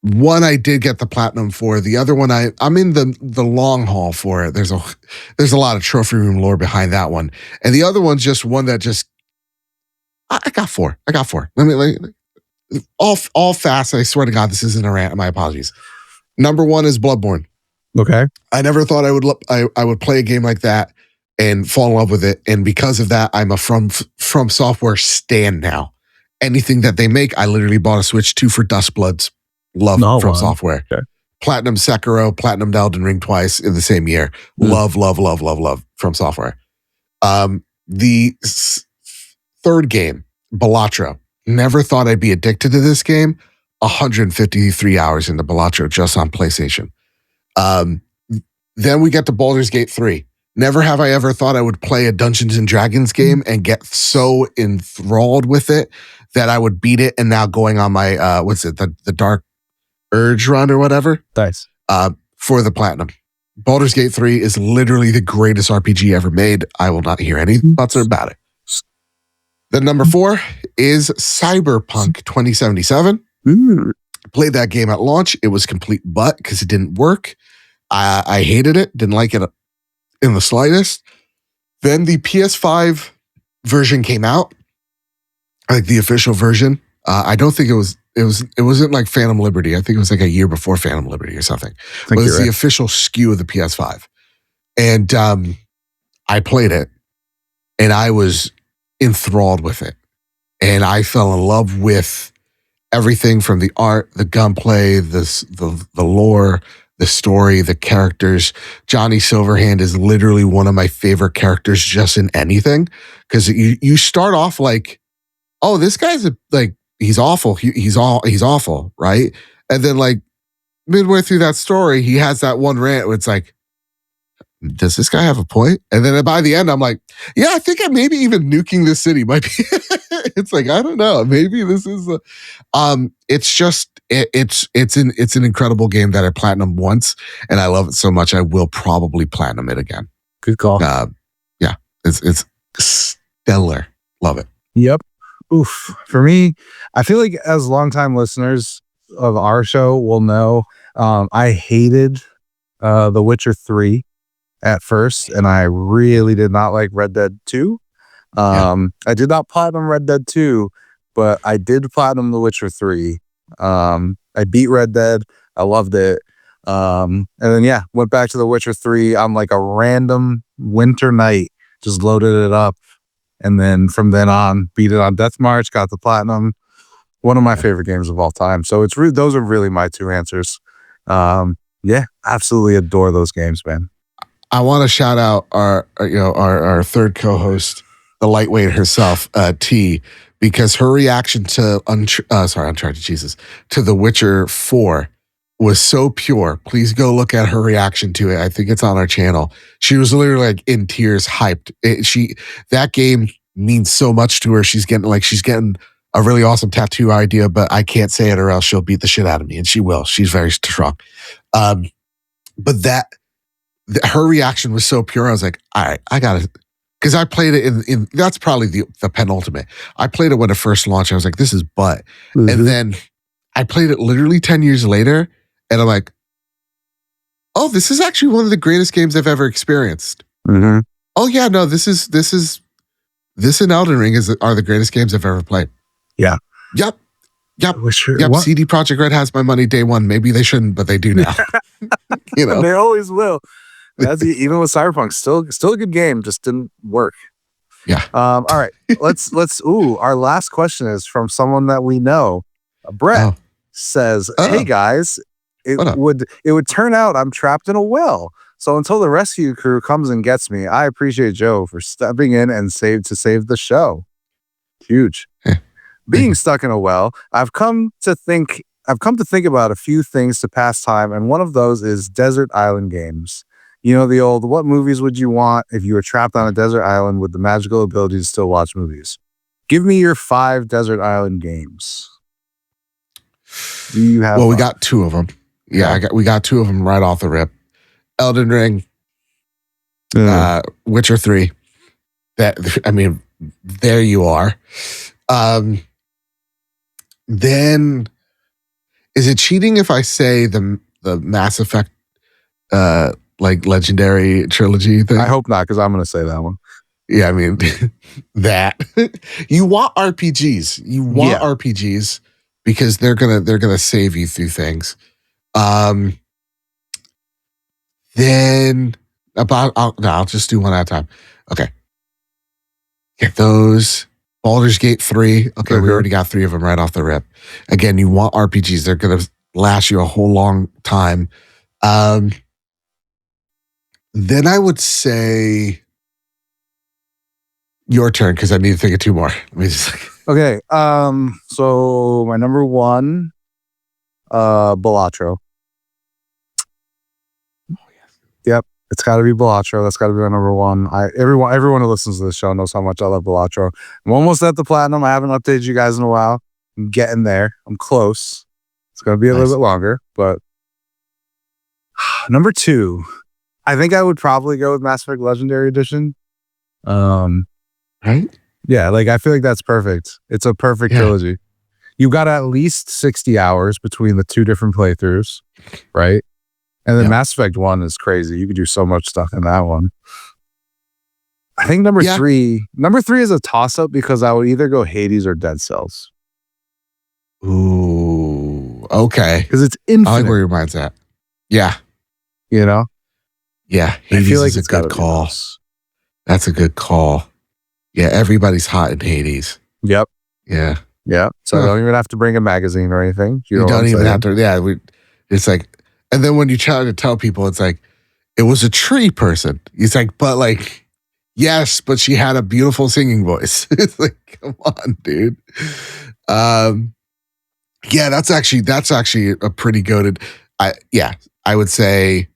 Speaker 2: One I did get the platinum for. The other one I'm in the long haul for it. There's a lot of trophy room lore behind that one, and the other one's just one that just I got 4. Let me all fast. I swear to God, this isn't a rant. My apologies. Number 1 is Bloodborne.
Speaker 1: Okay.
Speaker 2: I never thought I would play a game like that and fall in love with it, and because of that, I'm a From Software stan now. anything that they make. I literally bought a Switch 2 for Dustbloods. Love From Software. Okay. Platinum Sekiro, Platinum Elden Ring twice in the same year. Love From Software. The third game, Balatro. Never thought I'd be addicted to this game. 153 hours into Balatro just on PlayStation. Then we get to Baldur's Gate 3. Never have I ever thought I would play a Dungeons and Dragons game and get so enthralled with it that I would beat it. And now going on my, the Dark Urge run or whatever.
Speaker 1: Nice.
Speaker 2: For the platinum. Baldur's Gate 3 is literally the greatest RPG ever made. I will not hear any buts about it. Then number 4 is Cyberpunk 2077. Played that game at launch. It was complete butt because it didn't work. I hated it. Didn't like it in the slightest. Then the PS5 version came out, like the official version. I don't think it wasn't like Phantom Liberty. I think it was like a year before Phantom Liberty or something. It was the official SKU of the PS5. And I played it and I was enthralled with it. And I fell in love with everything from the art, the gunplay, the lore, the story, the characters. Johnny Silverhand is literally one of my favorite characters just in anything. Because you start off like, oh, this guy's he's awful. He's awful, right? And then like midway through that story, he has that one rant where it's like, does this guy have a point? And then by the end, I'm like, yeah, I think maybe even nuking this city might be. It's like, I don't know. Maybe this is it's just it's an incredible game that I platinum once, and I love it so much I will probably platinum it again.
Speaker 1: Good call.
Speaker 2: Yeah, it's stellar. Love it.
Speaker 1: Yep. Oof. For me, I feel like as longtime listeners of our show will know, I hated The Witcher 3 at first, and I really did not like Red Dead 2. I did not platinum Red Dead 2, but I did platinum The Witcher 3. I beat Red Dead. I loved it. And then, went back to The Witcher 3 on like a random winter night, just loaded it up. And then from then on, beat it on Death March, got the platinum. One of my favorite games of all time. So those are really my two answers. Absolutely adore those games, man.
Speaker 2: I want to shout out our third co-host, the lightweight herself, T, because her reaction to Uncharted, Jesus, to The Witcher 4 was so pure. Please go look at her reaction to it. I think it's on our channel. She was literally like in tears, hyped. That game means so much to her. She's getting a really awesome tattoo idea, but I can't say it or else she'll beat the shit out of me, and she will. She's very strong. But her reaction was so pure. I was like, all right, I got to, because I played it in that's probably the penultimate. I played it when it first launched. I was like, this is butt. Mm-hmm. And then I played it literally 10 years later, and I'm like, oh, this is actually one of the greatest games I've ever experienced.
Speaker 1: Mm-hmm.
Speaker 2: Oh yeah, no, this and Elden Ring are the greatest games I've ever played.
Speaker 1: Yeah.
Speaker 2: Yep. CD Projekt Red has my money day one. Maybe they shouldn't, but they do now.
Speaker 1: They always will. That's even with Cyberpunk, still a good game, just didn't work.
Speaker 2: Yeah.
Speaker 1: All right. Let's. Our last question is from someone that we know. Brett says, "Hey guys, it would turn out I'm trapped in a well. So until the rescue crew comes and gets me, I appreciate Joe for stepping in and save the show. Huge. Being stuck in a well, I've come to think about a few things to pass time, and one of those is desert island games. You know, the old, what movies would you want if you were trapped on a desert island with the magical ability to still watch movies? Give me your 5 desert island games. Do you have?
Speaker 2: Well, we got 2 of them. Yeah, we got 2 of them right off the rip. Elden Ring, Witcher 3. There you are. Then, is it cheating if I say the Mass Effect legendary trilogy thing?
Speaker 1: I hope not, because I'm going to say that one.
Speaker 2: Yeah, I mean that. You want RPGs. You want RPGs because they're gonna save you through things. Then I'll just do one at a time. Okay. Get those. Baldur's Gate 3. Okay, we already got 3 of them right off the rip. Again, you want RPGs. They're going to last you a whole long time. Then I would say your turn because I need to think of 2 more. Let me just...
Speaker 1: Okay. So my number 1, Balatro. Oh, yes. Yep. It's got to be Balatro. That's got to be my number 1. Everyone who listens to this show knows how much I love Balatro. I'm almost at the platinum. I haven't updated you guys in a while. I'm getting there. I'm close. It's going to be a little bit longer, but number 2, I think I would probably go with Mass Effect Legendary Edition.
Speaker 2: Right?
Speaker 1: Yeah, like I feel like that's perfect. It's a perfect trilogy. You got at least 60 hours between the 2 different playthroughs, right? And then Mass Effect 1 is crazy. You could do so much stuff in that one. I think number 3 is a toss-up because I would either go Hades or Dead Cells.
Speaker 2: Ooh, okay.
Speaker 1: Because it's infinite.
Speaker 2: I like where your mind's at. Yeah.
Speaker 1: You know?
Speaker 2: Yeah,
Speaker 1: Hades I feel like
Speaker 2: is a good call. That's a good call. Yeah, everybody's hot in Hades.
Speaker 1: Yep.
Speaker 2: Yeah.
Speaker 1: Yeah. So I don't even have to bring a magazine or anything.
Speaker 2: You don't even have to. Yeah. It's like, and then when you try to tell people, it's like, it was a tree person. It's like, but like, yes, but she had a beautiful singing voice. It's like, come on, dude. Yeah, that's actually a pretty goated. I would say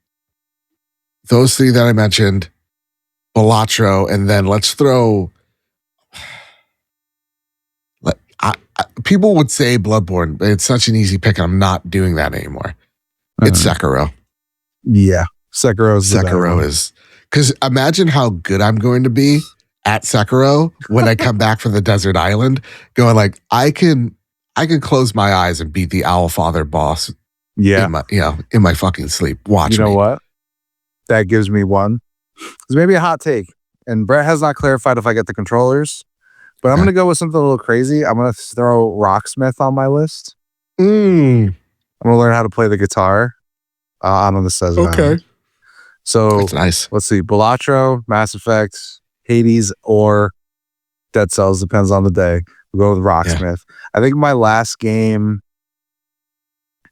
Speaker 2: those 3 that I mentioned, Balatro, and then let's throw. People would say Bloodborne, but it's such an easy pick. I'm not doing that anymore. It's Sekiro.
Speaker 1: Yeah, Sekiro
Speaker 2: is because imagine how good I'm going to be at Sekiro when I come back from the desert island, going like I can close my eyes and beat the Owl Father boss.
Speaker 1: Yeah,
Speaker 2: in my fucking sleep. Watch.
Speaker 1: You know what? That gives me one. It's maybe a hot take, and Brett has not clarified if I get the controllers. But I'm going to go with something a little crazy. I'm going to throw Rocksmith on my list. I'm going to learn how to play the guitar on the desert island. So
Speaker 2: that's nice.
Speaker 1: Let's see. Balatro, Mass Effect, Hades, or Dead Cells. Depends on the day. We'll go with Rocksmith. I think my last game...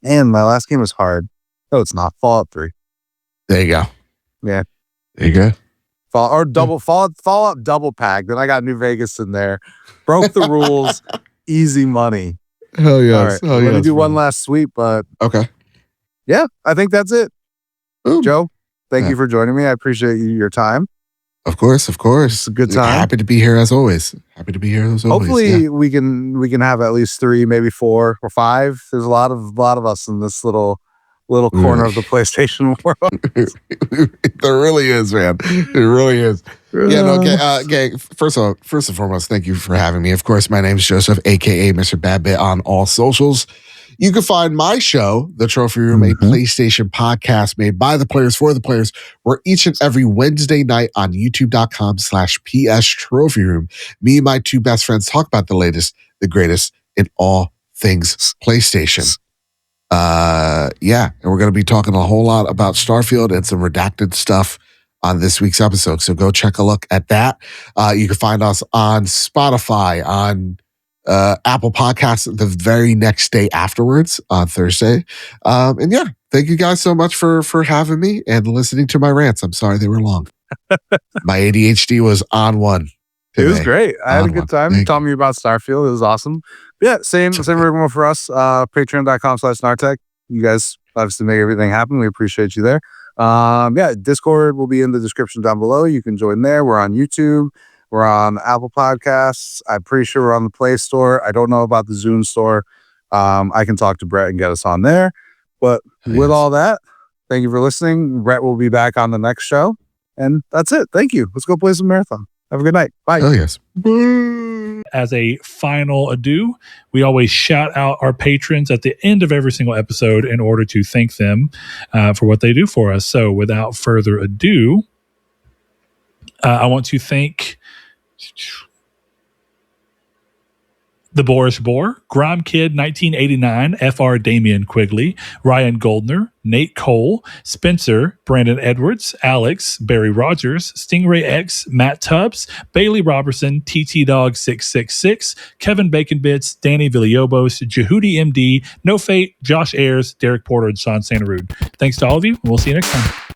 Speaker 1: And my last game was hard. No, it's not. Fallout 3.
Speaker 2: There you go.
Speaker 1: Yeah.
Speaker 2: There you go.
Speaker 1: Fallout double pack. Then I got New Vegas in there. Broke the rules. Easy money.
Speaker 2: Hell yes.
Speaker 1: All right. Let me do one last sweep, but
Speaker 2: okay.
Speaker 1: Yeah, I think that's it.
Speaker 2: Boom.
Speaker 1: Joe, thank you for joining me. I appreciate your time.
Speaker 2: Of course.
Speaker 1: It's a good time.
Speaker 2: Happy to be here as always.
Speaker 1: Hopefully we can have at least 3, maybe 4 or 5. There's a lot of us in this little corner of the PlayStation world.
Speaker 2: There really is, man. It really is. Yeah, no, okay. First and foremost, thank you for having me. Of course, my name is Joseph, aka MrBadBit, on all socials. You can find my show, The Trophy Room, a PlayStation podcast made by the players for the players, where each and every Wednesday night on youtube.com/PS Trophy Room, me and my 2 best friends talk about the latest, the greatest in all things PlayStation. And we're going to be talking a whole lot about Starfield and some redacted stuff on this week's episode. So go check a look at that. You can find us on Spotify, on Apple Podcasts the very next day afterwards on Thursday. Thank you guys so much for having me and listening to my rants. I'm sorry they were long. My ADHD was on one today.
Speaker 1: It was great. I had a good time. You told me about Starfield. It was awesome. Yeah, same everyone for us. Patreon.com/Nartech. You guys obviously make everything happen. We appreciate you there. Discord will be in the description down below. You can join there. We're on YouTube. We're on Apple Podcasts. I'm pretty sure we're on the Play Store. I don't know about the Zune store. I can talk to Brett and get us on there. But with all that, thank you for listening. Brett will be back on the next show. And that's it. Thank you. Let's go play some Marathon. Have a good night. Bye.
Speaker 2: Oh, yes.
Speaker 3: As a final adieu, we always shout out our patrons at the end of every single episode in order to thank them for what they do for us. So without further ado, I want to thank The Boorish Boar, Grime Kid 1989, FR Damian Quigley, Ryan Goldner, Nate Cole, Spencer, Brandon Edwards, Alex, Barry Rogers, Stingray X, Matt Tubbs, Bailey Robertson, TT Dog 666, Kevin Bacon Bits, Danny Villobos, Jehudi MD, No Fate, Josh Ayers, Derek Porter, and Sean Santarud. Thanks to all of you, and we'll see you next time.